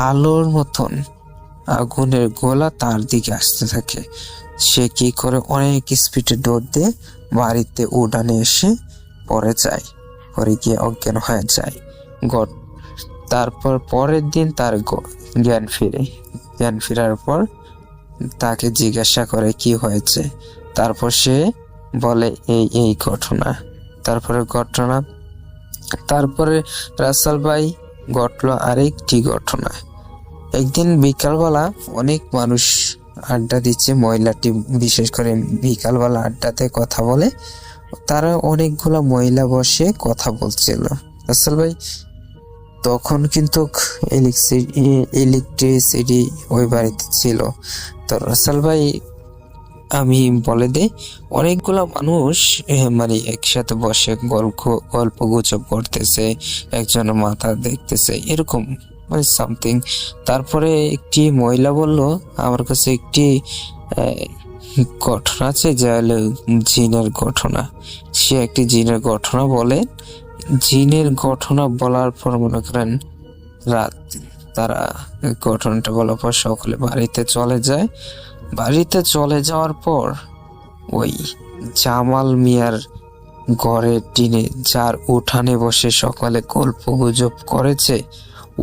আলোর মতন আগুনের গোলা তার দিকে আসতে থাকে। সে কি করে, অনেক স্পিডে দৌড় দিয়ে বাড়িতে উড়ানে এসে পড়ে যায়, পরে গিয়ে অজ্ঞান হয়ে যায়। তারপর পরের দিন তার জ্ঞান ফেরার পর তাকে জিজ্ঞাসা করে কি হয়েছে। তারপর সে বলে এই ঘটনা। তারপরে রাসেল ভাই ঘটলো আরেকটি ঘটনা। একদিন বিকালবেলা অনেক মানুষ আড্ডা দিচ্ছে, মহিলাটি বিশেষ করে বিকালবেলা আড্ডাতে কথা বলে, তারা অনেকগুলো মহিলা বসে কথা বলছিল। রাসেল ভাই তখন কিন্তু ইলেকট্রিসিটি ওই বাড়িতে ছিল। তো রাসেল ভাই আমি বলে দেই, অনেকগুলো মানুষ মানে একসাথে বসে গল্প গুজব করতেছে, একজনের মাথা দেখতেছে, এরকম মানে সামথিং। তারপরে একটি মহিলা বলল, আমার কাছে একটি ঘটনা আছে, যা হলো জিনের ঘটনা। সে একটি জিনের ঘটনা বলে। জিনের ঘটনা বলার পর মনে করেন রাত, তারা ঘটনাটা বলার পর সকলে বাড়িতে চলে যায়। বাড়িতে চলে যাওয়ার পর ওই জামাল মিয়ার ঘরের টিনে, যার উঠানে বসে সকালে গল্প গুজব করেছে,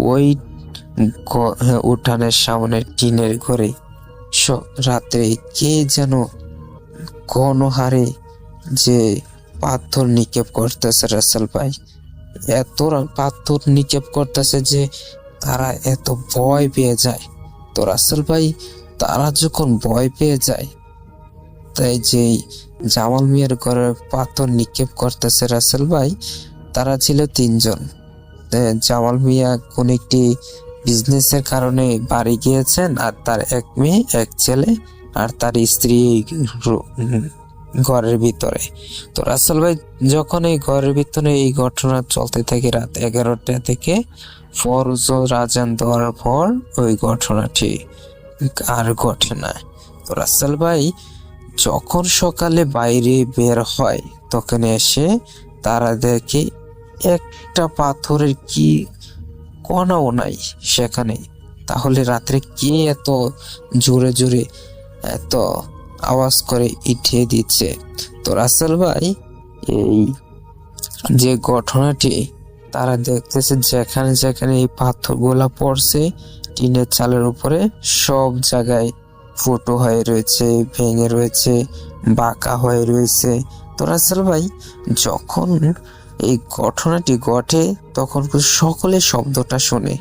ওই উঠানের সামনে টিনের ঘরে রাত্রে কে যেন গণহারে যে পাথর নিক্ষেপ করতেছে রাসেল ভাই। এত পাথর নিক্ষেপ করতেছে যে তারা এত ভয় পেয়ে যায়। তো রাসেল ভাই তারা যখন ভয় পেয়ে যায়, তাই যে জামাল মিয়ার ঘরে পাথর নিক্ষেপ করতেছে রাসেল ভাই, তারা ছিল 3 জন। জামাল মিয়া কোন একটি বিজনেসের কারণে বাড়ি গিয়েছেন, আর তার 1 মেয়ে 1 ছেলে আর তার স্ত্রী ঘরের ভিতরে। তো রাসেল ভাই যখন এই ঘরের ভিতরে এই ঘটনা চলতে থাকে রাত 11টা থেকে ফজর আজান দেওয়ার পর ওই ঘটনাটি আর ঘটে না। তো রাসেল ভাই যখন সকালে বাইরে বের হয়, তখন এসে তারা দেখে একটা পাথরের কি কণাও নাই সেখানে। তাহলে রাত্রে কে এত জোরে জোরে এত আওয়াজ করে ইটিয়ে দিচ্ছে? তো রাসেল ভাই এই যে ঘটনাটি তারা দেখতেছে, যেখানে যেখানে এই পাথরগুলা পড়ছে টিনের চালের উপরে, সব জায়গায় ফুটো হয়ে রয়েছে, ভেঙে রয়েছে, বাঁকা হয়ে রয়েছে। তো রাসেল ভাই যখন এই ঘটনাটি ঘটে, তখন সকলে শব্দটা শুনে।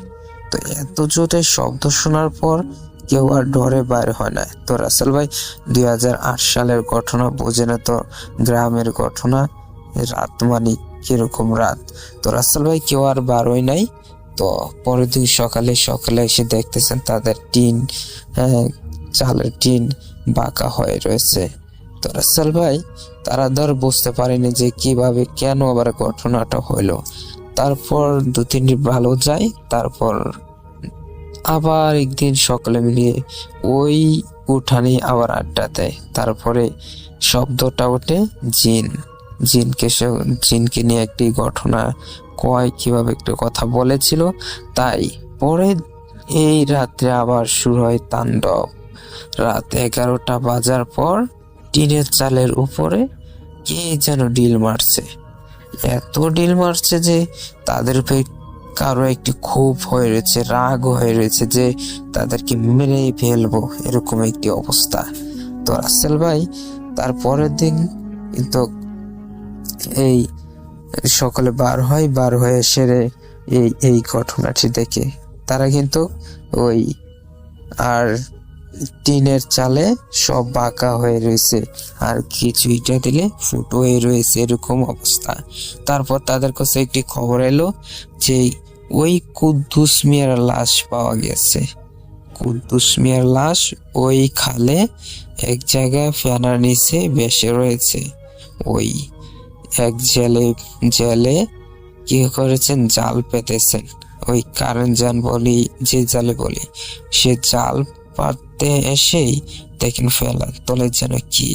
তো এত জোরে শব্দ শোনার পর কেউ আর ডরে বাইরে হয় না। তো রাসেল ভাই 2008 সালের ঘটনা, বোঝে না তো গ্রামের ঘটনা, রাত মানে কিরকম রাত। তো রাসেল ভাই কেউ আর বার হয় নাই। তো পরের দিন সকালে এসে দেখতেছেন তাদের চালের টিন বাঁকা হয়ে রয়েছে। তো রাসেল ভাই তারা বুঝতে পারেনি যে কিভাবে কেন আবার ঘটনাটা হইলো। তারপর 2-3 দিন ভালো যায়, তারপর আবার একদিন সকালে মিলিয়ে ওই উঠানে আবার আড্ডা দেয়। তারপরে শব্দটা ওঠে জিনকে নিয়ে একটি ঘটনা কয়, কিভাবে একটা কথা বলেছিল। তাই পরে এই রাত্রে আবার শুরু হয় তাণ্ডব। রাত 11টা বাজার পর টিনের চালের উপরে কে যেন ডিল মারছে, এত ডিল মারছে যে তাদের কারো একটি ক্ষোভ হয়ে রয়েছে, রাগ হয়ে রয়েছে যে তাদেরকে মেরে ফেলবো, এরকম একটি অবস্থা। তো রাসেল ভাই তার পরের দিন কিন্তু এই সকালে বার হয়ে সেরে এই ঘটনাটি দেখে তারা কিন্তু ওই আর টিনের চালে সব বাঁকা হয়ে রয়েছে, আর কিছু ইটা দিলে ফুটো হয়ে রয়েছে, এরকম অবস্থা। তারপর তাদের কাছে একটি খবর এলো যে ওই কুদ্দুস মিয়ার লাশ পাওয়া গেছে। কুদ্দুস মিয়ার লাশ ওই খালে এক জায়গায় ফেনার নিচে ভেসে রয়েছে। ওই এক জেলে কি করেছেন, জাল পেতেছেন, ওই কারেন্ট জাল বলি, যে জালে বলি, সে জাল পাততে এসেই দেখেন ফেলার তলে যেন কি।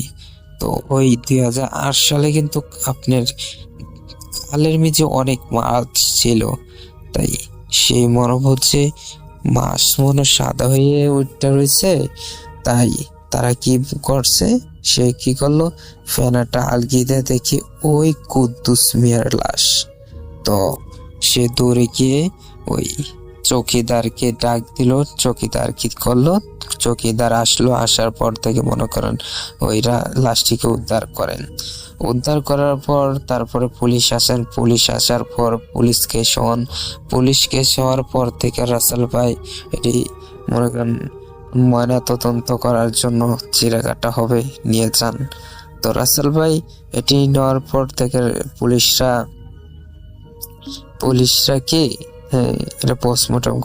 তো ওই 2008 সালে কিন্তু আপনার খালের নিচে অনেক মাছ ছিল, তাই সেই মনে হচ্ছে মাছ মনে সাদা হয়ে উঠতে রয়েছে। তাই তারা কি করছে, সে কি করলো, ফেনাটা আলগিয়ে দিয়ে দেখি ওই কুদ্দুস মিয়ার লাশ। তো সে দৌড়ে গিয়ে ওই চৌকিদারকে ডাক দিল। চৌকিদার কি করলো, চৌকিদার আসলো, আসার পর থেকে মনে করেন ওই লাশটিকে উদ্ধার করেন। উদ্ধার করার পর তারপরে পুলিশ আসেন, পুলিশ আসার পর পুলিশ কেস হওয়ার পর থেকে রাসেল ভাই এটি মনে করেন ময়না তদন্ত করার জন্য চিরাঘাটা হবে নিয়ে যান। তো রাসেল ভাই এটি নেওয়ার পর থেকে পুলিশরা কি এটা পোস্টমর্টম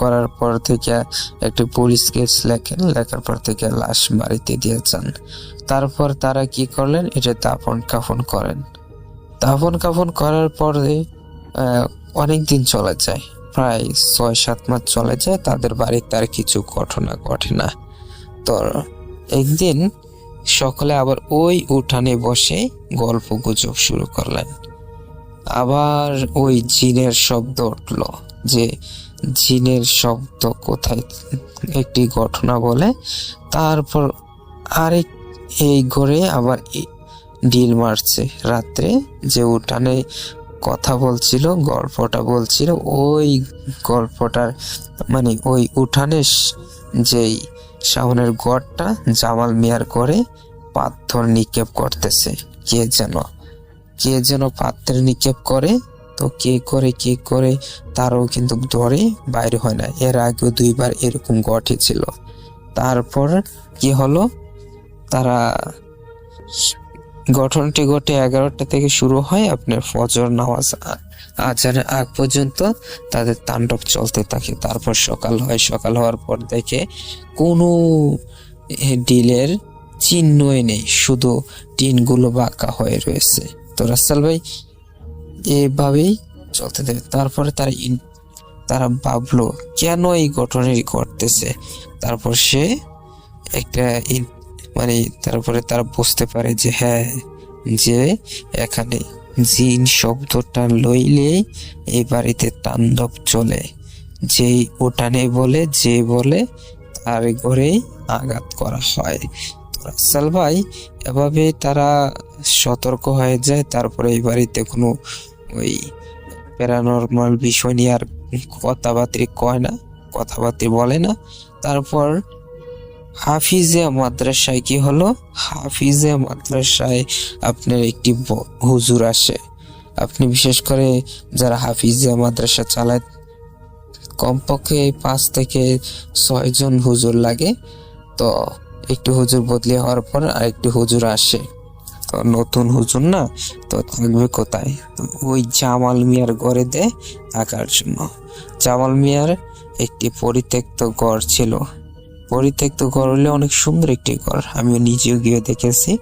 করার পর থেকে একটি পুলিশ কেস লেখার পর থেকে লাশ বাড়িতে দিয়ে যান। তারপর তারা কি করলেন, এটা দাফন কাফন করার পরে অনেক দিন চলে যায়, প্রায় 6-7 মাস চলে যায়, তাদের বাড়িতে আর কিছু ঘটনা ঘটে না। তো একদিন সকালে আবার ওই উঠানে বসে গল্প গুজব শুরু করলেন। আবার ওই জিনের শব্দ উঠল, যে জিনের শব্দ কোথায়, একটি ঘটনা বলে। তারপর আরেক এই ঘরে আবার ডিল মারছে রাত্রে, যে উঠানে কথা বলছিল, গল্পটা বলছিল, ওই গল্পটার মানে ওই উঠানে যেই সামনের ঘরটা জামাল মিয়ার করে পাথর নিক্ষেপ করতেছে, কে যেন পাত্রে নিক্ষেপ করে। তো কে করে তারও কিন্তু ধরে বাইরে হয় না। এর আগেও 2বার এরকম ঘটেছিল। তারপর কি হলো, তারা ঘটনাটি ঘটে 11টা থেকে শুরু হয়, আপনার ফজর নামাজ আজানের আগ পর্যন্ত তাদের তাণ্ডব চলতে থাকে। তারপর সকাল হওয়ার পর দেখে কোনো ডিলের চিহ্নই নেই, শুধু টিনগুলো বাঁকা হয়ে রয়েছে। তো রাসেল ভাই এভাবেই চলতে থাকে। তারপরে তারা ভাবলো কেন এই ঘটনাটি ঘটতেছে। তারপর সে একটা তারপরে তারা বুঝতে পারে যে হ্যাঁ, যে এখানে জিন শব্দটা লইলে এই বাড়িতে তাণ্ডব চলে, যেই উঠানে বলে তার ঘরে আঘাত করা হয়। রাসেল ভাই এভাবে তারা সতর্ক হয়ে যায়। তারপরে এই বাড়িতে কোনো ওই প্যারানরমাল বিষয় নিয়ে আর কথাবার্তা বলে না। তারপর হাফিজিয়া মাদ্রাসায় কি হলো, হাফিজিয়া মাদ্রাসায় আপনার একটি হুজুর আসে। আপনি বিশেষ করে যারা হাফিজিয়া মাদ্রাসা চালায় কমপক্ষে 5 থেকে 6 জন হুজুর লাগে। তো একটি হুজুর বদলি হওয়ার পর আরেকটি হুজুর আসে। তো নতুন হুজুর না, তো থাকবে কোথায়, ওই জামাল মিয়ার ঘরে দেয় থাকার জন্য। জামাল মিয়ার একটি পরিত্যক্ত ঘর ছিল, পরিত্যক্ত ঘর হলে অনেক সুন্দর একটি ঘর, আমি নিজেও গিয়ে দেখেছি।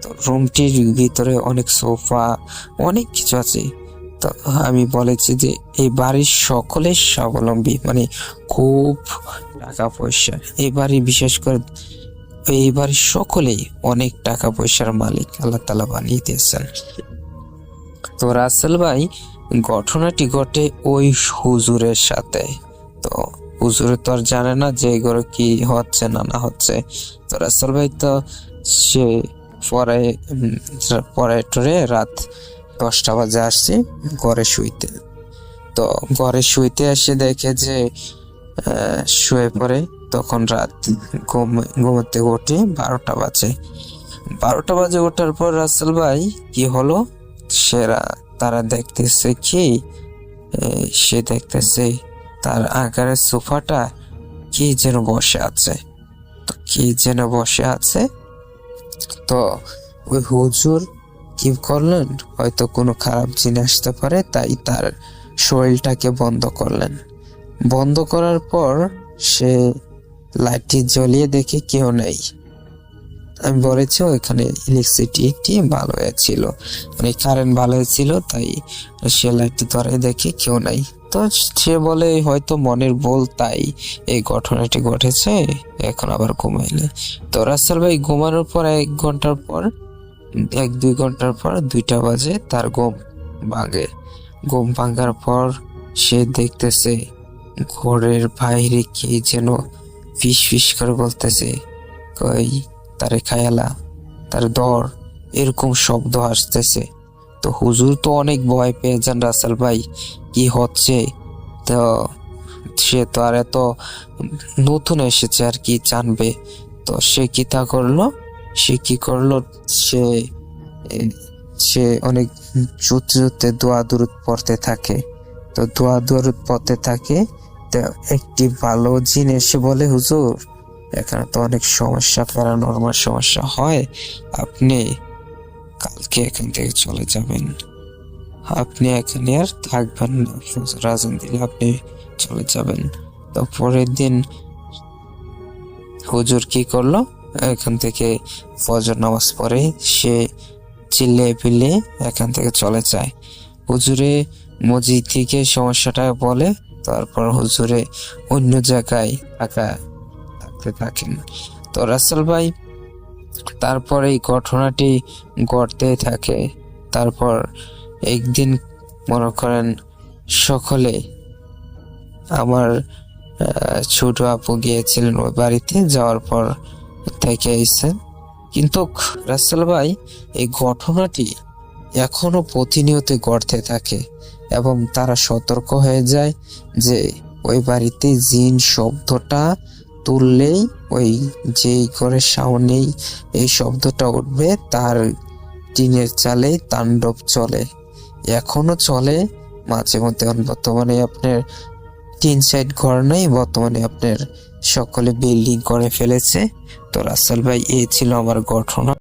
তো রুমটির ভিতরে অনেক সোফা, অনেক কিছু আছে। তো আমি বলেছি যে এই বাড়ির সকলে স্বাবলম্বী, খুব টাকা পয়সা। এই বাড়ি বিশেষ করে এই বাড়ির সকলেই অনেক টাকা পয়সার মালিক, আল্লাহ তাআলা বানিয়ে দিয়েছেন। তো রাসেল ভাই ঘটনাটি ঘটে ওই হুজুরের সাথে। তো হুজুরে তো আর জানে না যে ঘরে কি হচ্ছে না হচ্ছে। তো রাসেল ভাই তো সে পরে রাত 10টা বাজে আসছে ঘরে শুইতে। তো ঘরে শুইতে এসে দেখে যে শুয়ে পড়ে। তখন রাত ঘুমোতে উঠে 12টা বাজে। 12টা বাজে ওঠার পর রাসেল ভাই কি হলো, তারা দেখতেছে কি, সে দেখতেছে তার আকারের সোফাটা কি যেন বসে আছে। তো কি যেন বসে আছে, তো ওই হুজুর কি করলেন, হয়তো কোনো খারাপ জিনিস আসতে পারে, তাই তার শরীরটাকে বন্ধ করলেন। বন্ধ করার পর সে লাইটটি জ্বলিয়ে দেখে কেউ নেই। আমি বলেছি ওইখানে ইলেকট্রিসিটি ভালো ছিল, মানে কারেন্ট ভালো ছিল, তাই সে লাইটটি ধরে দেখে কেউ নাই। তো সে বলে হয়তো মনের ভুল, তাই এই ঘটনাটি ঘটেছে, এখন আবার ঘুমাইলে। তো রাসেল ভাই ঘুমানোর পর 1-2 ঘন্টার পর 2টা বাজে তার ঘুম ভাঙে। ঘুম ভাঙার পর সে দেখতেছে ঘরের বাইরে কি যেন ফিস ফিস করে বলতেছে, কই তারে খায়ালা, তার দর, এরকম শব্দ আসতেছে। তো হুজুর তো অনেক ভয় পেয়ে যান, রাসেল ভাই কি হচ্ছে। তো সে তো আর এত নতুন এসেছে, আর কি জানবে। তো সে কি করলো, সে অনেক জোরে দোয়া দুরুদ পড়তে থাকে। তো দোয়া দুরুদ পড়তে থাকে। তো একটি ভালো জিন এসে বলে, হুজুর এখানে তো অনেক সমস্যা, প্যারানর্মাল সমস্যা হয়, আপনি কালকে এখান থেকে চলে যাবেন, আপনি এখানে আর থাকবেন না, রাজন দিলে আপনি চলে যাবেন। তো পরের দিন হুজুর কি করলো, এখান থেকে ফজর নামাজ পড়ে সে চিল্লিয়ে পিল্লিয়ে এখান থেকে চলে যায়। হুজুরে মসজিদ থেকে সমস্যাটা বলে, তারপর হুজুরে অন্য জায়গায় থাকতে থাকেন। তো রাসেল ভাই তারপর এই ঘটনাটি ঘটতে থাকে। তারপর একদিন মনে করেন সকলে, আমার ছোট আপু গিয়েছিলেন ওই বাড়িতে, যাওয়ার পর থেকে এসেছেন। কিন্তু রাসেল ভাই এই ঘটনাটি এখনো প্রতিনিয়ত ঘটতে থাকে এবং তারা সতর্ক হয়ে যায় যে ওই বাড়িতে জিন শব্দটা তুললেই, ওই যেই ঘরের সামনেই এই শব্দটা উঠবে, তার টিনের চালে তাণ্ডব চলে, এখনো চলে মাঝে মধ্যে। বর্তমানে আপনার 3 সাইড ঘর নাই, বর্তমানে আপনার সকলে বিল্ডিং করে ফেলেছে। তো রাসেল ভাই এই ছিল আমার ঘটনা।